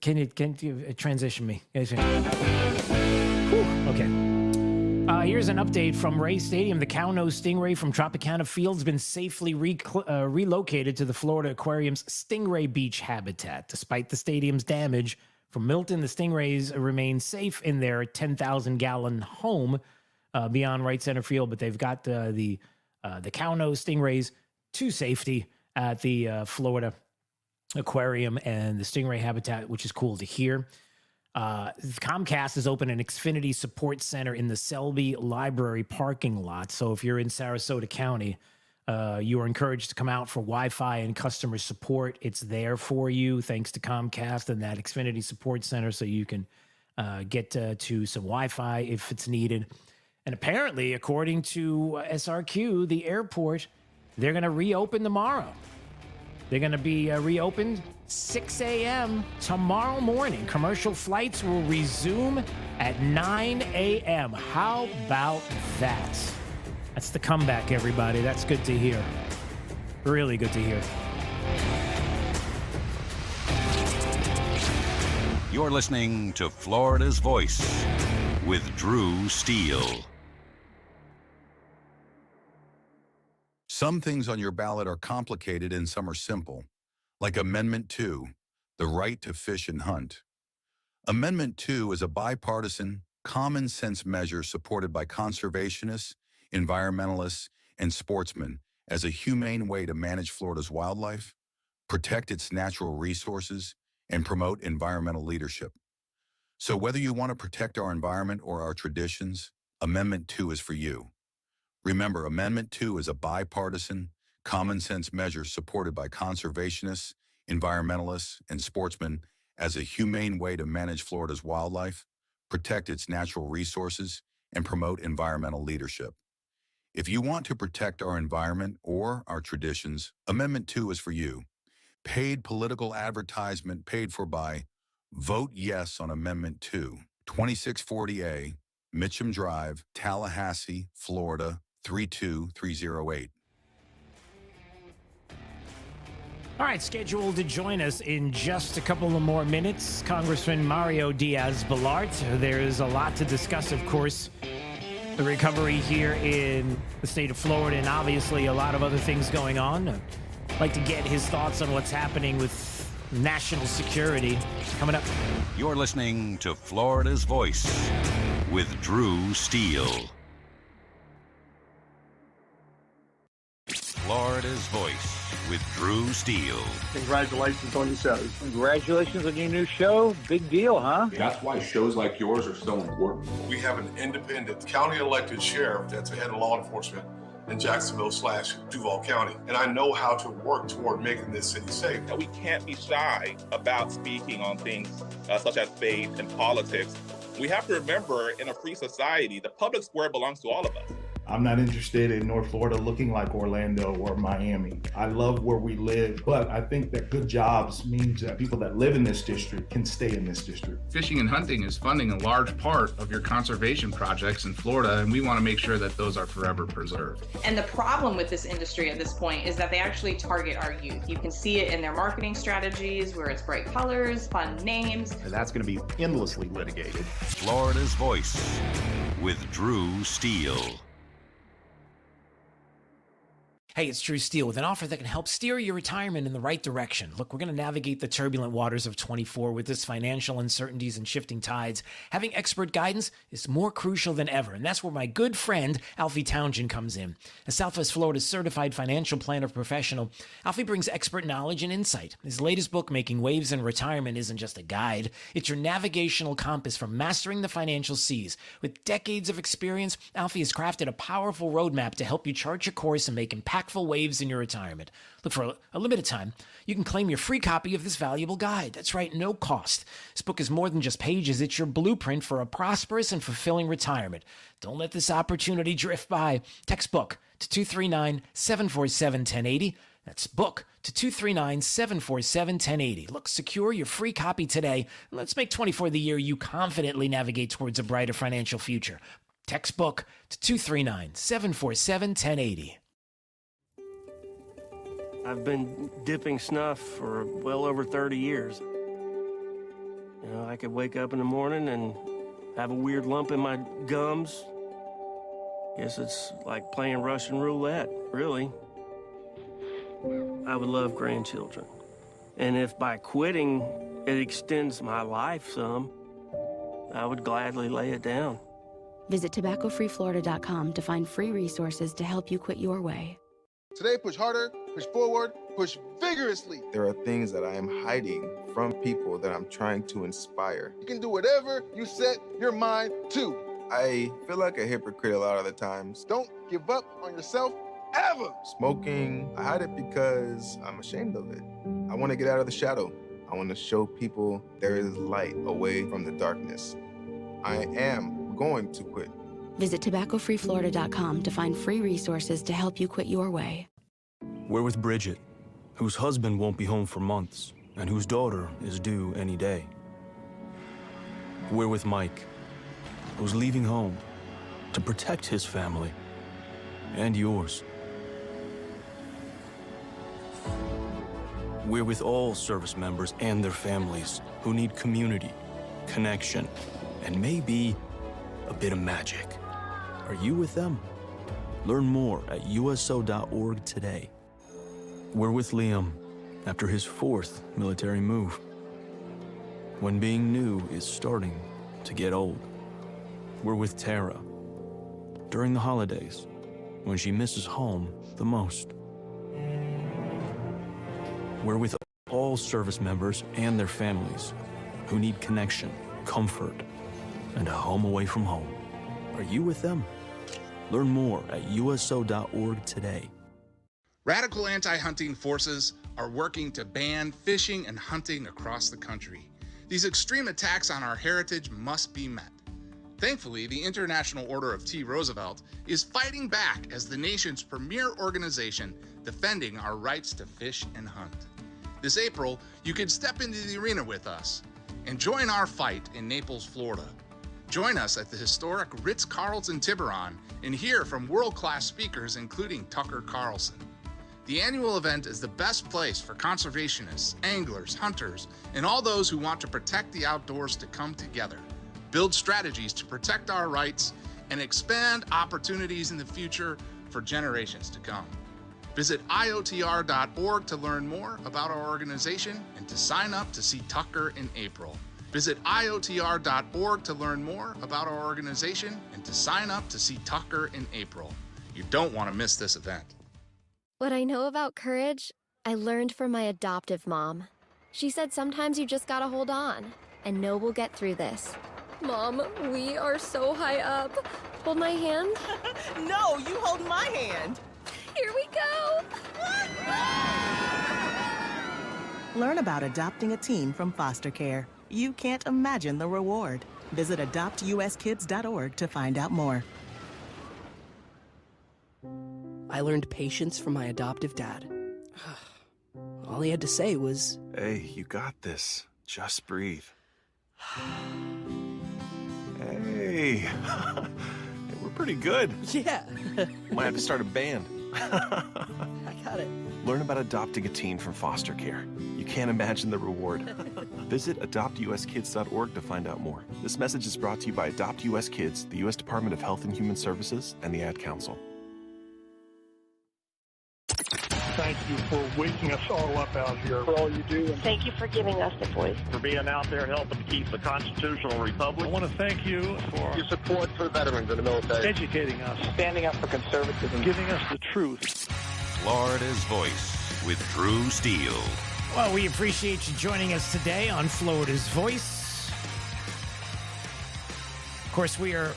Can you transition me? Whew, okay. Here's an update from Ray Stadium. The cow-nosed stingray from Tropicana Field's been safely relocated to the Florida Aquarium's Stingray Beach habitat. Despite the stadium's damage from Milton, the stingrays remain safe in their 10,000-gallon home beyond right center field, but they've got the cow-nosed stingrays to safety at the Florida Aquarium and the stingray habitat, which is cool to hear. Comcast has opened an Xfinity support center in the Selby Library parking lot. So if you're in Sarasota County, you are encouraged to come out for Wi-Fi and customer support. It's there for you, thanks to Comcast and that Xfinity support center, so you can get to some Wi-Fi if it's needed. And apparently, according to SRQ, the airport, they're going to reopen tomorrow. They're going to be reopened 6 a.m. tomorrow morning. Commercial flights will resume at 9 a.m. How about that? That's the comeback, everybody. That's good to hear. Really good to hear. You're listening to Florida's Voice with Drew Steele. Some things on your ballot are complicated and some are simple, like Amendment 2, the right to fish and hunt. Amendment 2 is a bipartisan, common-sense measure supported by conservationists, environmentalists, and sportsmen as a humane way to manage Florida's wildlife, protect its natural resources, and promote environmental leadership. So whether you want to protect our environment or our traditions, Amendment 2 is for you. Remember, Amendment 2 is a bipartisan, common-sense measure supported by conservationists, environmentalists, and sportsmen as a humane way to manage Florida's wildlife, protect its natural resources, and promote environmental leadership. If you want to protect our environment or our traditions, Amendment 2 is for you. Paid political advertisement paid for by Vote Yes on Amendment 2, 2640A, Mitcham Drive, Tallahassee, Florida, 32308. All right, scheduled to join us in just a couple of more minutes, Congressman Mario Diaz-Balart. There's a lot to discuss, of course. The recovery here in the state of Florida, and obviously a lot of other things going on. I'd like to get his thoughts on what's happening with national security coming up. You're listening to Florida's Voice with Drew Steele. Florida's Voice with Drew Steele. Congratulations on your show. Congratulations on your new show. Big deal, huh? That's why shows like yours are so important. We have an independent county elected sheriff that's the head of law enforcement in Jacksonville/Duval County. And I know how to work toward making this city safe. We can't be shy about speaking on things such as faith and politics. We have to remember, in a free society, the public square belongs to all of us. I'm not interested in North Florida looking like Orlando or Miami. I love where we live, but I think that good jobs means that people that live in this district can stay in this district. Fishing and hunting is funding a large part of your conservation projects in Florida, and we want to make sure that those are forever preserved. And the problem with this industry at this point is that they actually target our youth. You can see it in their marketing strategies where it's bright colors, fun names. And that's going to be endlessly litigated. Florida's Voice with Drew Steele. Hey, it's Drew Steele with an offer that can help steer your retirement in the right direction. Look, we're going to navigate the turbulent waters of 24 with this financial uncertainties and shifting tides. Having expert guidance is more crucial than ever, and that's where my good friend Alfie Townsend comes in. As Southwest Florida's certified financial planner professional, Alfie brings expert knowledge and insight. His latest book, Making Waves in Retirement, isn't just a guide. It's your navigational compass for mastering the financial seas. With decades of experience, Alfie has crafted a powerful roadmap to help you chart your course and make impactful waves in your retirement. Look, for a limited time, you can claim your free copy of this valuable guide. That's right, no cost. This book is more than just pages. It's your blueprint for a prosperous and fulfilling retirement. Don't let this opportunity drift by. Text book to 239-747-1080. That's book to 239-747-1080. Look, secure your free copy today. Let's make 24 the year you confidently navigate towards a brighter financial future. Text book to 239-747-1080. I've been dipping snuff for well over 30 years. You know, I could wake up in the morning and have a weird lump in my gums. Guess it's like playing Russian roulette, really. I would love grandchildren. And if by quitting it extends my life some, I would gladly lay it down. Visit tobaccofreeflorida.com to find free resources to help you quit your way. Today, push harder, push forward, push vigorously. There are things that I am hiding from people that I'm trying to inspire. You can do whatever you set your mind to. I feel like a hypocrite a lot of the times. Don't give up on yourself ever. Smoking, I hide it because I'm ashamed of it. I want to get out of the shadow. I want to show people there is light away from the darkness. I am going to quit. Visit tobaccofreeflorida.com to find free resources to help you quit your way. We're with Bridget, whose husband won't be home for months and whose daughter is due any day. We're with Mike, who's leaving home to protect his family and yours. We're with all service members and their families who need community, connection, and maybe a bit of magic. Are you with them? Learn more at uso.org today. We're with Liam after his 4th military move, when being new is starting to get old. We're with Tara during the holidays, when she misses home the most. We're with all service members and their families who need connection, comfort, and a home away from home. Are you with them? Learn more at uso.org today. Radical anti-hunting forces are working to ban fishing and hunting across the country. These extreme attacks on our heritage must be met. Thankfully, the International Order of T. Roosevelt is fighting back as the nation's premier organization defending our rights to fish and hunt. This April, you can step into the arena with us and join our fight in Naples, Florida. Join us at the historic Ritz-Carlton Tiburon and hear from world-class speakers including Tucker Carlson. The annual event is the best place for conservationists, anglers, hunters, and all those who want to protect the outdoors to come together, build strategies to protect our rights, and expand opportunities in the future for generations to come. Visit IOTR.org to learn more about our organization and to sign up to see Tucker in April. Visit IOTR.org to learn more about our organization and to sign up to see Tucker in April. You don't want to miss this event. What I know about courage, I learned from my adoptive mom. She said sometimes you just gotta hold on and know we'll get through this. Mom, we are so high up. Hold my hand. No, you hold my hand. Here we go. Learn about adopting a teen from foster care. You can't imagine the reward. Visit adoptuskids.org to find out more. I learned patience from my adoptive dad. All he had to say was, "Hey, you got this. Just breathe." Hey, we're pretty good. Yeah. Might have to start a band. I got it. Learn about adopting a teen from foster care. You can't imagine the reward. Visit adoptuskids.org to find out more. This message is brought to you by Adopt US Kids, the U.S. Department of Health and Human Services, and the Ad Council. Thank you for waking us all up out here. For all you do. And thank you for giving us the voice. For being out there helping to keep the constitutional republic. I want to thank you for your support for veterans in the military. Educating us. Standing up for conservatism. Giving us the truth. Florida's Voice with Drew Steele. Well, we appreciate you joining us today on Florida's Voice. Of course, we are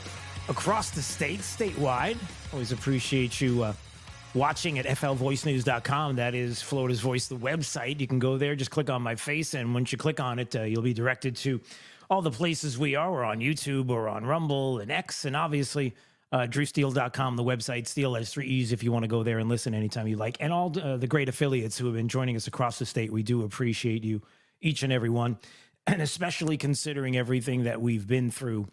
across the state, statewide. Always appreciate you watching at flvoicenews.com. That is Florida's Voice, the website. You can go there, just click on my face, and once you click on it, you'll be directed to all the places we are. We're on YouTube, or on Rumble and X, and obviously drewsteele.com, the website. Steele has 3 E's if you want to go there and listen anytime you like. And all the great affiliates who have been joining us across the state. We do appreciate you, each and every one, and especially considering everything that we've been through,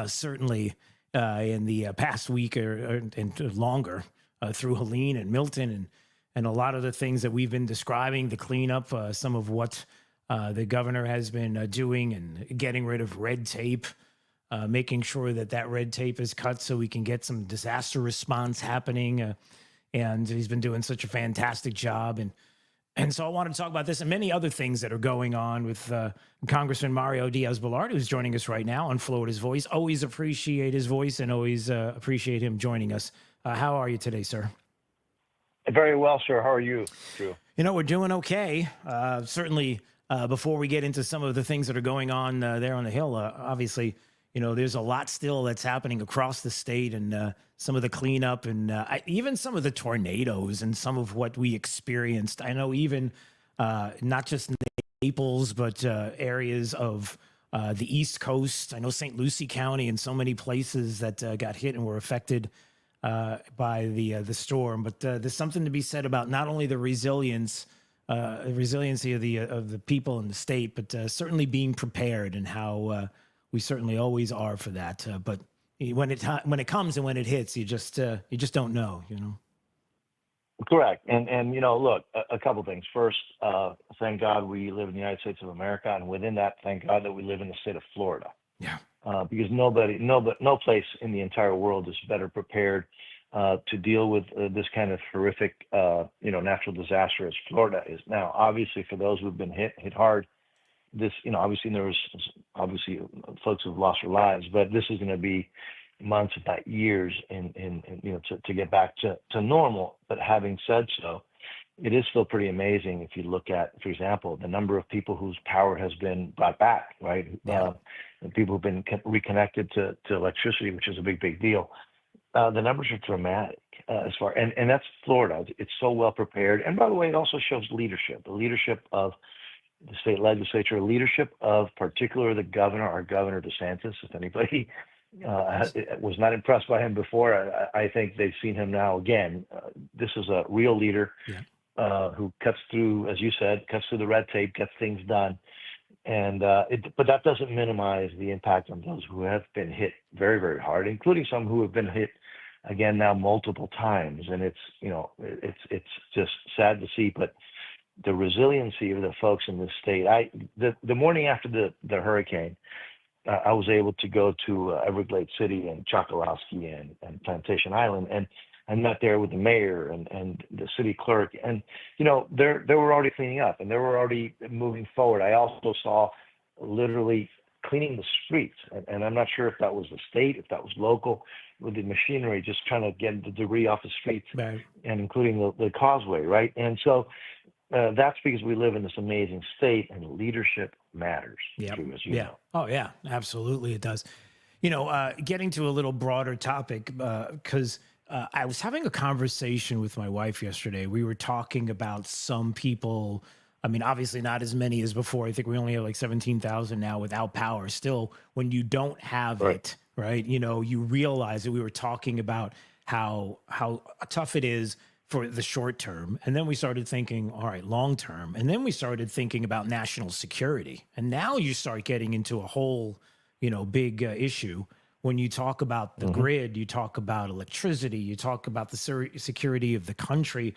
certainly in the past week and longer. Through Helene and Milton and a lot of the things that we've been describing, the cleanup, some of what the governor has been doing and getting rid of red tape, making sure that red tape is cut so we can get some disaster response happening. And he's been doing such a fantastic job. And so I want to talk about this and many other things that are going on with Congressman Mario Diaz-Balart, who's joining us right now on Florida's Voice. Always appreciate his voice and always appreciate him joining us. How are you today, sir? Very well, sir. How are you, Drew? You know, we're doing okay. Certainly, before we get into some of the things that are going on there on the Hill, obviously, you know, there's a lot still that's happening across the state and some of the cleanup and even some of the tornadoes and some of what we experienced. I know even not just Naples, but areas of the East Coast. I know St. Lucie County and so many places that got hit and were affected by the storm. But there's something to be said about not only the resiliency of the people in the state, but certainly being prepared and how we certainly always are for that. But when it comes and when it hits, you just don't know, you know. Correct. And you know, look, a couple things. First, thank God we live in the United States of America, and within that, thank God that we live in the state of Florida. Yeah. Because no place in the entire world is better prepared to deal with this kind of horrific, natural disaster as Florida is. Now, obviously, for those who've been hit hard, this, obviously there was folks who've lost their lives, but this is going to be months, if not years, to get back to normal. But having said so, it is still pretty amazing if you look at, for example, the number of people whose power has been brought back, right? Yeah. And people who've been reconnected to electricity, which is a big deal. The numbers are dramatic as far, and that's Florida. It's so well prepared. And by the way, it also shows leadership, the leadership of the state legislature, leadership of particularly the governor, our Governor DeSantis. If anybody was not impressed by him before, I think they've seen him now again. This is a real leader who cuts through, as you said, cuts through the red tape, gets things done. And but that doesn't minimize the impact on those who have been hit very hard, including some who have been hit again now multiple times. And it's just sad to see, but the resiliency of the folks in this state. The morning after the hurricane, I was able to go to Everglades City and Choccolosky and Plantation Island, and I met there with the mayor and the city clerk, and they were already cleaning up and they were already moving forward. I also saw literally cleaning the streets, and I'm not sure if that was the state, if that was local, with the machinery, just trying to get the debris off the streets, right, and including the causeway, right? And so that's because we live in this amazing state, and leadership matters. Yeah. Know. Oh yeah, absolutely, it does. Getting to a little broader topic, because I was having a conversation with my wife yesterday. We were talking about some people. I mean, obviously not as many as before. I think we only have like 17,000 now without power. Still, when you don't have it, right? You realize that we were talking about how tough it is for the short term. And then we started thinking, all right, long term. And then we started thinking about national security. And now you start getting into a whole, big issue. When you talk about the grid, you talk about electricity, you talk about the security of the country.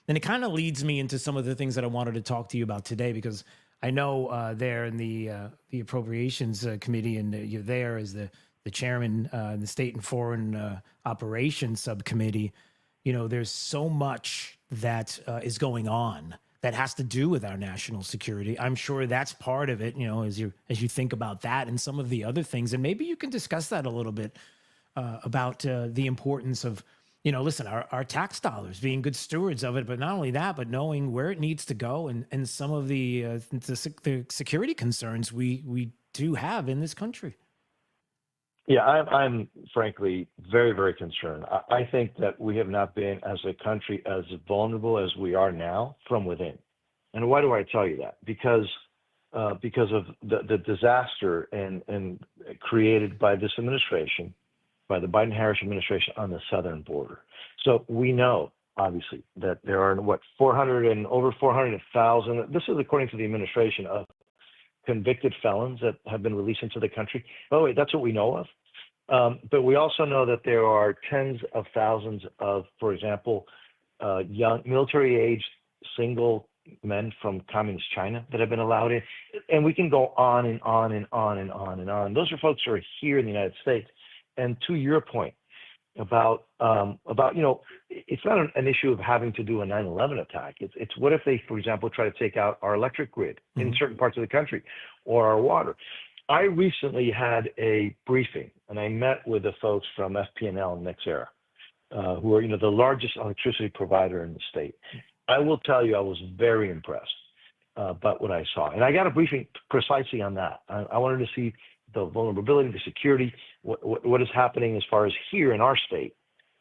And it kind of leads me into some of the things that I wanted to talk to you about today, because I know there in the Appropriations Committee, and you're there as the chairman in the State and Foreign Operations Subcommittee. There's so much that is going on that has to do with our national security. I'm sure that's part of it, as you think about that and some of the other things. And maybe you can discuss that a little bit about the importance of, listen, our tax dollars, being good stewards of it, but not only that, but knowing where it needs to go and some of the security concerns we do have in this country. Yeah, I'm frankly very concerned. I think that we have not been, as a country, as vulnerable as we are now from within. And why do I tell you that? Because of the disaster and created by this administration, by the Biden-Harris administration on the southern border. So we know, obviously, that there are over 400,000. This is according to the administration, of convicted felons that have been released into the country. By the way, that's what we know of. But we also know that there are tens of thousands of, for example, young military-aged single men from communist China that have been allowed in. And we can go on and on and on and on and on. Those are folks who are here in the United States. And to your point about it's not an issue of having to do a 9/11 attack. It's what if they, for example, try to take out our electric grid in certain parts of the country, or our water. I recently had a briefing, and I met with the folks from FP&L and Nexera, who are the largest electricity provider in the state. I will tell you, I was very impressed by what I saw, and I got a briefing precisely on that. I wanted to see the vulnerability, the security, what is happening as far as here in our state,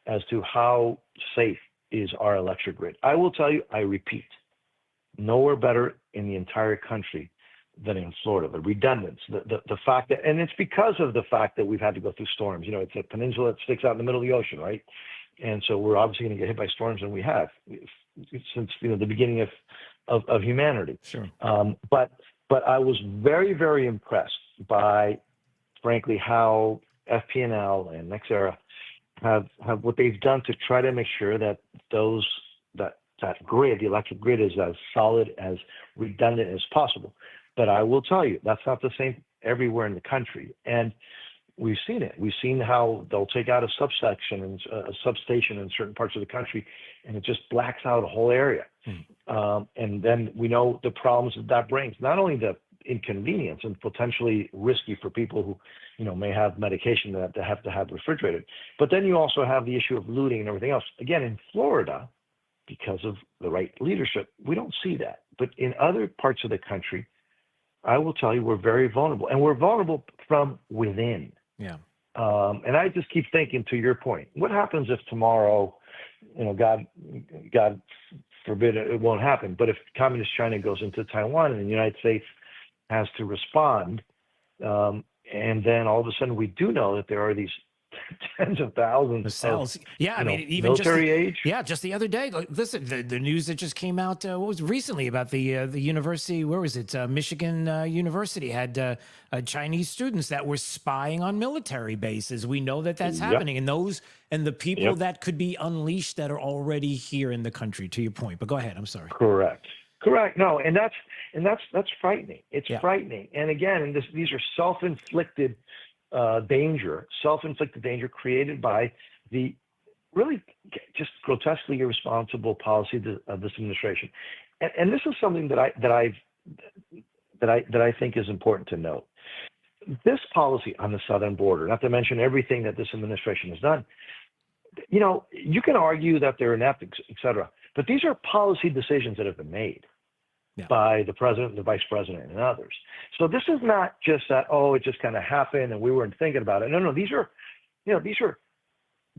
as to how safe is our electric grid. I will tell you, I repeat, nowhere better in the entire country than in Florida. The redundance, the fact that, and it's because of the fact that we've had to go through storms. It's a peninsula that sticks out in the middle of the ocean, right? And so we're obviously going to get hit by storms, and we have since the beginning of humanity. Sure. But I was very impressed by, frankly, how FP&L and Nexera have what they've done to try to make sure that that grid, the electric grid, is as solid, as redundant as possible. But I will tell you, that's not the same everywhere in the country. And we've seen it. We've seen how they'll take out a subsection and a substation in certain parts of the country, and it just blacks out a whole area. And then we know the problems that brings, not only the inconvenience and potentially risky for people who, may have medication that they have to have refrigerated, but then you also have the issue of looting and everything else. Again, in Florida, because of the right leadership. We don't see that. But in other parts of the country, I will tell you, we're very vulnerable, and we're vulnerable from within. Yeah. And I just keep thinking, to your point, what happens if tomorrow, God forbid it won't happen, but if communist China goes into Taiwan and the United States has to respond, and then all of a sudden we do know that there are these tens of thousands of cells. Yeah, I mean, even military age. Yeah, just the other day. Like, listen, the news that just came out. What was recently about the university? Where was it? Michigan University had Chinese students that were spying on military bases. We know that that's happening, and the people that could be unleashed that are already here in the country. To your point, but go ahead. I'm sorry. Correct. No, and that's frightening. It's frightening. And again, these are self-inflicted self-inflicted danger created by the really just grotesquely irresponsible policy of this administration. And this is something that I think is important to note. This policy on the southern border, not to mention everything that this administration has done, you can argue that they're inept, et cetera, but these are policy decisions that have been made by the president, the vice president, and others. So this is not just that, it just kind of happened and we weren't thinking about it. No, these are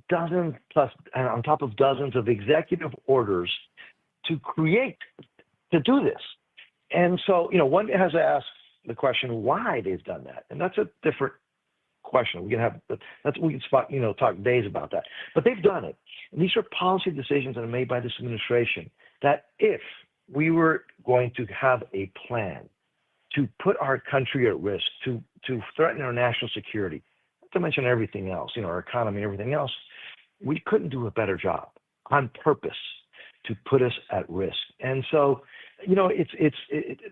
dozens plus, and on top of dozens of executive orders to do this. And so, one has to ask the question why they've done that. And that's a different question. We can talk days about that. But they've done it. And these are policy decisions that are made by this administration that if we were going to have a plan to put our country at risk, to threaten our national security, not to mention everything else, our economy and everything else, we couldn't do a better job on purpose to put us at risk. And so,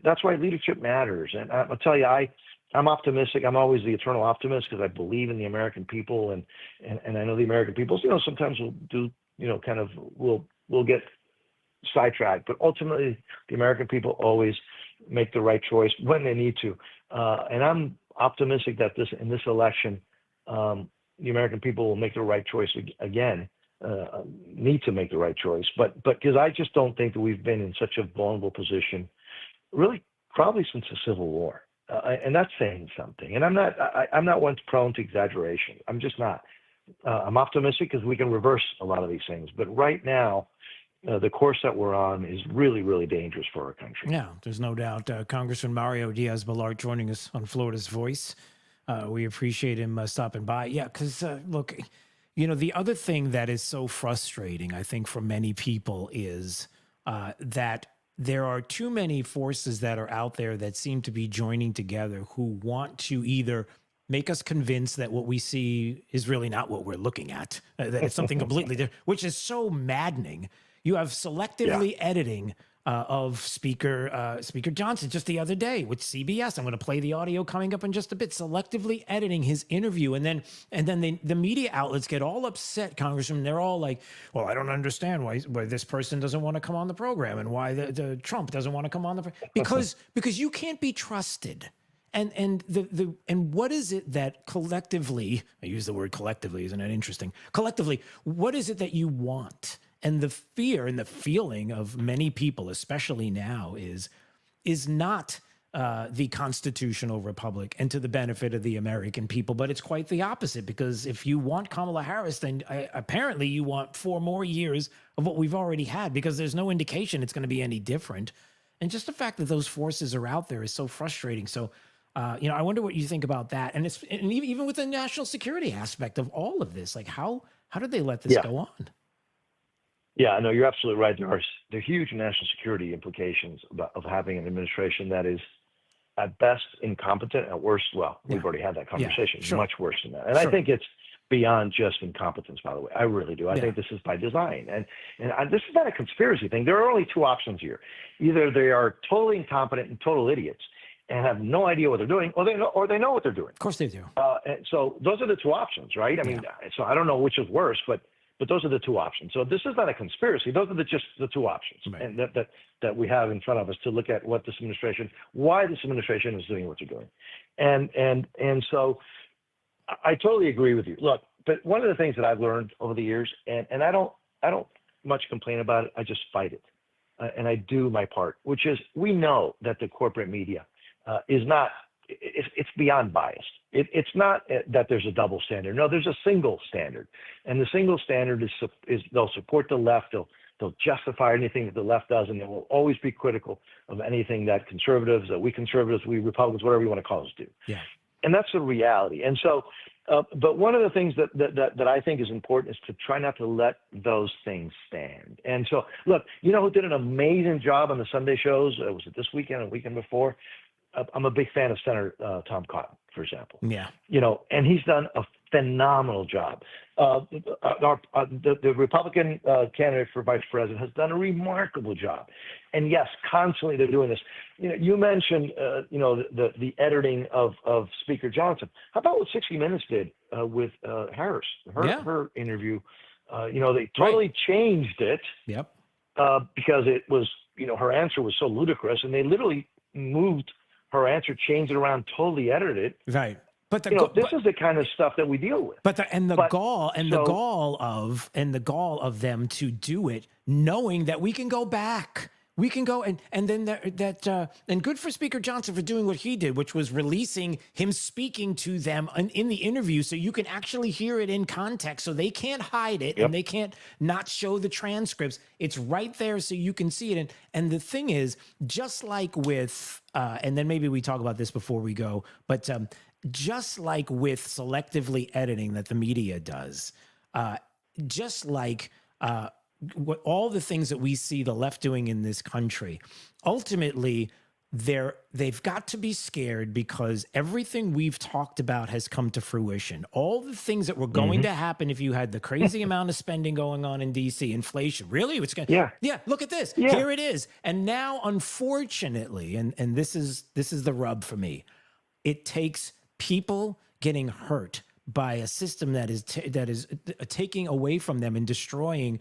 that's why leadership matters. And I'll tell you, I'm optimistic. I'm always the eternal optimist because I believe in the American people, and I know the American people, sometimes will do, we'll get sidetracked, but ultimately the American people always make the right choice when they need to. And I'm optimistic that in this election, the American people will make the right choice again, need to make the right choice. But because I just don't think that we've been in such a vulnerable position, really, probably since the Civil War. And that's saying something. And I'm not one prone to exaggeration. I'm just not. I'm optimistic because we can reverse a lot of these things. But right now, the course that we're on is really, really dangerous for our country. Yeah, there's no doubt. Congressman Mario Diaz-Balart joining us on Florida's Voice. We appreciate him stopping by. Yeah, because look, the other thing that is so frustrating, I think, for many people is that there are too many forces that are out there that seem to be joining together who want to either make us convinced that what we see is really not what we're looking at, that it's something completely different, which is so maddening. You have selectively editing of Speaker Johnson just the other day with CBS. I'm going to play the audio coming up in just a bit. Selectively editing his interview, and then the media outlets get all upset, Congressman. They're all like, "Well, I don't understand why this person doesn't want to come on the program, and why the Trump doesn't want to come on the because you can't be trusted." And what is it that collectively, I use the word collectively, isn't that interesting? Collectively, what is it that you want? And the fear and the feeling of many people, especially now, is not the constitutional republic and to the benefit of the American people, but it's quite the opposite. Because if you want Kamala Harris, then apparently you want 4 more years of what we've already had, because there's no indication it's going to be any different. And just the fact that those forces are out there is so frustrating. So, I wonder what you think about that. And even with the national security aspect of all of this, like how did they let this go on? Yeah, no, you're absolutely right. There are huge national security implications of having an administration that is at best incompetent, at worst, we've already had that conversation, much worse than that. And I think it's beyond just incompetence, by the way. I really do. I think this is by design. And this is not a conspiracy thing. There are only 2 options here. Either they are totally incompetent and total idiots and have no idea what they're doing, or they know what they're doing. Of course they do. And so those are the 2 options, right? I mean, so I don't know which is worse, but those are the 2 options. So this is not a conspiracy. Those are just the 2 options, and that we have in front of us to look at why this administration is doing what they're doing, and so I totally agree with you. Look, but one of the things that I've learned over the years, and I don't much complain about it. I just fight it. And I do my part, which is we know that the corporate media is not, it's beyond biased. It's not that there's a double standard. No, there's a single standard. And the single standard is they'll support the left. They'll justify anything that the left does, and they will always be critical of anything that we Republicans, whatever you want to call us, do. Yeah. And that's the reality. And so, but one of the things that I think is important is to try not to let those things stand. And so, look, you know who did an amazing job on the Sunday shows? Was it this weekend or the weekend before? I'm a big fan of Senator Tom Cotton, for example. Yeah. You know, and he's done a phenomenal job. The Republican candidate for vice president has done a remarkable job. And yes, constantly they're doing this. You know, you mentioned, the editing of Speaker Johnson. How about what 60 Minutes did with Harris, her interview? They totally changed it. Yep. Because it was, her answer was so ludicrous, and they literally moved her answer, changed it around, totally edited it. Right. But this is the kind of stuff that we deal with. But the gall of them to do it, knowing that we can go back. We can go and then and good for Speaker Johnson for doing what he did, which was releasing him speaking to them in the interview, so you can actually hear it in context, so they can't hide it. Yep. And they can't not show the transcripts. It's right there, so you can see it. And the thing is, just like with and then maybe we talk about this before we go, but just like with selectively editing that the media does, just like what all the things that we see the left doing in this country, ultimately they've got to be scared because everything we've talked about has come to fruition. All the things that were going to happen if you had the crazy amount of spending going on in DC, inflation, really, it's going to, look at this, here it is. And now, unfortunately, and this is the rub for me, it takes people getting hurt by a system that is taking away from them and destroying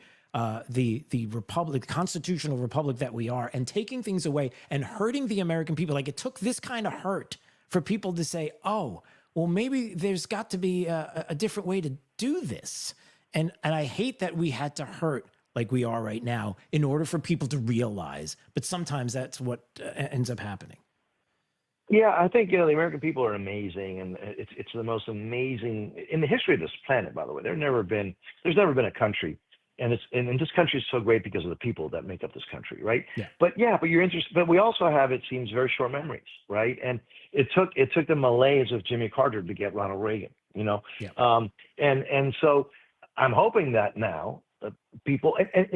the republic, constitutional republic that we are, and taking things away and hurting the American people. Like, it took this kind of hurt for people to say, oh, well, maybe there's got to be a different way to do this. And I hate that we had to hurt like we are right now in order for people to realize. But sometimes that's what ends up happening. Yeah, I think, the American people are amazing, and it's the most amazing in the history of this planet, by the way. There's never been a country. And this country is so great because of the people that make up this country, right? Yeah. But you're interested. But we also have, it seems, very short memories, right? And it took the malaise of Jimmy Carter to get Ronald Reagan, Yeah. And so I'm hoping that now people and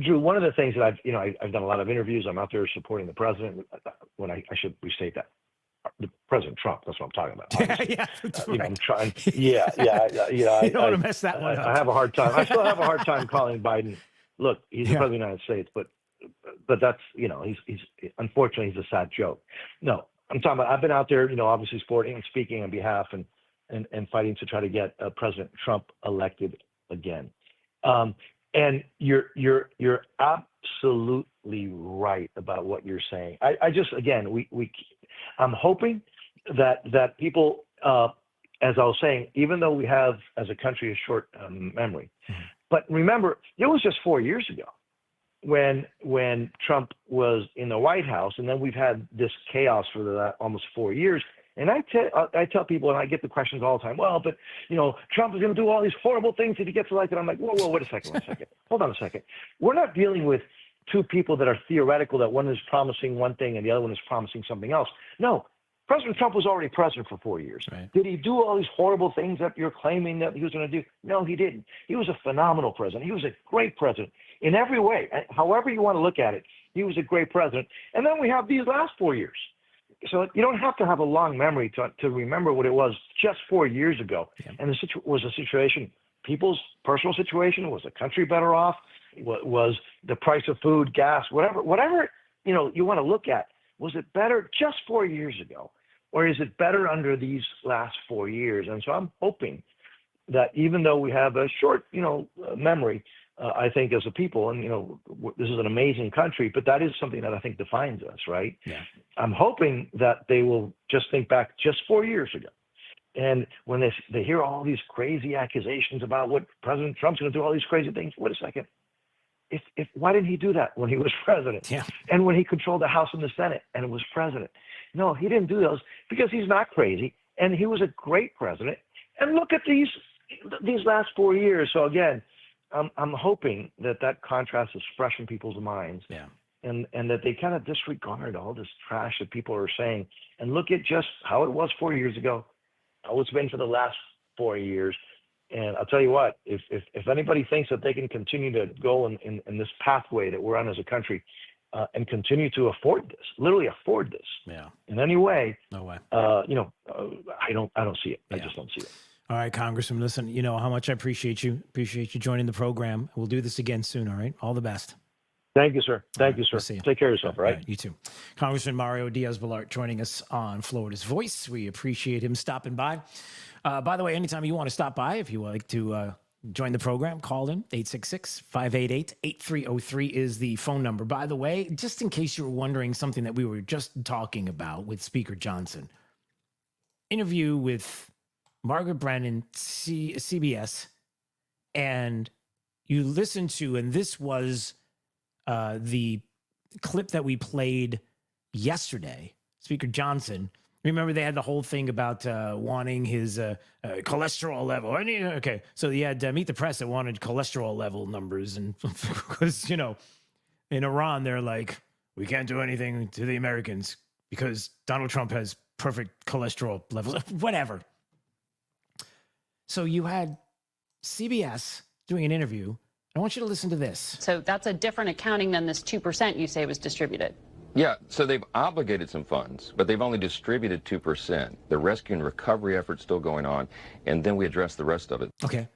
Drew, one of the things that I've done a lot of interviews. I'm out there supporting the president. When I should restate that. The President Trump, that's what I'm talking about. Yeah, that's right. I'm trying. Yeah. You don't want to mess that one up. I have a hard time. I still have a hard time calling Biden. Look, he's the president of the United States, but that's he's unfortunately he's a sad joke. No, I'm talking about. I've been out there, obviously supporting and speaking on behalf and fighting to try to get President Trump elected again. And you're absolutely right about what you're saying. I just again I'm hoping that people, as I was saying, even though we have as a country a short memory, but remember, it was just 4 years ago when Trump was in the White House, and then we've had this chaos for almost 4 years. And I tell people, and I get the questions all the time, well, but, Trump is going to do all these horrible things if he gets elected. I'm like, whoa, wait a second. Hold on a second. We're not dealing with two people that are theoretical, that one is promising one thing and the other one is promising something else. No, President Trump was already president for 4 years. Right. Did he do all these horrible things that you're claiming that he was going to do? No, he didn't. He was a phenomenal president. He was a great president in every way. However you want to look at it, he was a great president. And then we have these last 4 years. So you don't have to have a long memory to remember what it was just 4 years ago. Yeah. And was a situation, people's personal situation, was the country better off? Was the price of food, gas, whatever you want to look at? Was it better just 4 years ago, or is it better under these last 4 years? And so I'm hoping that even though we have a short, memory, I think as a people, and this is an amazing country, but that is something that I think defines us, right? Yeah. I'm hoping that they will just think back just 4 years ago. And when they hear all these crazy accusations about what President Trump's going to do, all these crazy things, wait a second. why didn't he do that when he was president? Yeah. And when he controlled the House and the Senate and was president? No, he didn't do those because he's not crazy, and he was a great president. And look at these last 4 years. So again, I'm hoping that contrast is fresh in people's minds. Yeah. And that they kind of disregard all this trash that people are saying and look at just how it was 4 years ago, how it's been for the last 4 years. And I'll tell you what, if anybody thinks that they can continue to go in this pathway that we're on as a country and continue to afford this, literally afford this in any way, no way. I don't see it. I just don't see it. All right, Congressman, listen, you know how much I appreciate you. Appreciate you joining the program. We'll do this again soon, all right? All the best. Thank you, sir. Thank you, sir. See you. Take care of yourself, all right? You too. Congressman Mario Diaz-Balart joining us on Florida's Voice. We appreciate him stopping by. By the way, anytime you want to stop by, if you would like to join the program, call in. 866-588-8303 is the phone number. By the way, just in case you were wondering something that we were just talking about with Speaker Johnson, interview with Margaret Brennan, CBS, and you listen to, and this was the clip that we played yesterday, Speaker Johnson. Remember, they had the whole thing about wanting his cholesterol level. Okay, so you had Meet the Press that wanted cholesterol level numbers. And because, you know, in Iran, they're like, we can't do anything to the Americans because Donald Trump has perfect cholesterol levels, whatever. So you had CBS doing an interview. I want you to listen to this. So that's a different accounting than this 2% you say was distributed. Yeah, so they've obligated some funds, but they've only distributed 2%. The rescue and recovery effort's still going on, and then we address the rest of it. Okay.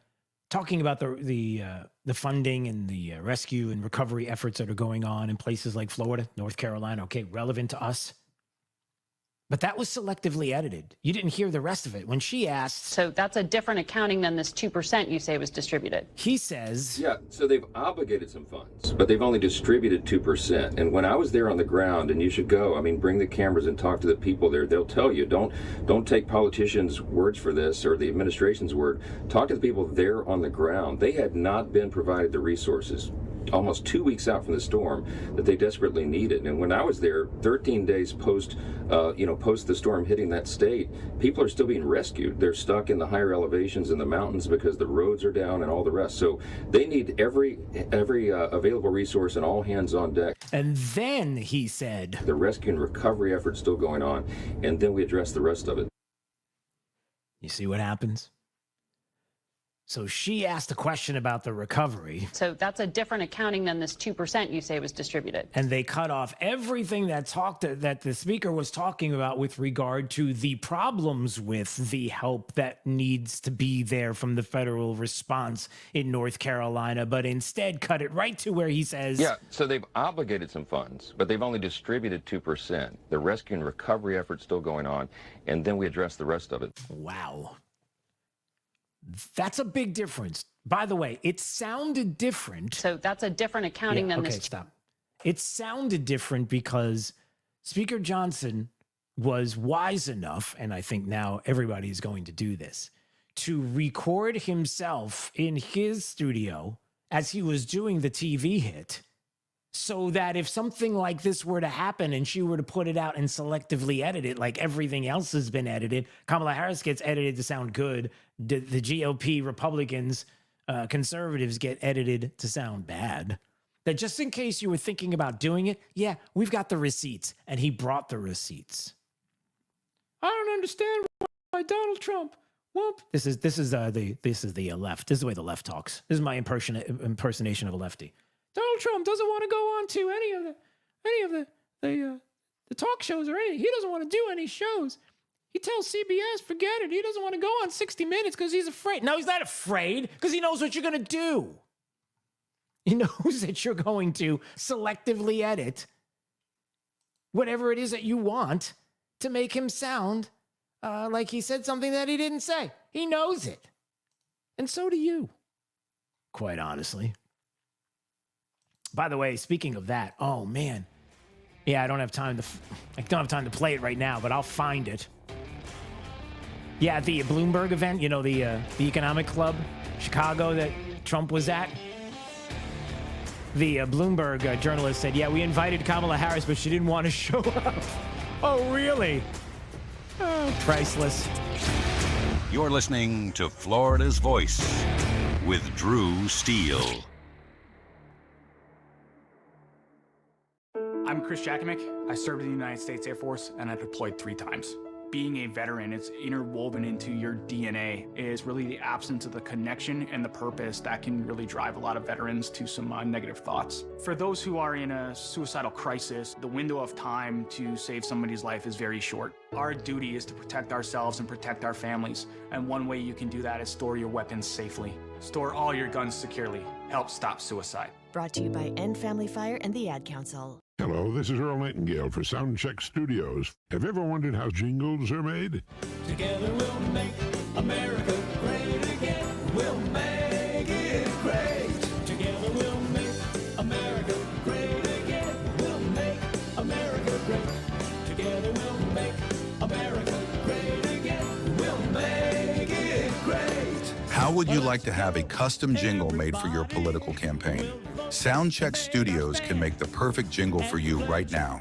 Talking about the funding and the rescue and recovery efforts that are going on in places like Florida, North Carolina, okay, relevant to us. But that was selectively edited. You didn't hear the rest of it. When she asked... So that's a different accounting than this 2% you say was distributed. He says... Yeah, so they've obligated some funds, but they've only distributed 2%. And when I was there on the ground, and you should go, I mean, bring the cameras and talk to the people there. They'll tell you, don't take politicians' words for this or the administration's word. Talk to the people there on the ground. They had not been provided the resources almost 2 weeks out from the storm that they desperately needed. And when I was there, 13 days post the storm hitting that state, people are still being rescued. They're stuck in the higher elevations in the mountains because the roads are down and all the rest. So they need every available resource and all hands on deck. And then he said, the rescue and recovery effort's still going on, and then we address the rest of it. You see what happens? So she asked a question about the recovery. So that's a different accounting than this 2% you say was distributed. And they cut off everything that the speaker was talking about with regard to the problems with the help that needs to be there from the federal response in North Carolina, but instead cut it right to where he says... Yeah, so they've obligated some funds, but they've only distributed 2%. The rescue and recovery effort's still going on, and then we address the rest of it. Wow. That's a big difference. By the way, it sounded different. So that's a different accounting than this. Okay, stop. It sounded different because Speaker Johnson was wise enough, and I think now everybody is going to do this, to record himself in his studio as he was doing the TV hit, so that if something like this were to happen and she were to put it out and selectively edit it, like everything else has been edited, Kamala Harris gets edited to sound good. The GOP, Republicans, conservatives get edited to sound bad. That just in case you were thinking about doing it, yeah, we've got the receipts. And he brought the receipts. I don't understand why Donald Trump. Whoop. This is the left. This is the way the left talks. This is my impersonation of a lefty. Donald Trump doesn't want to go on to any of the talk shows or anything. He doesn't want to do any shows. He tells CBS, forget it. He doesn't want to go on 60 Minutes because he's afraid. No, he's not afraid because he knows what you're going to do. He knows that you're going to selectively edit whatever it is that you want to make him sound like he said something that he didn't say. He knows it. And so do you, quite honestly. By the way, speaking of that, oh man. Yeah, I don't have time to play it right now, but I'll find it. Yeah, at the Bloomberg event, you know, the economic club, Chicago, that Trump was at. The Bloomberg journalist said, yeah, we invited Kamala Harris, but she didn't want to show up. Oh, really? Oh, priceless. You're listening to Florida's Voice with Drew Steele. I'm Chris Jakimick. I served in the United States Air Force, and I deployed 3 times. Being a veteran, it's interwoven into your DNA, is really the absence of the connection and the purpose that can really drive a lot of veterans to some negative thoughts. For those who are in a suicidal crisis, the window of time to save somebody's life is very short. Our duty is to protect ourselves and protect our families, and one way you can do that is store your weapons safely. Store all your guns securely. Help stop suicide. Brought to you by End Family Fire and the Ad Council. Hello, this is Earl Nightingale for Soundcheck Studios. Have you ever wondered how jingles are made? Together we'll make America great again. We'll make it great. Together we'll make America great again. We'll make America great. Together we'll make America great again. We'll make it great. How would you like to have a custom jingle made for your political campaign? Soundcheck Studios can make the perfect jingle for you right now.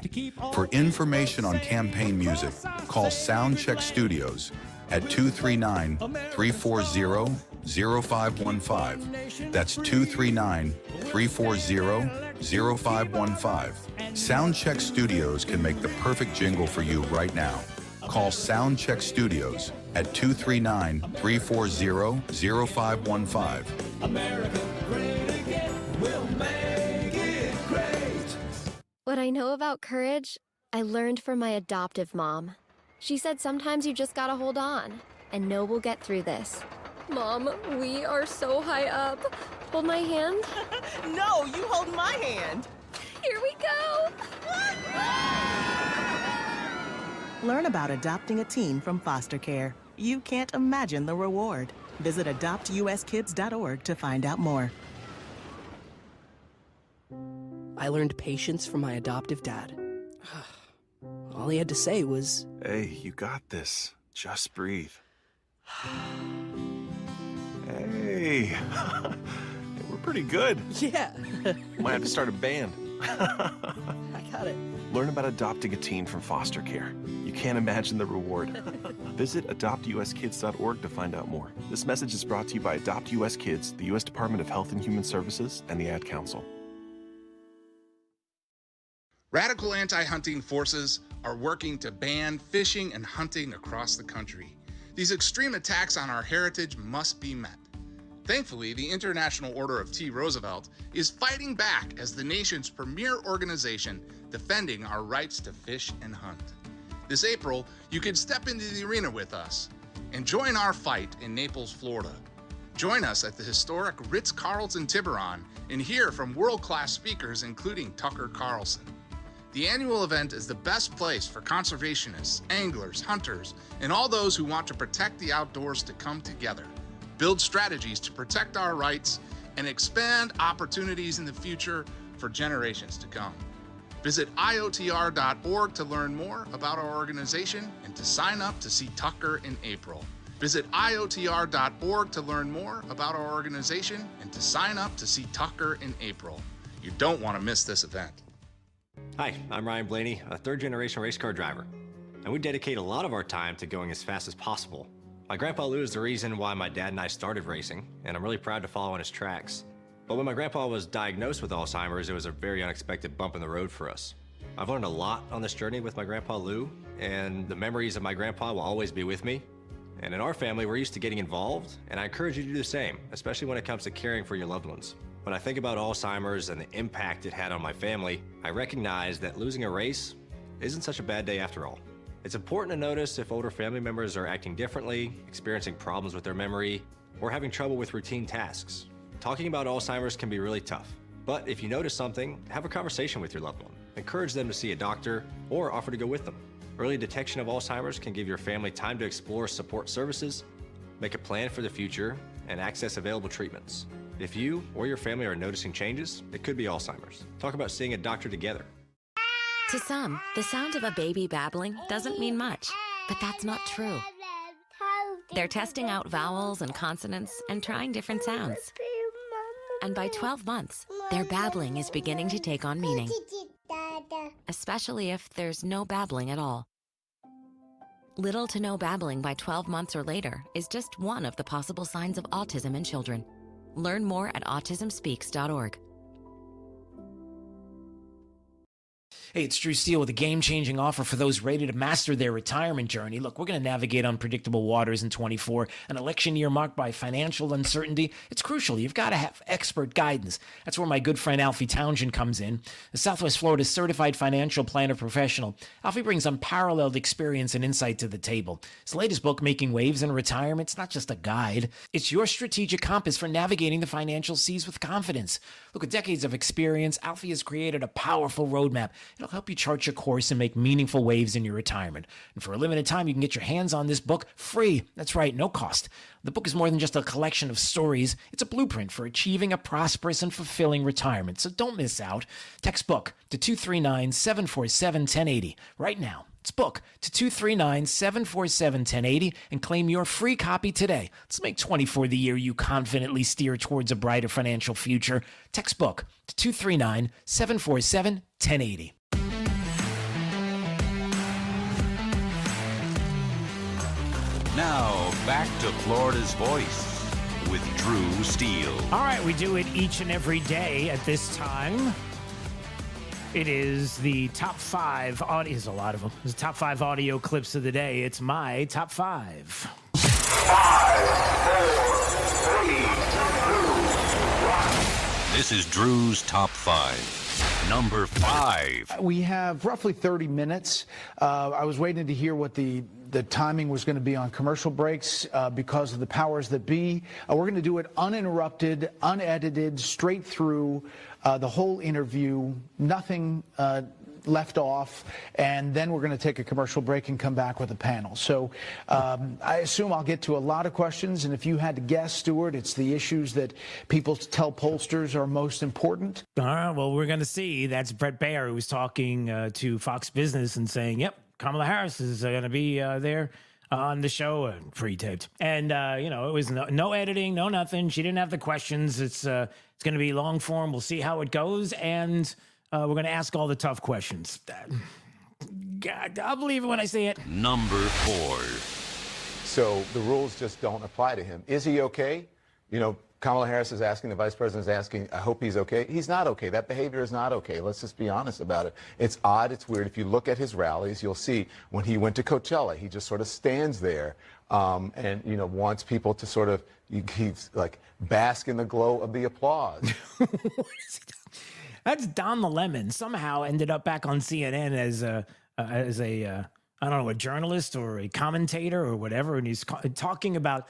For information on campaign music, call Soundcheck Studios at 239-340-0515. That's 239-340-0515. Soundcheck Studios can make the perfect jingle for you right now. Call Soundcheck Studios at 239-340-0515. America great again. We'll make it great. What I know about courage, I learned from my adoptive mom. She said sometimes you just gotta hold on and know we'll get through this. Mom, we are so high up. Hold my hand. No, you hold my hand. Here we go. Learn about adopting a teen from foster care. You can't imagine the reward. Visit adoptuskids.org to find out more. I learned patience from my adoptive dad. All he had to say was, Hey, you got this. Just breathe. Hey, we're pretty good. Yeah. Might have to start a band. I got it. Learn about adopting a teen from foster care. You can't imagine the reward. Visit adoptuskids.org to find out more. This message is brought to you by Adopt US Kids, the U.S. Department of Health and Human Services, and the Ad Council. Radical anti-hunting forces are working to ban fishing and hunting across the country. These extreme attacks on our heritage must be met. Thankfully, the International Order of T. Roosevelt is fighting back as the nation's premier organization defending our rights to fish and hunt. This April, you can step into the arena with us and join our fight in Naples, Florida. Join us at the historic Ritz-Carlton Tiburon and hear from world-class speakers including Tucker Carlson. The annual event is the best place for conservationists, anglers, hunters, and all those who want to protect the outdoors to come together, build strategies to protect our rights, and expand opportunities in the future for generations to come. Visit IOTR.org to learn more about our organization and to sign up to see Tucker in April. Visit IOTR.org to learn more about our organization and to sign up to see Tucker in April. You don't want to miss this event. Hi, I'm Ryan Blaney, a third-generation race car driver, and we dedicate a lot of our time to going as fast as possible. My grandpa Lou is the reason why my dad and I started racing, and I'm really proud to follow in his tracks. But when my grandpa was diagnosed with Alzheimer's, it was a very unexpected bump in the road for us. I've learned a lot on this journey with my grandpa Lou, and the memories of my grandpa will always be with me. And in our family, we're used to getting involved, and I encourage you to do the same, especially when it comes to caring for your loved ones. When I think about Alzheimer's and the impact it had on my family, I recognize that losing a race isn't such a bad day after all. It's important to notice if older family members are acting differently, experiencing problems with their memory, or having trouble with routine tasks. Talking about Alzheimer's can be really tough, but if you notice something, have a conversation with your loved one. Encourage them to see a doctor or offer to go with them. Early detection of Alzheimer's can give your family time to explore support services, make a plan for the future, and access available treatments. If you or your family are noticing changes, it could be Alzheimer's. Talk about seeing a doctor together. To some, the sound of a baby babbling doesn't mean much, but that's not true. They're testing out vowels and consonants and trying different sounds. And by 12 months, their babbling is beginning to take on meaning. Especially if there's no babbling at all. Little to no babbling by 12 months or later is just one of the possible signs of autism in children. Learn more at autismspeaks.org. Hey, it's Drew Steele with a game-changing offer for those ready to master their retirement journey. Look, we're going to navigate unpredictable waters in 24, an election year marked by financial uncertainty. It's crucial. You've got to have expert guidance. That's where my good friend Alfie Townsend comes in. The Southwest Florida certified financial planner professional, Alfie brings unparalleled experience and insight to the table. His latest book, Making Waves in Retirement, it's not just a guide. It's your strategic compass for navigating the financial seas with confidence. Look, with decades of experience, Alfie has created a powerful roadmap. It'll help you chart your course and make meaningful waves in your retirement. And for a limited time, you can get your hands on this book free. That's right, no cost. The book is more than just a collection of stories. It's a blueprint for achieving a prosperous and fulfilling retirement. So don't miss out. Text book to 239-747-1080 right now. It's book to 239-747-1080 and claim your free copy today. Let's make 24 the year you confidently steer towards a brighter financial future. Text book to 239-747-1080. Now, back to Florida's Voice with Drew Steele. All right, we do it each and every day at this time. It is the top 5 audio. There's a lot of them. It's the top 5 audio clips of the day. It's my top 5. 5, 4, 3, 2, 1. This is Drew's top 5. Number 5. We have roughly 30 minutes. I was waiting to hear what the timing was going to be on commercial breaks because of the powers that be. We're going to do it uninterrupted, unedited, straight through the whole interview, nothing left off, and then we're going to take a commercial break and come back with a panel. So I assume I'll get to a lot of questions, and if you had to guess, Stuart, it's the issues that people tell pollsters are most important. All right, well, we're going to see. That's Brett Baer, who was talking to Fox Business and saying, yep, Kamala Harris is going to be there on the show, pre-taped. And, it was no editing, no nothing. She didn't have the questions. It's going to be long form. We'll see how it goes, and we're going to ask all the tough questions. God, I'll believe it when I see it. Number 4. So the rules just don't apply to him. Is he okay? Kamala Harris is asking, the vice president is asking, I hope he's okay. He's not okay. That behavior is not okay. Let's just be honest about it. It's odd. It's weird. If you look at his rallies, you'll see when he went to Coachella, he just sort of stands there and, wants people to sort of, he's like, bask in the glow of the applause. That's Don the Lemon. Somehow ended up back on CNN as a I don't know, a journalist or a commentator or whatever, and he's talking about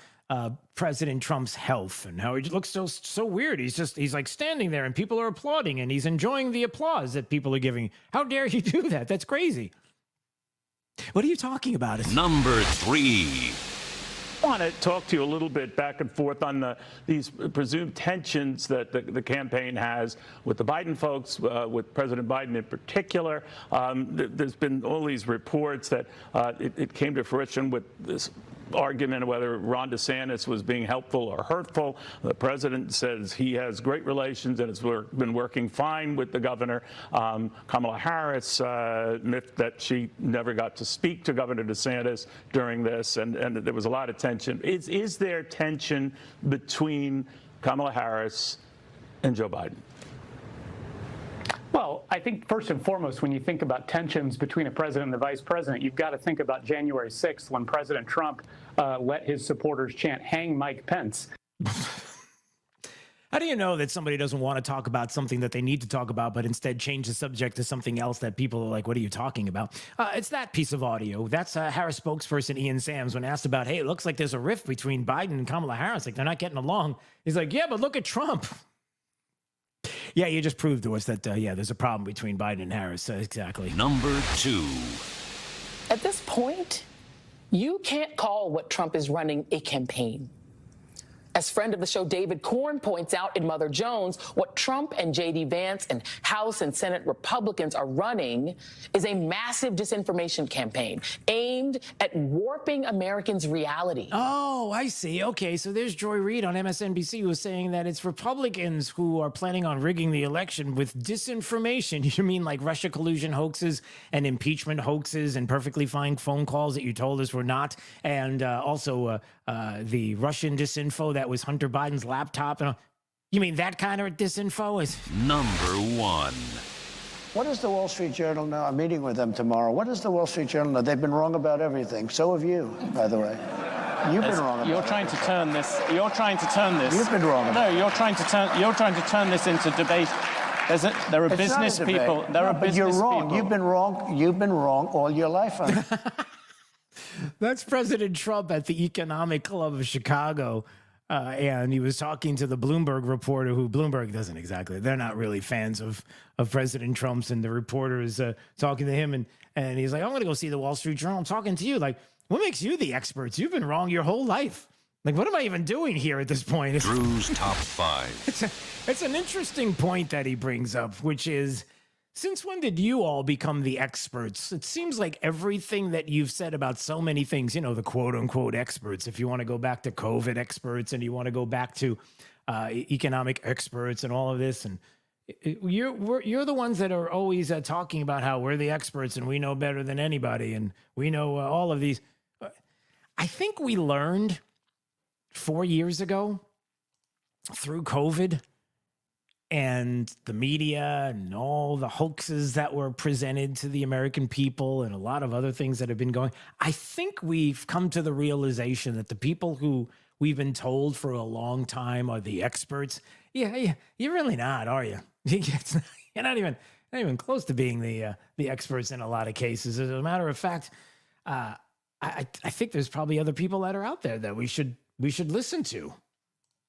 President Trump's health and how he looks so weird. He's like standing there and people are applauding and he's enjoying the applause that people are giving. How dare you do that? That's crazy. What are you talking about? Number 3. I want to talk to you a little bit back and forth on these presumed tensions that the campaign has with the Biden folks, with President Biden in particular. There's been all these reports that it came to fruition with this argument of whether Ron DeSantis was being helpful or hurtful. The president says he has great relations and has been working fine with the governor. Kamala Harris admitted that she never got to speak to Governor DeSantis during this, and there was a lot of tension. Is there tension between Kamala Harris and Joe Biden? Well, I think first and foremost, when you think about tensions between a president and the vice president, you've got to think about January 6th when President Trump let his supporters chant, "Hang Mike Pence." How do you know that somebody doesn't want to talk about something that they need to talk about, but instead change the subject to something else that people are like, what are you talking about? It's that piece of audio. That's Harris spokesperson Ian Sams when asked about, hey, it looks like there's a rift between Biden and Kamala Harris. Like, they're not getting along. He's like, yeah, but look at Trump. Yeah, you just proved to us that, there's a problem between Biden and Harris. Exactly. Number 2. At this point, you can't call what Trump is running a campaign. As friend of the show David Korn points out in Mother Jones, what Trump and J.D. Vance and House and Senate Republicans are running is a massive disinformation campaign aimed at warping Americans' reality. Oh, I see. Okay, so there's Joy Reid on MSNBC who was saying that it's Republicans who are planning on rigging the election with disinformation. You mean like Russia collusion hoaxes and impeachment hoaxes and perfectly fine phone calls that you told us were not, and also the Russian disinfo that was Hunter Biden's laptop. And you mean that kind of disinfo is Number 1. What does the Wall Street Journal know? I'm meeting with them tomorrow. What does the Wall Street Journal know? They've been wrong about everything. So have you, by the way. You've been wrong about You're trying to turn this. You're trying to turn this. You've been wrong. No, you're trying to turn this into debate. There are business people. There are business you're wrong. people. You've been wrong. You've been wrong all your life. That's President Trump at the Economic Club of Chicago. And he was talking to the Bloomberg reporter, who Bloomberg doesn't exactly, they're not really fans of President Trump's, and the reporter is talking to him, and he's like, I'm going to go see the Wall Street Journal. I'm talking to you. Like, what makes you the experts? You've been wrong your whole life. Like, what am I even doing here at this point? Drew's Top 5. It's an interesting point that he brings up, which is, since when did you all become the experts? It seems like everything that you've said about so many things, you know, the quote unquote experts, if you want to go back to COVID experts and you want to go back to economic experts and all of this, and you're the ones that are always talking about how we're the experts and we know better than anybody and we know all of these. I think we learned 4 years ago through COVID and the media and all the hoaxes that were presented to the American people and a lot of other things that have been going. I think we've come to the realization that the people who we've been told for a long time are the experts. Yeah, you're really not, are you? You're not even close to being the experts in a lot of cases. As a matter of fact, I think there's probably other people that are out there that we should listen to.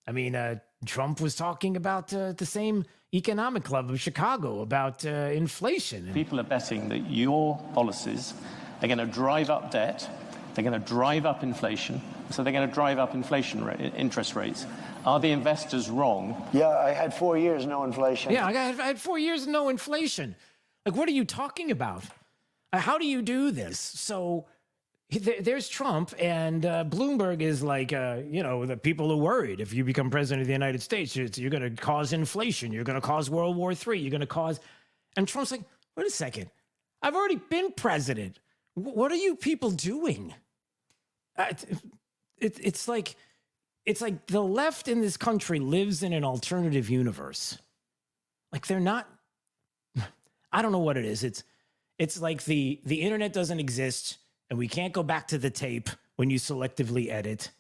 I mean, Trump was talking about the same Economic Club of Chicago about inflation. People are betting that your policies are going to drive up debt, they're going to drive up inflation, so they're going to drive up interest rates. Are the investors wrong? Yeah, I had 4 years, no inflation. Yeah, I had 4 years, no inflation. Like, what are you talking about? How do you do this? So there's Trump, and Bloomberg is like, the people are worried. If you become president of the United States, you're going to cause inflation. You're going to cause World War III. You're going to cause... And Trump's like, wait a second. I've already been president. What are you people doing? It's like the left in this country lives in an alternative universe. Like, they're not... I don't know what it is. It's like the internet doesn't exist, and we can't go back to the tape when you selectively edit.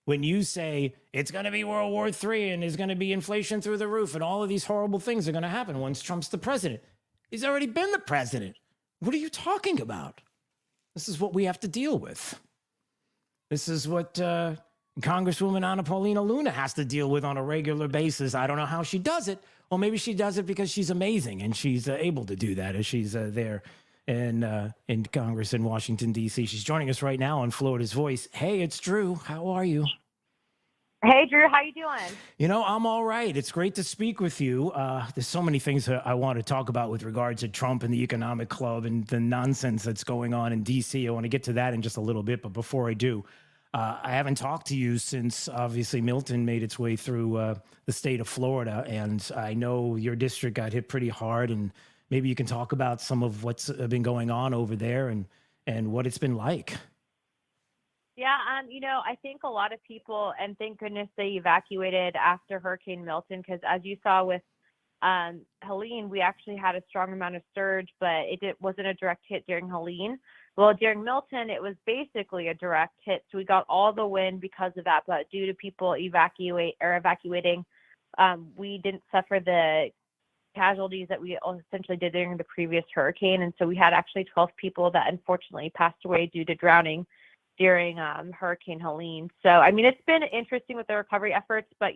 When you say it's going to be World War III and there's going to be inflation through the roof and all of these horrible things are going to happen once Trump's the president. He's already been the president. What are you talking about? This is what we have to deal with. This is what Congresswoman Anna Paulina Luna has to deal with on a regular basis. I don't know how she does it. Well, maybe she does it because she's amazing and she's able to do that as she's there in Congress in Washington, D.C. She's joining us right now on Florida's Voice. Hey, it's Drew. How are you? Hey, Drew. How you doing? You know, I'm all right. It's great to speak with you. There's so many things that I want to talk about with regards to Trump and the Economic Club and the nonsense that's going on in D.C. I want to get to that in just a little bit. But before I do, I haven't talked to you since, obviously, Milton made its way through the state of Florida. And I know your district got hit pretty hard, and maybe you can talk about some of what's been going on over there and what it's been like. Yeah, I think a lot of people, and thank goodness they evacuated after Hurricane Milton, because as you saw with Helene, we actually had a strong amount of surge, but it wasn't a direct hit during Helene. Well, during Milton, it was basically a direct hit, so we got all the wind because of that, but due to people evacuating, we didn't suffer the casualties that we essentially did during the previous hurricane. And so we had actually 12 people that unfortunately passed away due to drowning during Hurricane Helene. So, I mean, it's been interesting with the recovery efforts, but,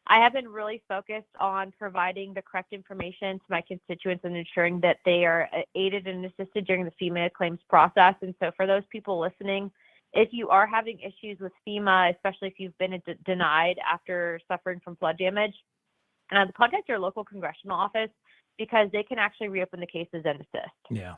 I have been really focused on providing the correct information to my constituents and ensuring that they are aided and assisted during the FEMA claims process. And so for those people listening, if you are having issues with FEMA, especially if you've been denied after suffering from flood damage, contact your local congressional office because they can actually reopen the cases and assist. Yeah.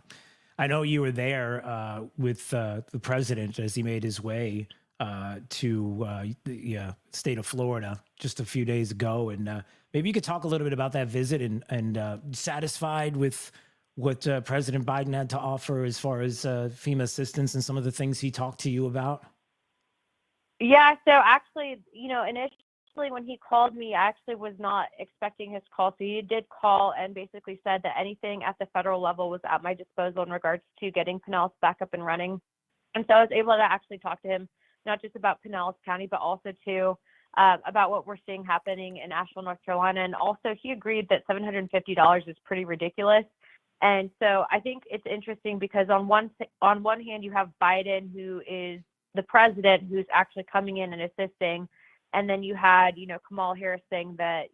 I know you were there with the president as he made his way to the state of Florida just a few days ago. And maybe you could talk a little bit about that visit and satisfied with what President Biden had to offer as far as FEMA assistance and some of the things he talked to you about. Yeah, so actually, initially when he called me, I actually was not expecting his call. So he did call and basically said that anything at the federal level was at my disposal in regards to getting Pinellas back up and running. And so I was able to actually talk to him, not just about Pinellas County, but also too about what we're seeing happening in Asheville, North Carolina. And also he agreed that $750 is pretty ridiculous. And so I think it's interesting because on one hand, you have Biden, who is the president, who's actually coming in and assisting. And then you had, Kamala Harris saying that,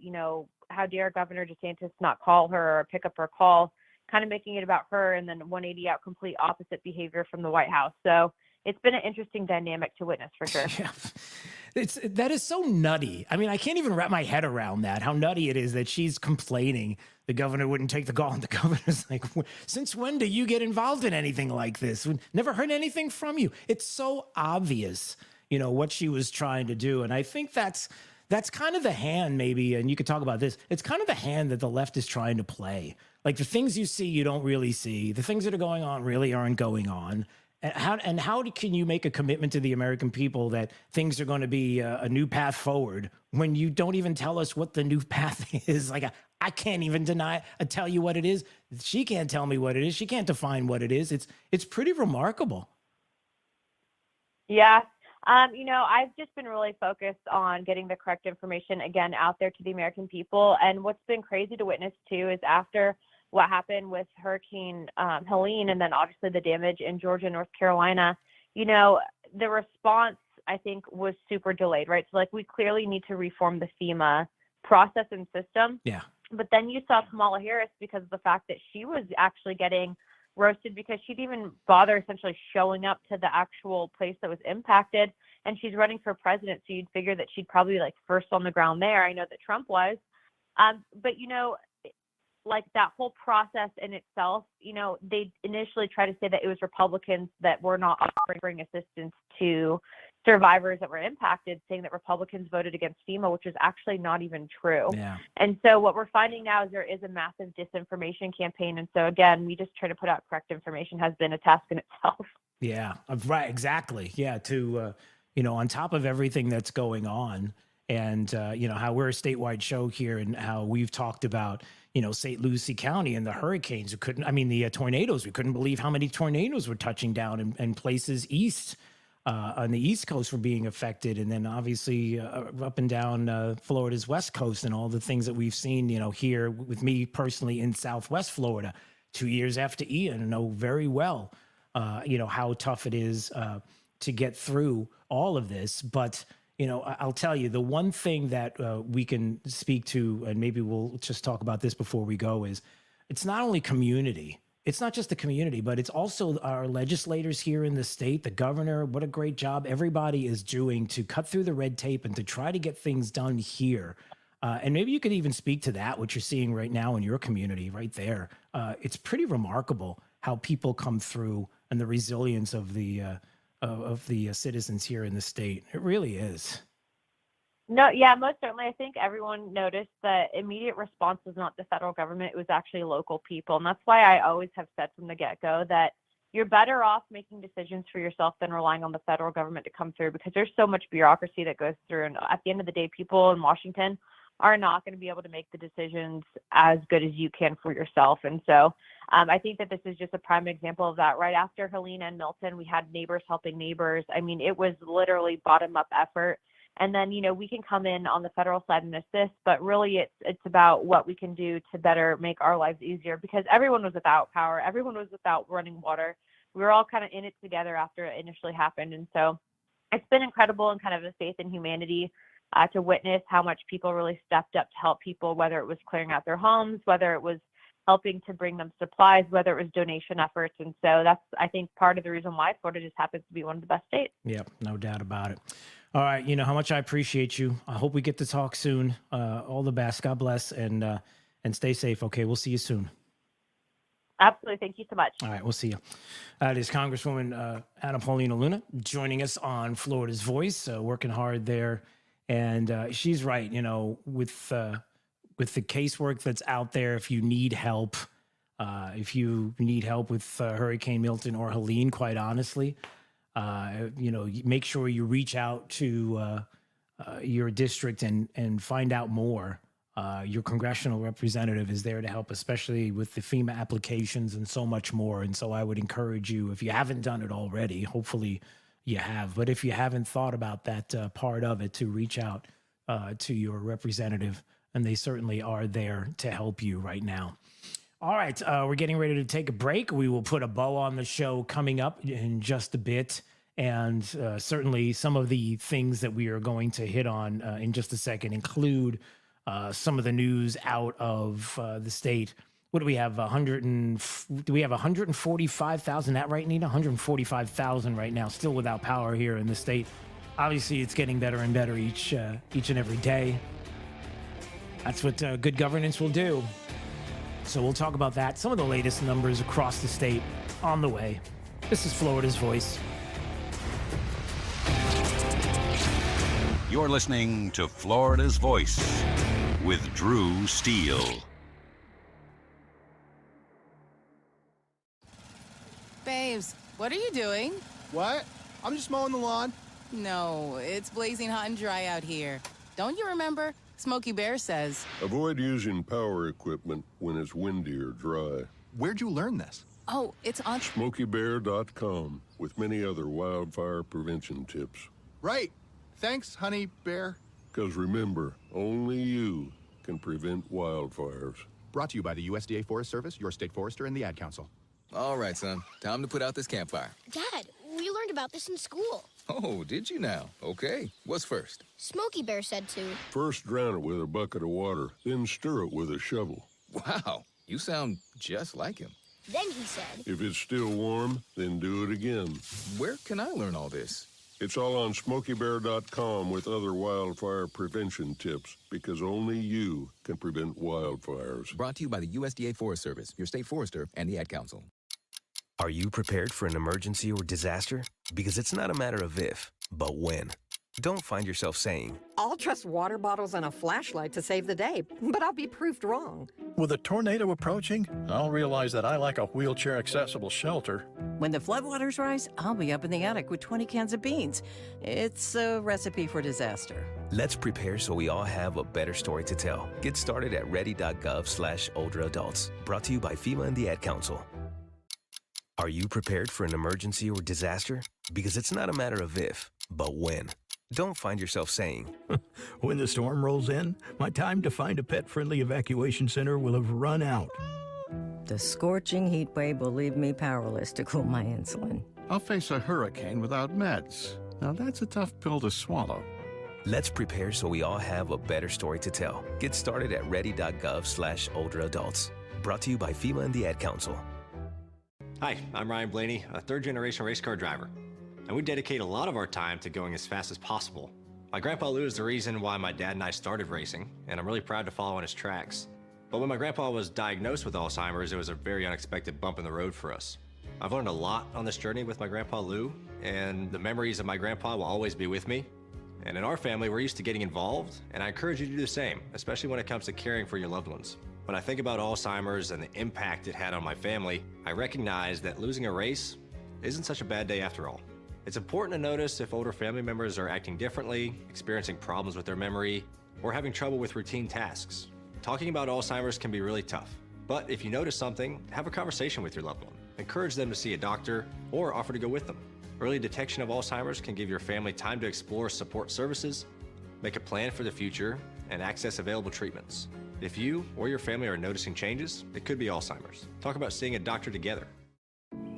how dare Governor DeSantis not call her or pick up her call, kind of making it about her, and then 180 out complete opposite behavior from the White House. So it's been an interesting dynamic to witness for sure. Yeah. That is so nutty. I mean, I can't even wrap my head around that, how nutty it is that she's complaining the governor wouldn't take the call. And the governor's like, since when do you get involved in anything like this? We never heard anything from you. It's so obvious, what she was trying to do. And I think that's kind of the hand maybe, and you could talk about this. It's kind of the hand that the left is trying to play. Like the things you see, you don't really see. The things that are going on really aren't going on. And how can you make a commitment to the American people that things are going to be a new path forward when you don't even tell us what the new path is? Like, I can't even tell you what it is. She can't tell me what it is. She can't define what it is. It's pretty remarkable. Yeah. I've just been really focused on getting the correct information again out there to the American people. And what's been crazy to witness too is after what happened with Hurricane Helene and then obviously the damage in Georgia, North Carolina, the response I think was super delayed, right? So like we clearly need to reform the FEMA process and system. Yeah. But then you saw Kamala Harris because of the fact that she was actually getting roasted because she didn't even bother essentially showing up to the actual place that was impacted. And she's running for president. So you'd figure that she'd probably like first on the ground there. I know that Trump was. But, like that whole process in itself, they initially tried to say that it was Republicans that were not offering assistance to survivors that were impacted, saying that Republicans voted against FEMA, which is actually not even true. Yeah. And so what we're finding now is there is a massive disinformation campaign. And so again, we just try to put out correct information has been a task in itself. Yeah, right. Exactly. Yeah. To, on top of everything that's going on and, how we're a statewide show here and how we've talked about, St. Lucie County and the hurricanes. The tornadoes. We couldn't believe how many tornadoes were touching down and places east on the East Coast were being affected. And then obviously up and down Florida's West Coast and all the things that we've seen, here with me personally in Southwest Florida 2 years after Ian, I know very well, how tough it is to get through all of this. But I'll tell you, the one thing that we can speak to, and maybe we'll just talk about this before we go, is it's not only community. It's not just the community, but it's also our legislators here in the state, the governor. What a great job everybody is doing to cut through the red tape and to try to get things done here. And maybe you could even speak to that, what you're seeing right now in your community right there. It's pretty remarkable how people come through and the resilience of the citizens here in the state. It really is. No, yeah, most certainly. I think everyone noticed that immediate response was not the federal government. It was actually local people. And that's why I always have said from the get-go that you're better off making decisions for yourself than relying on the federal government to come through because there's so much bureaucracy that goes through. And at the end of the day, people in Washington are not going to be able to make the decisions as good as you can for yourself. And so I think that this is just a prime example of that. Right after Helene and Milton, we had neighbors helping neighbors. I mean, it was literally bottom-up effort. And then, we can come in on the federal side and assist, but really it's about what we can do to better make our lives easier because everyone was without power. Everyone was without running water. We were all kind of in it together after it initially happened. And so it's been incredible and kind of a faith in humanity to witness how much people really stepped up to help people, whether it was clearing out their homes, whether it was helping to bring them supplies, whether it was donation efforts. And so that's, I think, part of the reason why Florida just happens to be one of the best states. Yep, no doubt about it. All right, you know how much I appreciate you. I hope we get to talk soon. All the best. God bless, and stay safe. Okay, we'll see you soon. Absolutely. Thank you so much. All right, we'll see you. It is Congresswoman Anna Paulina Luna joining us on Florida's Voice, working hard there. And she's right, you know, with the casework that's out there, if you need help with Hurricane Milton or Helene, quite honestly, you know, make sure you reach out to your district and find out more. Your congressional representative is there to help, especially with the FEMA applications and so much more. And so I would encourage you, if you haven't done it already, hopefully you have, but if you haven't thought about that part of it, to reach out to your representative, and they certainly are there to help you right now. All right, we're getting ready to take a break. We will put a bow on the show coming up in just a bit. And certainly some of the things that we are going to hit on in just a second include some of the news out of the state. What do we have? Do we have 145,000? That right, Nina? 145,000 right now, still without power here in the state. Obviously, it's getting better and better each and every day. That's what good governance will do. So we'll talk about that. Some of the latest numbers across the state on the way. This is Florida's Voice. You're listening to Florida's Voice with Drew Steele. Babes, what are you doing? What? I'm just mowing the lawn. No, it's blazing hot and dry out here. Don't you remember? Smokey Bear says. Avoid using power equipment when it's windy or dry. Where'd you learn this? Oh, it's on SmokeyBear.com with many other wildfire prevention tips. Right. Thanks, honey bear. Because remember, only you can prevent wildfires. Brought to you by the USDA Forest Service, your state forester, and the Ad Council. All right, son. Time to put out this campfire. Dad, we learned about this in school. Oh, did you now? Okay. What's first? Smokey Bear said to. First drown it with a bucket of water, then stir it with a shovel. Wow, you sound just like him. Then he said. If it's still warm, then do it again. Where can I learn all this? It's all on SmokeyBear.com with other wildfire prevention tips, because only you can prevent wildfires. Brought to you by the USDA Forest Service, your state forester, and the Ad Council. Are you prepared for an emergency or disaster? Because it's not a matter of if, but when. Don't find yourself saying, I'll trust water bottles and a flashlight to save the day, but I'll be proved wrong. With a tornado approaching, I'll realize that I lack a wheelchair-accessible shelter. When the floodwaters rise, I'll be up in the attic with 20 cans of beans. It's a recipe for disaster. Let's prepare so we all have a better story to tell. Get started at ready.gov/older adults. Brought to you by FEMA and the Ad Council. Are you prepared for an emergency or disaster? Because it's not a matter of if, but when. Don't find yourself saying, when the storm rolls in, my time to find a pet-friendly evacuation center will have run out. The scorching heat wave will leave me powerless to cool my insulin. I'll face a hurricane without meds. Now that's a tough pill to swallow. Let's prepare so we all have a better story to tell. Get started at ready.gov/older adults. Brought to you by FEMA and the Ad Council. Hi, I'm Ryan Blaney, a third-generation race car driver. And we dedicate a lot of our time to going as fast as possible. My grandpa Lou is the reason why my dad and I started racing, and I'm really proud to follow in his tracks. But when my grandpa was diagnosed with Alzheimer's, it was a very unexpected bump in the road for us. I've learned a lot on this journey with my grandpa Lou, and the memories of my grandpa will always be with me. And in our family, we're used to getting involved, and I encourage you to do the same, especially when it comes to caring for your loved ones. When I think about Alzheimer's and the impact it had on my family, I recognize that losing a race isn't such a bad day after all. It's important to notice if older family members are acting differently, experiencing problems with their memory, or having trouble with routine tasks. Talking about Alzheimer's can be really tough, but if you notice something, have a conversation with your loved one. Encourage them to see a doctor or offer to go with them. Early detection of Alzheimer's can give your family time to explore support services, make a plan for the future, and access available treatments. If you or your family are noticing changes, it could be Alzheimer's. Talk about seeing a doctor together.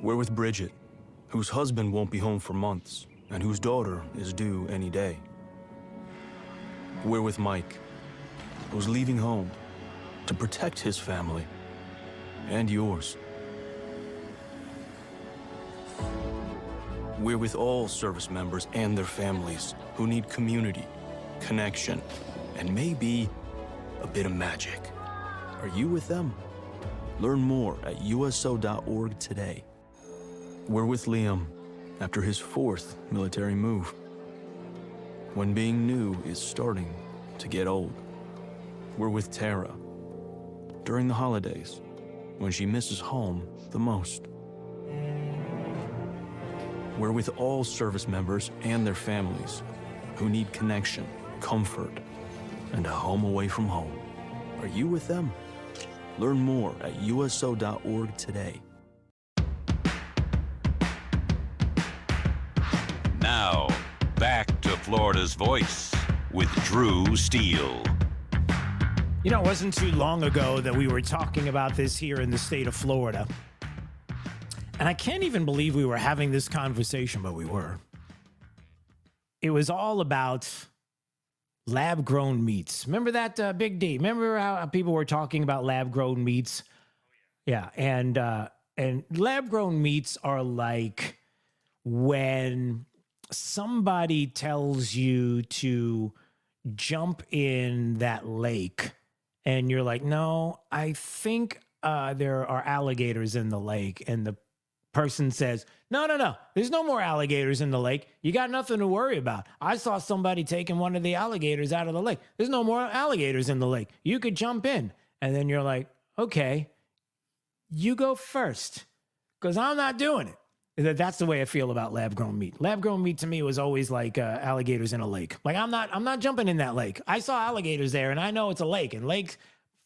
We're with Bridget, whose husband won't be home for months, and whose daughter is due any day. We're with Mike, who's leaving home to protect his family and yours. We're with all service members and their families who need community, connection, and maybe a bit of magic. Are you with them? Learn more at USO.org today. We're with Liam after his 4th military move, when being new is starting to get old. We're with Tara during the holidays, when she misses home the most. We're with all service members and their families who need connection, comfort, and a home away from home. Are you with them? Learn more at USO.org today. Now, back to Florida's Voice with Drew Steele. You know, it wasn't too long ago that we were talking about this here in the state of Florida. And I can't even believe we were having this conversation, but we were. It was all about lab-grown meats. Remember that, Big D? Remember how people were talking about lab-grown meats? Yeah, and lab-grown meats are like when somebody tells you to jump in that lake, and you're like, no, I think there are alligators in the lake, and the person says, no, there's no more alligators in the lake. You got nothing to worry about. I saw somebody taking one of the alligators out of the lake. There's no more alligators in the lake. You could jump in. And then you're like, okay, you go first, because I'm not doing it. That's the way I feel about lab-grown meat. Lab-grown meat to me was always like alligators in a lake. Like, I'm not jumping in that lake. I saw alligators there, and I know it's a lake. And lakes,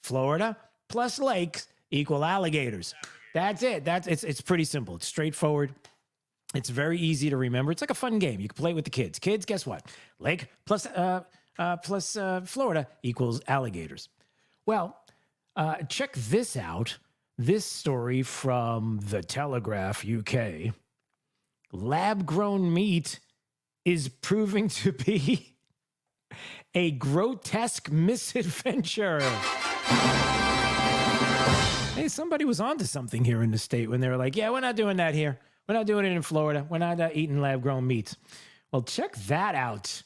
Florida plus lakes equal alligators. That's it. It's pretty simple. It's straightforward. It's very easy to remember. It's like a fun game. You can play with the kids. Kids, guess what? Lake plus Florida equals alligators. Well, check this out. This story from The Telegraph, UK. Lab-grown meat is proving to be a grotesque misadventure. Hey, somebody was onto something here in the state when they were like, yeah, we're not doing that here. We're not doing it in Florida. We're not eating lab-grown meats. Well, check that out.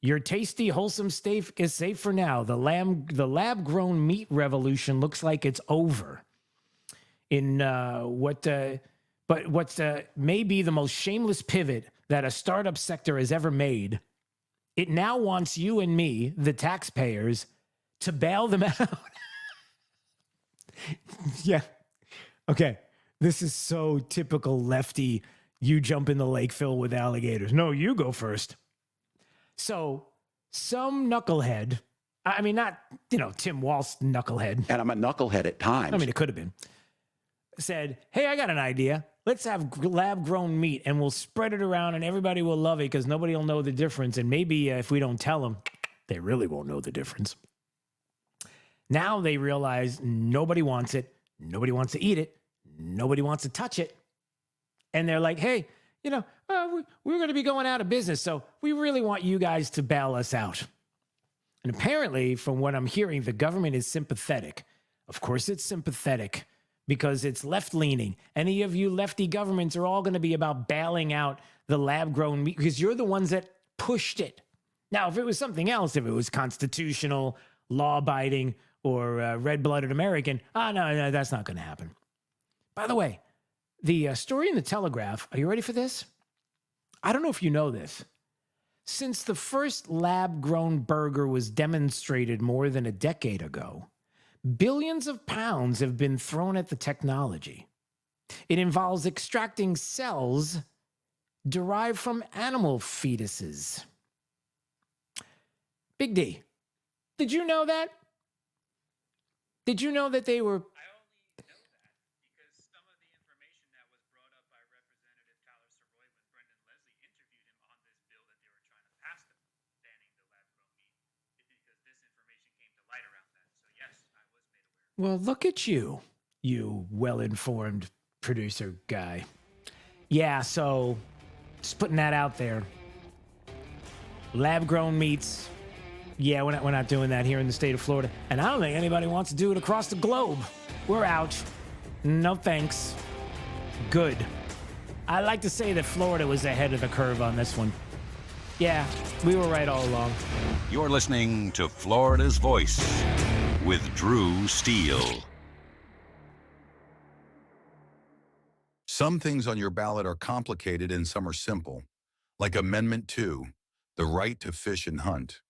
Your tasty, wholesome steak is safe for now. The lab-grown meat revolution looks like it's over. In what may be the most shameless pivot that a startup sector has ever made, it now wants you and me, the taxpayers, to bail them out. Yeah. Okay. This is so typical lefty. You jump in the lake filled with alligators. No, you go first. So some knucklehead, I mean, not, Tim Walsh knucklehead. And I'm a knucklehead at times. I mean, it could have been. Said, hey, I got an idea. Let's have lab-grown meat, and we'll spread it around, and everybody will love it because nobody will know the difference. And maybe if we don't tell them, they really won't know the difference. Now they realize nobody wants it. Nobody wants to eat it. Nobody wants to touch it. And they're like, hey, we're going to be going out of business, so we really want you guys to bail us out. And apparently, from what I'm hearing, the government is sympathetic. Of course it's sympathetic because it's left-leaning. Any of you lefty governments are all going to be about bailing out the lab-grown meat because you're the ones that pushed it. Now, if it was something else, if it was constitutional, law-abiding, or red-blooded American, no, that's not going to happen. By the way, the story in the Telegraph, are you ready for this? I don't know if you know this. Since the first lab-grown burger was demonstrated more than a decade ago, billions of pounds have been thrown at the technology. It involves extracting cells derived from animal fetuses. Big D, did you know that? Did you know that they were... Well, look at you, you well-informed producer guy. Yeah, so just putting that out there. Lab-grown meats. Yeah, we're not doing that here in the state of Florida. And I don't think anybody wants to do it across the globe. We're out. No thanks. Good. I like to say that Florida was ahead of the curve on this one. Yeah, we were right all along. You're listening to Florida's Voice with Drew Steele. Some things on your ballot are complicated and some are simple, like Amendment 2, the right to fish and hunt.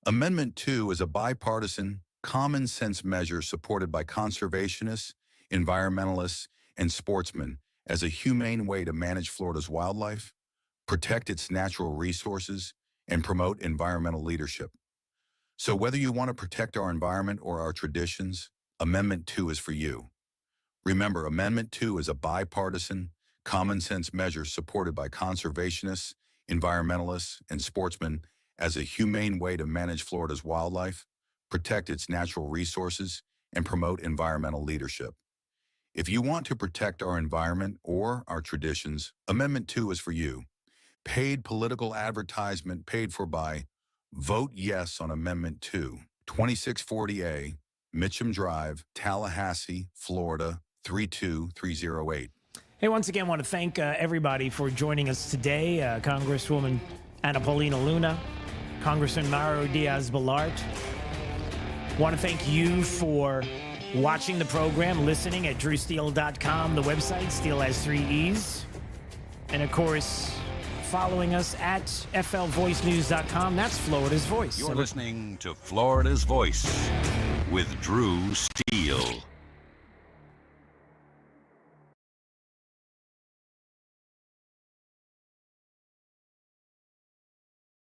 Amendment 2 is a bipartisan, common-sense measure supported by conservationists, environmentalists, and sportsmen as a humane way to manage Florida's wildlife, protect its natural resources, and promote environmental leadership. So whether you want to protect our environment or our traditions, Amendment 2 is for you. Remember, Amendment 2 is a bipartisan, common-sense measure supported by conservationists, environmentalists, and sportsmen as a humane way to manage Florida's wildlife, protect its natural resources, and promote environmental leadership. If you want to protect our environment or our traditions, Amendment 2 is for you. Paid political advertisement paid for by Vote Yes on Amendment 2, 2640A, Mitcham Drive, Tallahassee, Florida, 32308. Hey, once again, want to thank everybody for joining us today. Congresswoman Ana Paulina Luna, Congressman Mario Diaz-Balart. Want to thank you for watching the program, listening at drewsteele.com, the website. Steele has 3 E's. And, of course, following us at flvoicenews.com. That's Florida's Voice. You're listening to Florida's Voice with Drew Steele.